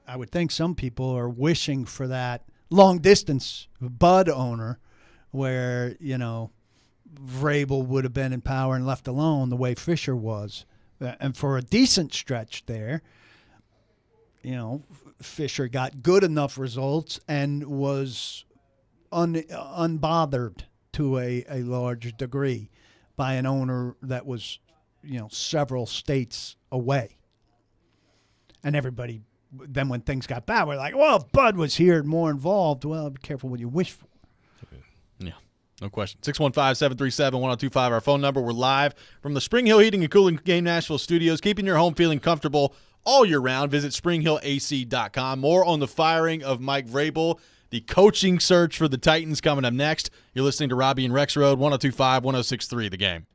I would think some people are wishing for that long distance Bud owner, where Vrabel would have been in power and left alone the way Fisher was, and for a decent stretch there, Fisher got good enough results and was unbothered to a large degree by an owner that was several states away. And everybody, then when things got bad, we're like, well, if Bud was here and more involved, well, be careful what you wish for. Yeah, no question. 615-737-1025, our phone number. We're live from the Spring Hill Heating and Cooling Game Nashville studios, keeping your home feeling comfortable all year round. Visit springhillac.com. More on the firing of Mike Vrabel, the coaching search for the Titans coming up next. You're listening to Robby and Rexrode, 102.5, 106.3, The Game.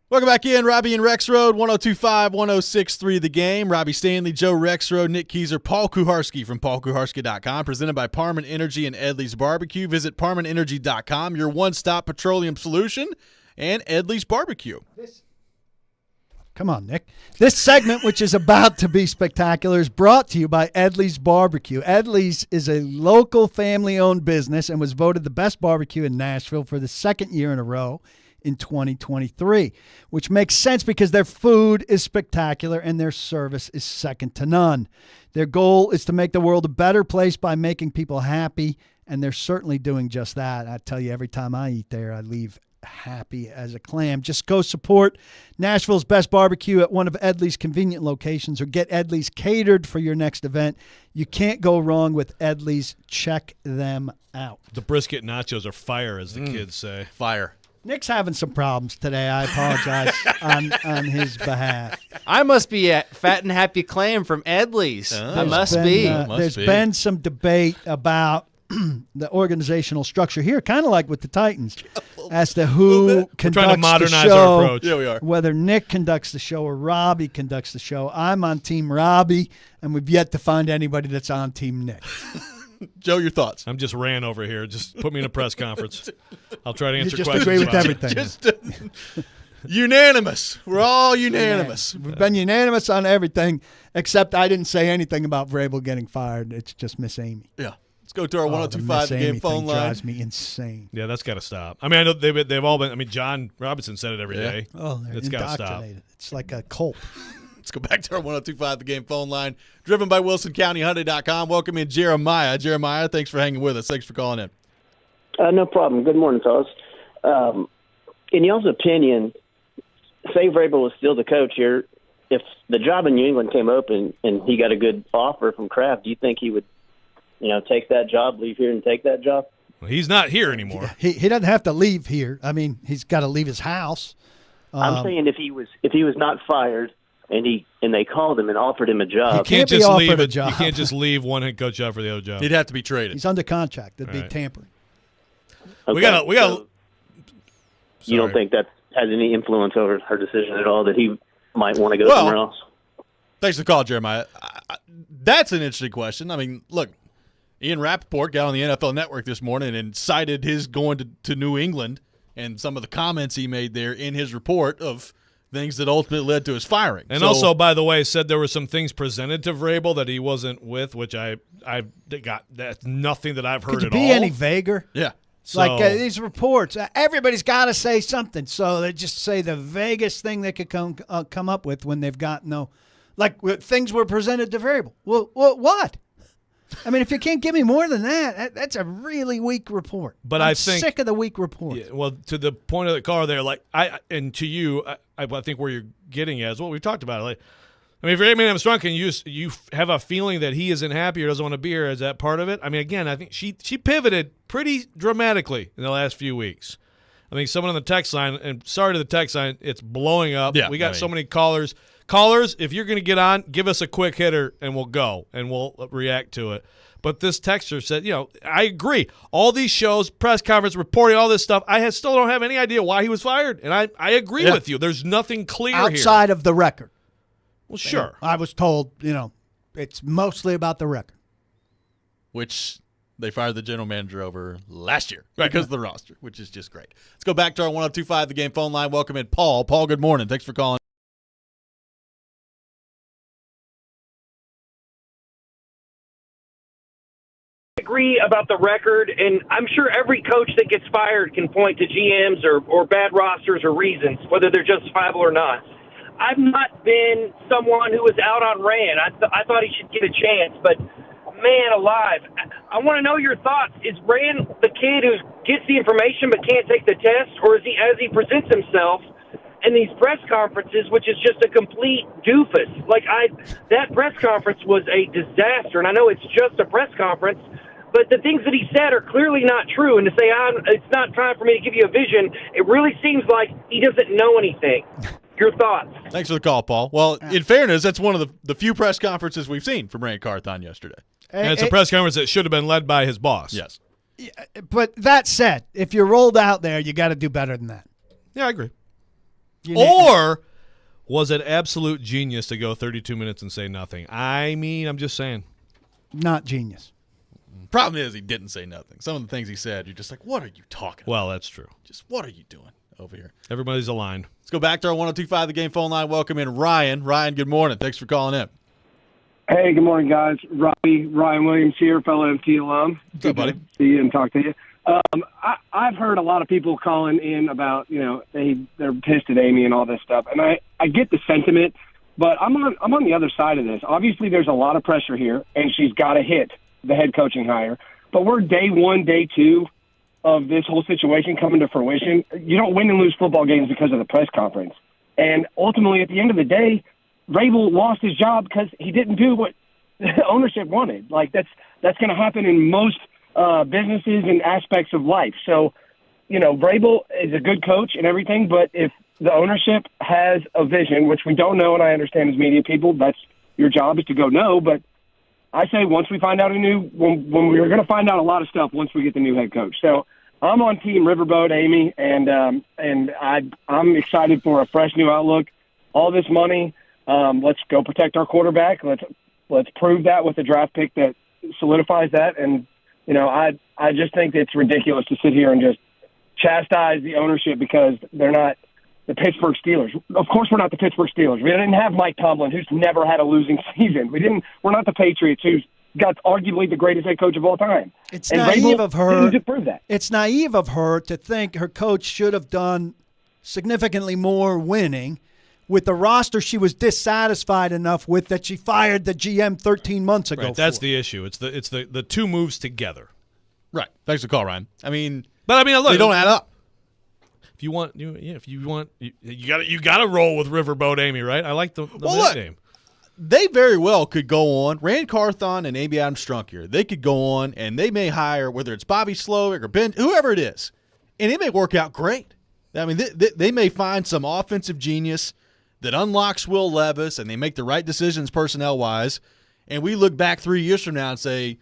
Welcome back in, Robby and Rexrode, 102.5, 106.3 The Game. Robbie Stanley, Joe Rexrode, Nick Keyser, Paul Kuharski from paulkuharski.com, presented by Parman Energy and Edley's Barbecue. Visit parmanenergy.com, your one-stop petroleum solution, and Edley's Barbecue. Come on, Nick. This segment, which is about to be spectacular, is brought to you by Edley's Barbecue. Edley's is a local family-owned business and was voted the best barbecue in Nashville for the second year in a row in 2023, which makes sense because their food is spectacular and their service is second to none. Their goal is to make the world a better place by making people happy, and they're certainly doing just that. I tell you, every time I eat there, I leave happy as a clam. Just go support Nashville's best barbecue at one of Edley's convenient locations or get Edley's catered for your next event. You can't go wrong with Edley's. Check them out. The brisket nachos are fire, as the kids say. Fire. Nick's having some problems today. I apologize on his behalf. I must be a fat and happy clam from Edley's. I must be. There's been some debate about the organizational structure here, kind of like with the Titans, as to who conducts trying to modernize the show. our approach. Yeah, we are. Whether Nick conducts the show or Robby conducts the show. I'm on Team Robby, and we've yet to find anybody that's on Team Nick. Joe, your thoughts? I'm just ran over here. Just put me in a press conference. I'll try to answer just questions. agree with about everything. Just unanimous. We're all unanimous. We've been unanimous on everything, except I didn't say anything about Vrabel getting fired. It's just Miss Amy. Yeah. Let's go to our 102.5 The Game phone line. Drives me insane. Yeah, that's got to stop. I mean, I know they've all been. I mean, John Robinson said it every day. Oh, they're it's got to stop. indoctrinated. It's like a cult. Let's go back to our 102.5 The Game phone line, driven by WilsonCountyHyundai.com. Welcome in Jeremiah. Jeremiah, thanks for hanging with us. Thanks for calling in. No problem. Good morning, fellas. In y'all's opinion, say Vrabel was still the coach here, if the job in New England came open and he got a good offer from Kraft, do you think he would, take that job, leave here and take that job? Well, he's not here anymore. He doesn't have to leave here. I mean, he's got to leave his house. I'm saying if he was not fired and they called him and offered him a job, You can't just leave it. You can't just leave one head coach job for the other job. He'd have to be traded. He's under contract. That'd be Right. tampering. Okay, We got. so you don't think that has any influence over her decision at all, that he might want to go somewhere else? Thanks for the call, Jeremiah. That's an interesting question. I mean, look, Ian Rappaport got on the NFL Network this morning and cited his going to New England and some of the comments he made there in his report of things that ultimately led to his firing. And also, by the way, said there were some things presented to Vrabel that he wasn't with, which I got. That's nothing that I've heard Could you at be all. any vaguer? Yeah. Like these reports, everybody's got to say something, so they just say the vaguest thing they could come up with when they've got no, like things were presented to Vrabel. Well, what? I mean, if you can't give me more than that, that's a really weak report. But I'm I think sick of the weak report. Yeah, well, to the point of the caller there, like and to you, I think where you're getting at is what we've talked about. Like, I mean, if you're Abraham Strunk and you have a feeling that he isn't happy or doesn't want to be here, is that part of it? I mean, again, I think she pivoted pretty dramatically in the last few weeks. I think someone on the text line, and sorry to the text line, it's blowing up. Yeah, we got so many callers. Callers, if you're going to get on, give us a quick hitter and we'll go and we'll react to it. But this texter said, I agree. All these shows, press conference, reporting, all this stuff, I still don't have any idea why he was fired. And I agree with you. There's nothing clear outside here. of the record. Well, sure. I was told, it's mostly about the record. Which they fired the general manager over last year because of the roster, which is just great. Let's go back to our 102.5 The Game phone line. Welcome in Paul. Paul, good morning. Thanks for calling. Agree about the record, and I'm sure every coach that gets fired can point to GMs or bad rosters or reasons, whether they're justifiable or not. I've not been someone who was out on Rand. I thought he should get a chance, but man alive, I want to know your thoughts. Is Rand the kid who gets the information but can't take the test, or is he, as he presents himself in these press conferences, which is just a complete doofus? That press conference was a disaster, and I know it's just a press conference, but the things that he said are clearly not true. And to say, it's not time for me to give you a vision, it really seems like he doesn't know anything. Your thoughts? Thanks for the call, Paul. Well, in fairness, that's one of the few press conferences we've seen from Rand Carthon yesterday. And it's a press conference that should have been led by his boss. Yes. But that said, if you're rolled out there, you got to do better than that. Yeah, I agree. Or was it absolute genius to go 32 minutes and say nothing? I mean, I'm just saying. Not genius. Problem is, he didn't say nothing. Some of the things he said, you're just like, what are you talking about? Well, that's true. Just what are you doing over here? Everybody's aligned. Let's go back to our 102.5 The Game phone line. Welcome in Ryan. Ryan, good morning. Thanks for calling in. Hey, good morning, guys. Ryan Williams here, fellow MT alum. What's up, buddy? See you and talk to you. I've heard a lot of people calling in about, they're pissed at Amy and all this stuff, and I get the sentiment, but I'm on the other side of this. Obviously, there's a lot of pressure here, and she's got to hit the head coaching hire. But we're day one, day two of this whole situation coming to fruition. You don't win and lose football games because of the press conference. And ultimately, at the end of the day, Vrabel lost his job because he didn't do what the ownership wanted. Like, that's going to happen in most businesses and aspects of life. So, Vrabel is a good coach and everything, but if the ownership has a vision, which we don't know, and I understand as media people, that's your job is to go no, but I say once we find out when we're going to find out a lot of stuff once we get the new head coach. So I'm on Team Riverboat Amy, and I'm excited for a fresh new outlook. All this money, let's go protect our quarterback. Let's prove that with a draft pick that solidifies that. And I just think it's ridiculous to sit here and just chastise the ownership because they're not the Pittsburgh Steelers. Of course, we're not the Pittsburgh Steelers. We didn't have Mike Tomlin, who's never had a losing season. We're not the Patriots, who's got arguably the greatest head coach of all time. It's naive of her to prove that. It's naive of her to think her coach should have done significantly more winning. With the roster she was dissatisfied enough with that she fired the GM 13 months ago. Right, that's the issue. It's the two moves together. Right. Thanks for the call, Ryan. Look, they don't add up. If you want, you got to roll with Riverboat Amy, right? I like the name. They very well could go on. Rand Carthon and Amy Adams Strunk here. They could go on, and they may hire whether it's Bobby Slowick or Ben, whoever it is, and it may work out great. I mean, they may find some offensive genius that unlocks Will Levis, and they make the right decisions personnel-wise, and we look back 3 years from now and say,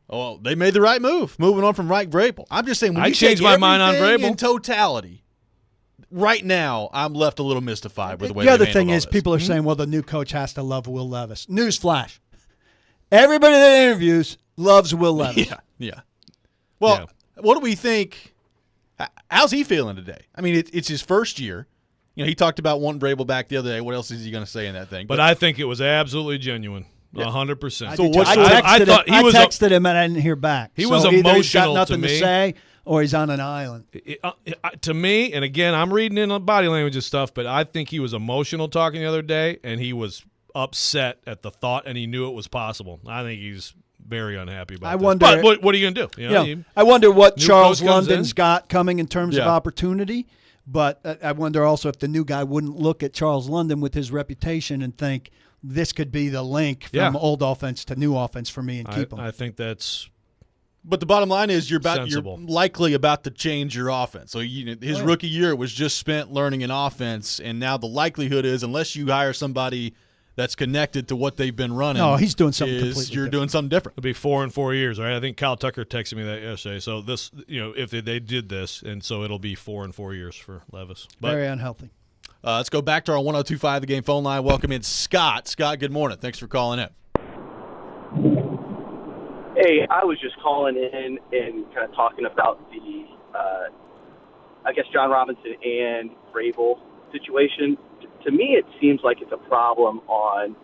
oh, they made the right move, moving on from Mike Vrabel. I'm just saying, when you changed my mind on Vrabel in totality, right now I'm left a little mystified with the way the other they've thing handled is all this. people are saying, well, the new coach has to love Will Levis. Newsflash. Everybody that interviews loves Will Levis. Yeah. Well, what do we think? How's he feeling today? I mean, it's his first year. He talked about wanting Vrabel back the other day. What else is he going to say in that thing? But I think it was absolutely genuine, 100%. So I texted him and I didn't hear back. He was either emotional he's got nothing to me. to say or he's on an island. To me, and again, I'm reading in on body language and stuff, but I think he was emotional talking the other day, and he was upset at the thought, and he knew it was possible. I think he's very unhappy about that. But what are you going to do? I wonder what new Charles coach comes London's in. got coming in terms of opportunity. But I wonder also if the new guy wouldn't look at Charles London with his reputation and think this could be the link from old offense to new offense for me and keep him. I think that's. But the bottom line is you're sensible. likely about to change your offense. So his rookie year was just spent learning an offense, and now the likelihood is unless you hire somebody that's connected to what they've been running. No, he's doing something completely You're different. doing something different. It'll be 4 and 4 years, right? I think Kyle Tucker texted me that yesterday. So this, if they did this, and so it'll be 4 and 4 years for Levis. But, Very unhealthy. Let's go back to our 102.5 The Game phone line. Welcome in Scott. Scott, good morning. Thanks for calling in. Hey, I was just calling in and kind of talking about the, John Robinson and Vrabel situation. To me, it seems like it's a problem on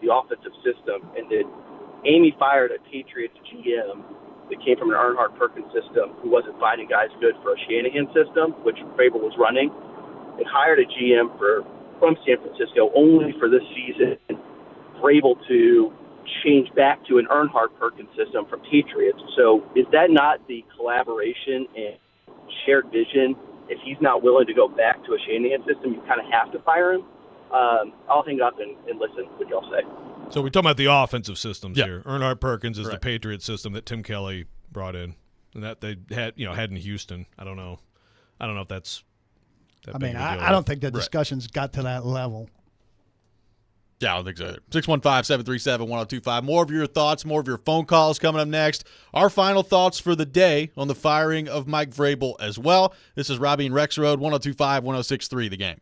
the offensive system, and that Amy fired a Patriots GM that came from an Earnhardt Perkins system who wasn't finding guys good for a Shanahan system, which Vrabel was running, and hired a GM from San Francisco only for this season for able to change back to an Earnhardt Perkins system from Patriots. So is that not the collaboration and shared vision? If he's not willing to go back to a Shanahan system, you kind of have to fire him. I'll hang up and listen to what y'all say. So we're talking about the offensive systems here. Earnhart Perkins is the Patriot system that Tim Kelly brought in, and that they had in Houston. I don't know if that's. I don't think the discussions got to that level. Yeah, I don't think so. 615-737-1025. More of your thoughts, more of your phone calls coming up next. Our final thoughts for the day on the firing of Mike Vrabel as well. This is Robby and Rexrode, 102.5, 106.3 The Game.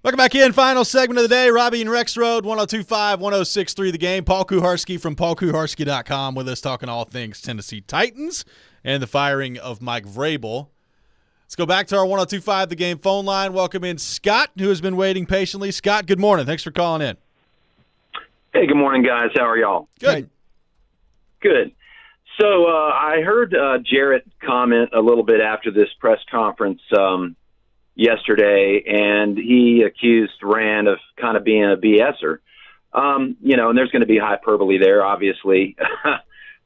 Welcome back in. Final segment of the day. Robby and Rexrode, 102.5, 106.3 The Game. Paul Kuharsky from paulkuharsky.com with us talking all things Tennessee Titans and the firing of Mike Vrabel. Let's go back to our 102.5 The Game phone line. Welcome in Scott, who has been waiting patiently. Scott, good morning. Thanks for calling in. Hey, good morning, guys. How are y'all? Good. Good. So I heard Jarrett comment a little bit after this press conference yesterday, and he accused Rand of kind of being a BSer. And there's going to be hyperbole there, obviously.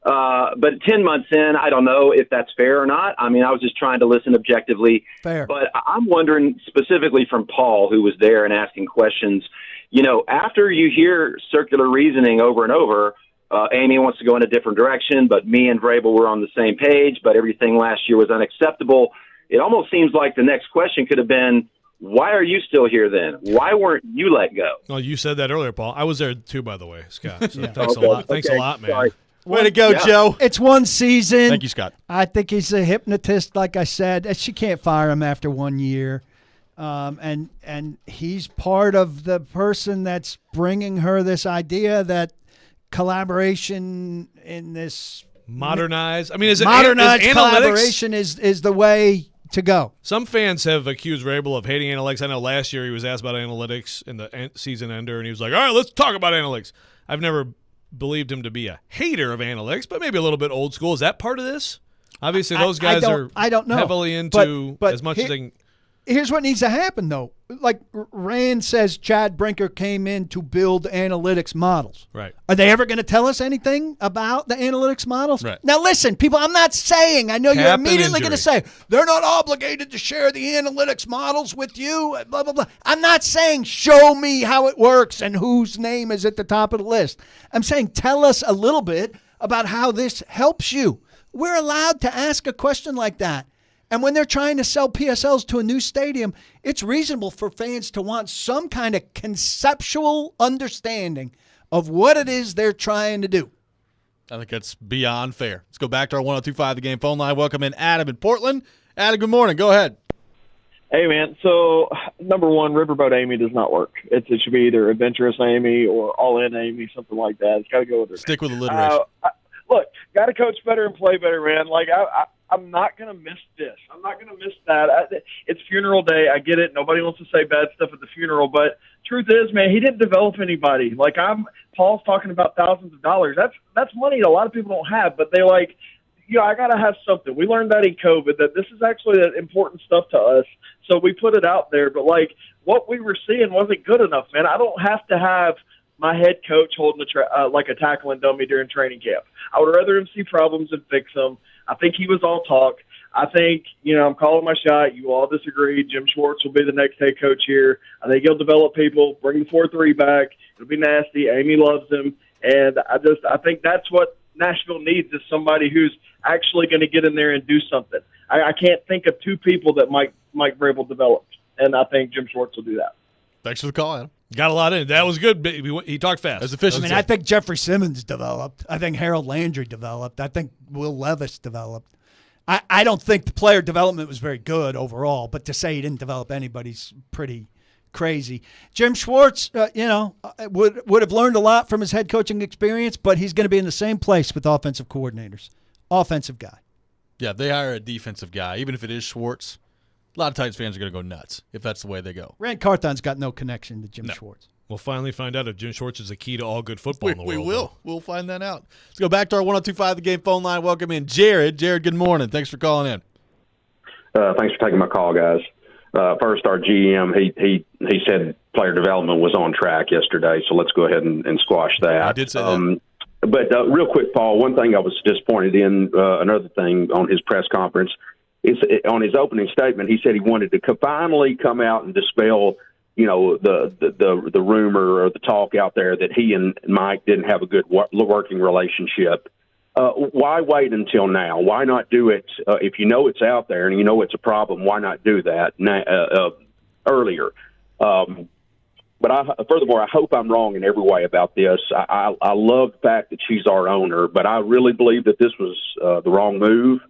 But 10 months in, I don't know if that's fair or not. I mean, I was just trying to listen objectively. Fair. But I'm wondering specifically from Paul, who was there and asking questions, after you hear circular reasoning over and over, Amy wants to go in a different direction, but me and Vrabel were on the same page, but everything last year was unacceptable. It almost seems like the next question could have been, why are you still here then? Why weren't you let go? Oh, you said that earlier, Paul. I was there too, by the way, Scott. So Yeah. thanks a lot. Thanks a lot, man. Sorry. Way to go, Joe. It's one season. Thank you, Scott. I think he's a hypnotist, like I said. She can't fire him after 1 year. And he's part of the person that's bringing her this idea that collaboration in this Modernize. I mean, is modernized analytics? collaboration is the way to go. Some fans have accused Vrabel of hating analytics. I know last year he was asked about analytics in the season ender, and he was like, all right, let's talk about analytics. I've never believed him to be a hater of analytics, but maybe a little bit old school. Is that part of this? Obviously, those guys I don't know. heavily into but as much as they can. Here's what needs to happen, though. Like Rand says, Chad Brinker came in to build analytics models. Right. Are they ever going to tell us anything about the analytics models? Right. Now, listen, people, I'm not saying, I know you're Cap and immediately going to injury. say, they're not obligated to share the analytics models with you, blah, blah, blah. I'm not saying show me how it works and whose name is at the top of the list. I'm saying tell us a little bit about how this helps you. We're allowed to ask a question like that. And when they're trying to sell PSLs to a new stadium, it's reasonable for fans to want some kind of conceptual understanding of what it is they're trying to do. I think that's beyond fair. Let's go back to our 102.5 The Game phone line. Welcome in Adam in Portland. Adam, good morning. Go ahead. Hey, man. So, number one, Riverboat Amy does not work. It should be either Adventurous Amy or All-In Amy, something like that. It's got to go with her. Stick with alliteration. Look, got to coach better and play better, man. Like, I'm not going to miss this. I'm not going to miss that. It's funeral day. I get it. Nobody wants to say bad stuff at the funeral. But truth is, man, he didn't develop anybody. Like, Paul's talking about thousands of dollars. That's money a lot of people don't have. But they're like, I got to have something. We learned that in COVID, that this is actually important stuff to us. So we put it out there. But, like, what we were seeing wasn't good enough, man. I don't have to have my head coach holding like a tackling dummy during training camp. I would rather him see problems and fix them. I think he was all talk. I think, I'm calling my shot. You all disagree. Jim Schwartz will be the next head coach here. I think he'll develop people, bring the 4-3 back. It'll be nasty. Amy loves him. And I think that's what Nashville needs, is somebody who's actually going to get in there and do something. I can't think of two people that Mike Vrabel developed, and I think Jim Schwartz will do that. Thanks for the call, Adam. Got a lot in. That was good. He talked fast. As efficient. I think Jeffrey Simmons developed. I think Harold Landry developed. I think Will Levis developed. I don't think the player development was very good overall, but to say he didn't develop anybody's pretty crazy. Jim Schwartz, would have learned a lot from his head coaching experience, but he's going to be in the same place with offensive coordinators. Offensive guy. Yeah, if they hire a defensive guy, even if it is Schwartz, a lot of Titans fans are going to go nuts if that's the way they go. Rand Carthon's got no connection to Jim Schwartz. We'll finally find out if Jim Schwartz is the key to all good football in the world. We will. We'll find that out. Let's go back to our 102.5 The Game phone line. Welcome in Jared. Jared, good morning. Thanks for calling in. Thanks for taking my call, guys. First, our GM, he said player development was on track yesterday, so let's go ahead and squash that. I did say that. But real quick, Paul, one thing I was disappointed in, another thing on his press conference, is on his opening statement, he said he wanted to finally come out and dispel, the rumor or the talk out there that he and Mike didn't have a good working relationship. Why wait until now? Why not do it if you know it's out there and you know it's a problem? Why not do that earlier? But furthermore, I hope I'm wrong in every way about this. I love the fact that she's our owner, but I really believe that this was the wrong move.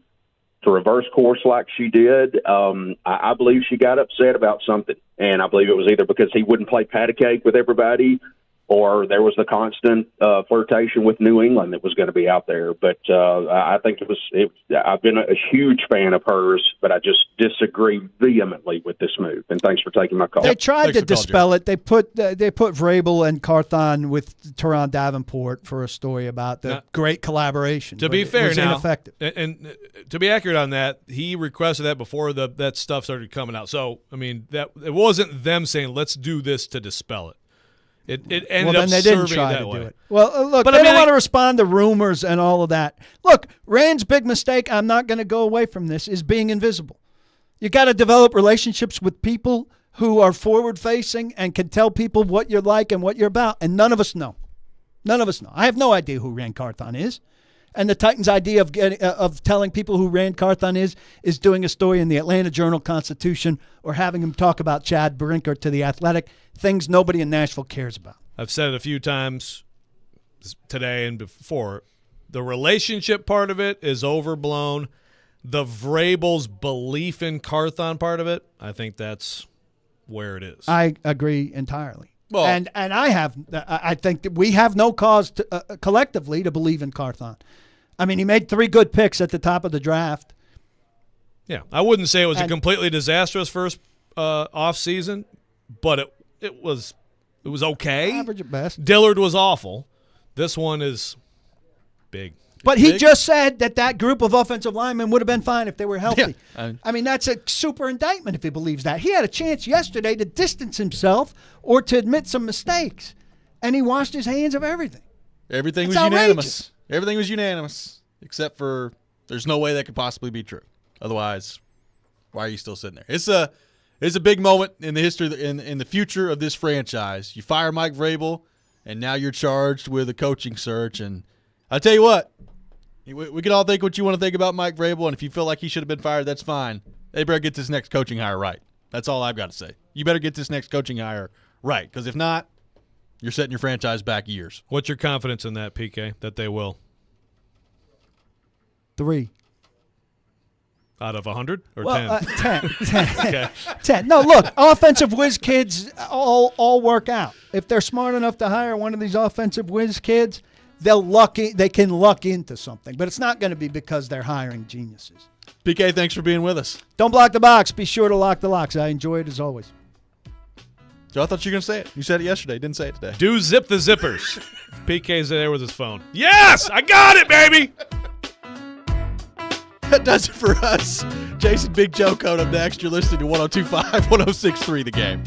to reverse course like she did. I believe she got upset about something, and I believe it was either because he wouldn't play patty cake with everybody, or there was the constant flirtation with New England that was going to be out there. But I think I've been a huge fan of hers, but I just disagree vehemently with this move. And thanks for taking my call. They tried to dispel it. They put Vrabel and Carthon with Teron Davenport for a story about the great collaboration. To be fair, now, ineffective. And to be accurate on that, he requested that before that stuff started coming out. So I mean, that it wasn't them saying let's do this to dispel it. It ended up serving that way. Well, look, they don't want to respond to rumors and all of that. Look, Rand's big mistake, I'm not going to go away from this, is being invisible. You got to develop relationships with people who are forward-facing and can tell people what you're like and what you're about, and none of us know. None of us know. I have no idea who Rand Carthon is. And the Titans' idea of telling people who Rand Carthon is doing a story in the Atlanta Journal-Constitution or having him talk about Chad Brinker to The Athletic, things nobody in Nashville cares about. I've said it a few times today and before. The relationship part of it is overblown. The Vrabel's belief in Carthon part of it, I think that's where it is. I agree entirely. Well, and I think that we have no cause to, collectively to believe in Carthon. I mean, he made 3 good picks at the top of the draft. Yeah, I wouldn't say it was a completely disastrous first off season, but it was okay. Average at best. Dillard was awful. This one is big. But he just said that group of offensive linemen would have been fine if they were healthy. Yeah. I mean, that's a super indictment if he believes that. He had a chance yesterday to distance himself or to admit some mistakes, and he washed his hands of everything. Everything was unanimous. Everything was unanimous, except for there's no way that could possibly be true. Otherwise, why are you still sitting there? It's a big moment in the history, in the future of this franchise. You fire Mike Vrabel, and now you're charged with a coaching search. And I'll tell you what, we can all think what you want to think about Mike Vrabel, and if you feel like he should have been fired, that's fine. They better get this next coaching hire right. That's all I've got to say. You better get this next coaching hire right, because if not, you're setting your franchise back years. What's your confidence in that, PK, that they will? 3. Out of 100 or 10? 10. Okay. 10. No, look, offensive whiz kids all work out. If they're smart enough to hire one of these offensive whiz kids, they can luck into something. But it's not going to be because they're hiring geniuses. PK, thanks for being with us. Don't block the box. Be sure to lock the locks. I enjoy it as always. So I thought you were going to say it. You said it yesterday. Didn't say it today. Do zip the zippers. PK's there with his phone. Yes! I got it, baby! That does it for us. Jason Big Joe coming up next. You're listening to 102.5, 106.3 The Game.